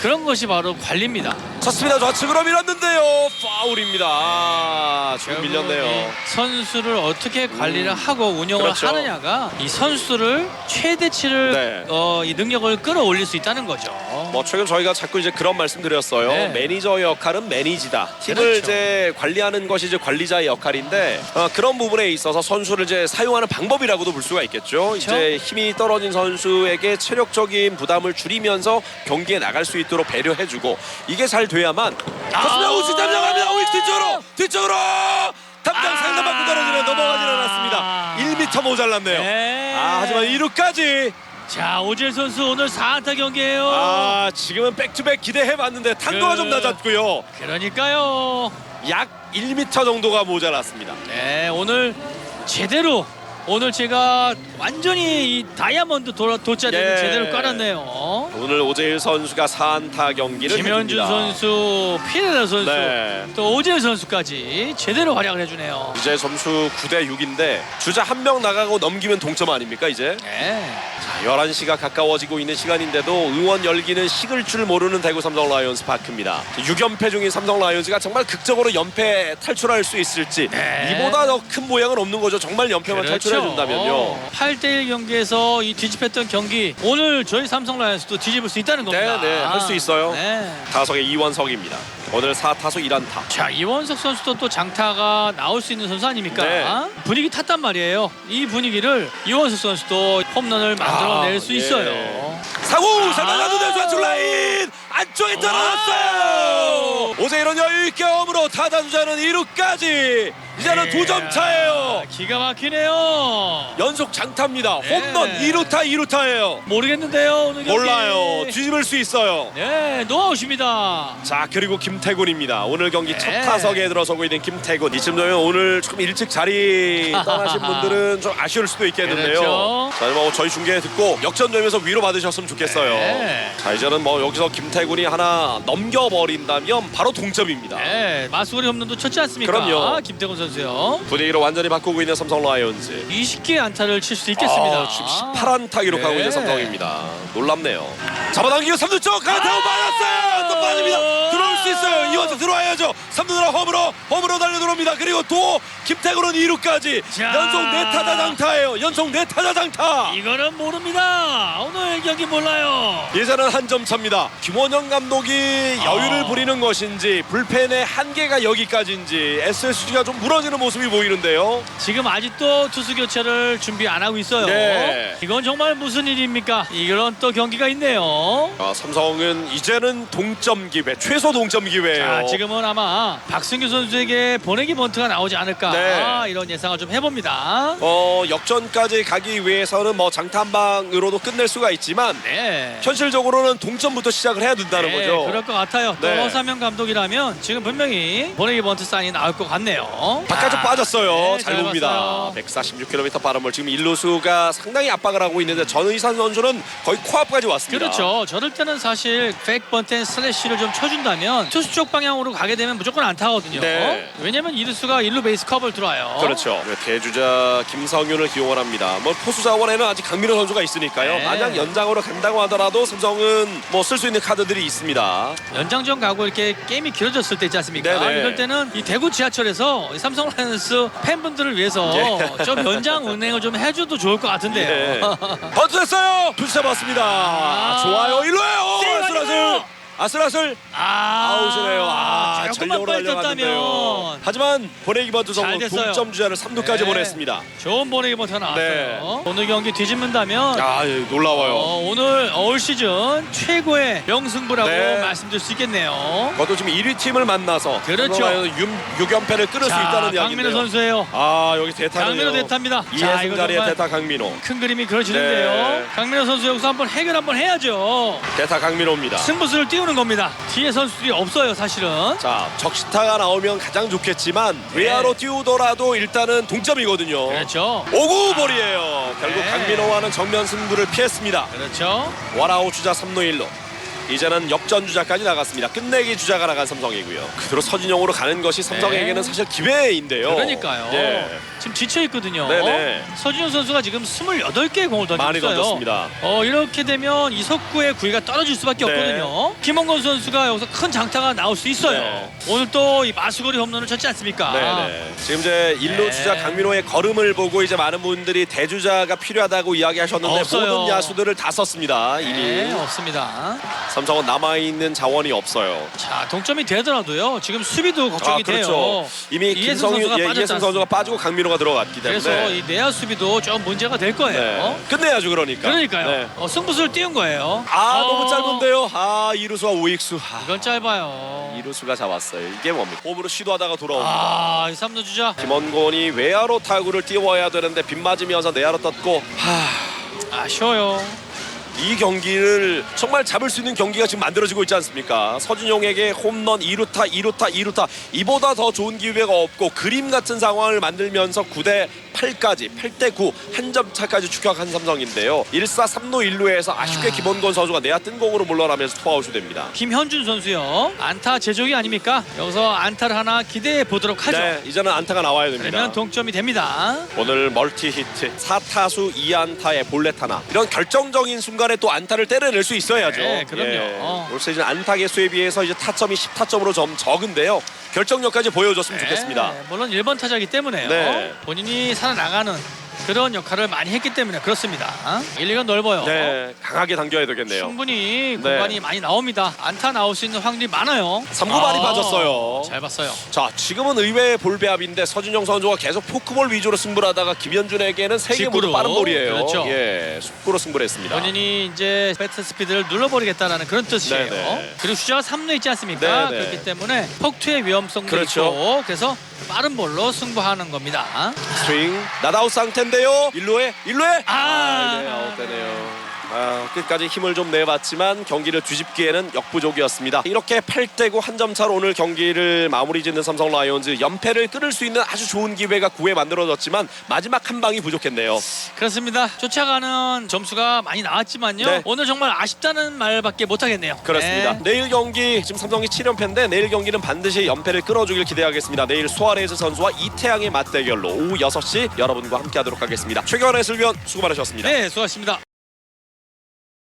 그런 것이 바로 관리입니다. 쳤습니다. 좌측으로 밀었는데요. 파울입니다. 지금 밀렸네요. 이 선수를 어떻게 관리를 하고 운영을 그렇죠. 하느냐가 이 선수를 최대치를 네. 이 능력을 끌어올릴 수 있다는 거죠. 뭐 최근 저희가 자꾸 이제 그런 말씀 드렸어요. 네. 매니저의 역할은 매니지다. 팀을 그렇죠. 이제 관리하는 것이 이제 관리자의 역할인데 그런 부분에 있어서 선수를 이제 사용하는 방법이라고도 볼 수가 있겠죠. 그렇죠. 이제 힘이 떨어진 선수에게 체력적인 부담을 줄이면서 경기에 나갈 수 있도록 배려해주고 이게 잘 돼야만. 좋습니다. 우측 담장합니다. 우측 뒤쪽으로 담장 상단 맞고 떨어지네. 넘어가지는 않았습니다. 1m 모자랐네요. 네. 하지만 2루까지. 자, 오재일 선수 오늘 4안타 경기예요. 지금은 백투백 기대해봤는데 탄도가 좀 낮았고요. 그러니까요. 약 1m 정도가 모자랐습니다. 네, 오늘 제대로 오늘 제가 완전히 이 다이아몬드 돗자리를 예. 제대로 깔았네요. 오늘 오재일 선수가 4안타 경기를 김현준 해줍니다. 선수, 피렐라 선수, 네. 또 오재일 선수까지 제대로 활약을 해주네요. 이제 점수 9대 6인데 주자 한 명 나가고 넘기면 동점 아닙니까 이제? 네. 자, 11시가 가까워지고 있는 시간인데도 응원 열기는 식을 줄 모르는 대구 삼성 라이온즈 파크입니다. 6연패 중인 삼성 라이온즈가 정말 극적으로 연패 탈출할 수 있을지 네. 이보다 더 큰 모양은 없는 거죠. 정말 연패만 탈출해 준다면요. 8대1 경기에서 이 뒤집혔던 경기 오늘 저희 삼성 라이온즈도 뒤집을 수 있다는 겁니다. 네, 할 수 있어요. 네. 타석의 이원석입니다. 오늘 4타수 1안타. 자, 이원석 선수도 또 장타가 나올 수 있는 선수 아닙니까? 네. 분위기 탔단 말이에요. 이 분위기를 이원석 선수도 홈런을 만들어낼 수 예. 있어요. 사구 잘 맞았는데 좌측 라인 안쪽에 떨어졌어요. 오재일은 여유있게 홈으로 타자 주자는 2루까지. 이제는 2점 차예요. 기가 막히네요. 연속 장타입니다. 네. 홈런 2루타예요. 모르겠는데요, 오늘 경기. 몰라요. 뒤집을 수 있어요. 네, 노아웃입니다. 자, 그리고 김태군입니다. 오늘 경기 네. 첫 타석에 들어서고 있는 김태군. 이쯤 되면 오늘 조금 일찍 자리 떠나신 분들은 좀 아쉬울 수도 있겠는데요. 그렇죠. 자, 뭐 저희 중계 듣고 역전되면서 위로 받으셨으면 좋겠어요. 네. 자, 이제는 뭐 여기서 김태군이 하나 넘겨버린다면 바로 동점입니다. 네, 마수거리 홈런도 쳤지 않습니까? 그럼요. 김태곤 선수요. 분위기를 완전히 바꾸고 있는 삼성 라이온즈. 20개의 안타를 칠 수 있겠습니다. 지금 18안타 기록하고 네. 있는 삼성입니다. 놀랍네요. 잡아당기고 3루 쪽 강타고 맞았어요. 또 빠집니다. 들어올 수 있어요. 이원석 들어와야죠. 3루로 홈으로 달려 들어옵니다. 그리고 또 김태구는 2루까지 자. 연속 4타자 장타예요. 연속 4타자 장타. 이거는 모릅니다. 오늘 경기 몰라요. 예전은 한 점 차입니다. 김원영 감독이 여유를 부리는 것인지 불펜의 한계가 여기까지인지 SSG가 좀 무너지는 모습이 보이는데요. 지금 아직도 투수 교체를 준비 안 하고 있어요. 네. 이건 정말 무슨 일입니까? 이런 또 경기가 있네요. 삼성은 이제는 동점 기회, 최소 동점 기회예요. 자, 지금은 아마 박승규 선수에게 보내기 번트가 나오지 않을까 네. 이런 예상을 좀 해봅니다. 역전까지 가기 위해서는 뭐 장탄방으로도 끝낼 수가 있지만 네. 현실적으로는 동점부터 시작을 해야 된다는 네, 거죠. 그럴 것 같아요. 또 네. 허삼영 감독이라면 지금 분명히 보내기 번트 사인이 나올 것 같네요. 바깥쪽 빠졌어요. 네, 잘 잘 봅니다. 봤어요. 146km 빠른 볼. 지금 일루수가 상당히 압박을 하고 있는데 전의산 선수는 거의 코앞까지 왔습니다. 그렇죠. 저럴 때는 사실 백 번트 슬래시를 좀 쳐준다면 투수 쪽 방향으로 가게 되면 무조건 안타거든요. 네. 왜냐면 이루수가 일루 베이스 커브를 들어와요. 그렇죠. 대주자 김성윤을 기용을 합니다. 뭐 포수 자원에는 아직 강민호 선수가 있으니까요. 네. 만약 연장으로 간다고 하더라도 삼성은 뭐 쓸 수 있는 카드들이 있습니다. 연장전 가고 이렇게 게임이 길어졌을 때 있지 않습니까? 네네. 이럴 때는 이 대구 지하철에서 이 삼성 라이온스 팬분들을 위해서 예. 좀 연장 운행을 좀 해줘도 좋을 것 같은데요. 네. 번트했어요. 투수 잡았습니다. 좋아요. 일로에요. 세이브 아슬아슬. 아슬아슬. 아웃이네요. 조금만 전력으로 빨리 달려갔는데요. 떴다면 하지만 보내기 번트 잘 성공 됐어요. 동점 주자를 3루까지 네. 보냈습니다. 좋은 보내기 버튼 나왔어요. 네. 오늘 경기 뒤집는다면 놀라워요. 오늘 올 시즌 최고의 명승부라고 네. 말씀드릴 수 있겠네요. 그것도 지금 1위 팀을 만나서 그렇죠. 6연패를 끊을 수 있다는 강민호 이야기인데요. 선수예요. 여기 대타네요. 강민호 대타입니다. 자, 이해승 이거 자리에 정말 대타 강민호. 큰 그림이 그려지는데요. 네. 강민호 선수 여기서 한번 해결 한번 해야죠. 대타 강민호입니다. 승부수를 띄우는 겁니다. 뒤에 선수들이 없어요, 사실은. 자, 적시타가 나오면 가장 좋겠지만 외야로 띄우더라도 일단은 동점이거든요. 그렇죠. 5구 볼이에요. 결국 네. 강민호와는 정면 승부를 피했습니다. 그렇죠. 원아웃 주자 3루 1루. 이제는 역전 주자까지 나갔습니다. 끝내기 주자가 나간 삼성이고요. 그대로 서진영으로 가는 것이 삼성에게는 네. 사실 기회인데요. 그러니까요. 예. 지금 지쳐 있거든요. 네네. 서진영 선수가 지금 28개의 공을 던졌어요. 많이 던졌습니다. 이렇게 되면 이석구의 구위가 떨어질 수밖에 네. 없거든요. 김원건 선수가 여기서 큰 장타가 나올 수 있어요. 네. 오늘 또 이 마수거리 홈런을 쳤지 않습니까? 네네. 지금 이제 일루 네. 주자 강민호의 걸음을 보고 이제 많은 분들이 대주자가 필요하다고 이야기하셨는데 없어요. 모든 야수들을 다 썼습니다. 이미 네, 없습니다. 삼성은 남아 있는 자원이 없어요. 자, 동점이 되더라도요. 지금 수비도 걱정이 그렇죠. 돼요. 이미 이해승 선수가 빠졌지 이해승 선수가 않습니까? 빠지고 강민호가 들어갔기 때문에. 그래서 이 내야 수비도 좀 문제가 될 거예요. 네. 끝내야죠 그러니까. 그러니까요. 네. 승부수를 띄운 거예요. 너무 짧은데요. 이루수와 우익수. 이건 짧아요. 이루수가 잡았어요. 이게 뭡니까? 홈으로 시도하다가 돌아옵니다. 이 3루 주자. 김원곤이 외야로 타구를 띄워야 되는데 빗 맞으면서 내야로 떴고 아쉬워요. 이 경기를 정말 잡을 수 있는 경기가 지금 만들어지고 있지 않습니까? 서준용에게 홈런 2루타, 2루타, 2루타 이보다 더 좋은 기회가 없고 그림 같은 상황을 만들면서 9대 8까지 8대 9 한 점 차까지 추격한 삼성인데요. 1사 3루 1루에서 아쉽게 김원건 선수가 내야 뜬 공으로 물러나면서 투아웃이 됩니다. 김현준 선수요. 안타 제조기 아닙니까? 여기서 안타를 하나 기대해 보도록 하죠. 네, 이제는 안타가 나와야 됩니다. 그러면 동점이 됩니다. 오늘 멀티 히트 4타수 2안타에 볼넷 하나 이런 결정적인 순간에 또 안타를 때려낼 수 있어야죠. 네, 그럼요. 올 시즌 안타 개수에 비해서 이제 타점이 10타점으로 좀 적은데요. 결정력까지 보여줬으면 좋겠습니다. 네, 물론 1번 타자이기 때문에요. 네. 본인이 살아나가는 그런 역할을 많이 했기 때문에 그렇습니다. 1, 2가 넓어요. 네, 강하게 당겨야 되겠네요. 충분히 공간이 많이 나옵니다. 안타 나올 수 있는 확률이 많아요. 3구 많이 빠졌어요. 잘 봤어요. 자, 지금은 의외의 볼배합인데 서준영 선수가 계속 포크볼 위주로 승부를 하다가 김현준에게는 3개 모두 직구로. 빠른 볼이에요. 그렇죠. 예, 숙구로 승부를 했습니다. 본인이 이제 배트 스피드를 눌러버리겠다는 그런 뜻이에요. 네네. 그리고 주자가 3루 있지 않습니까? 네네. 그렇기 때문에 폭투의 위험성도 그렇죠. 있고 그래서 빠른 볼로 승부하는 겁니다. 스윙 나다웃 상태인데요. 1루에 네, 아웃되네요. 끝까지 힘을 좀 내봤지만 경기를 뒤집기에는 역부족이었습니다. 이렇게 8대9 한 점 차로 오늘 경기를 마무리 짓는 삼성 라이온즈 연패를 끊을 수 있는 아주 좋은 기회가 9회 만들어졌지만 마지막 한 방이 부족했네요. 그렇습니다. 쫓아가는 점수가 많이 나왔지만요. 네. 오늘 정말 아쉽다는 말밖에 못하겠네요. 그렇습니다. 네. 내일 경기 지금 삼성이 7연패인데 내일 경기는 반드시 연패를 끌어주길 기대하겠습니다. 내일 수아레즈 선수와 이태양의 맞대결로 오후 6시 여러분과 함께하도록 하겠습니다. 최경환 해설위원 수고 많으셨습니다. 네, 수고하셨습니다.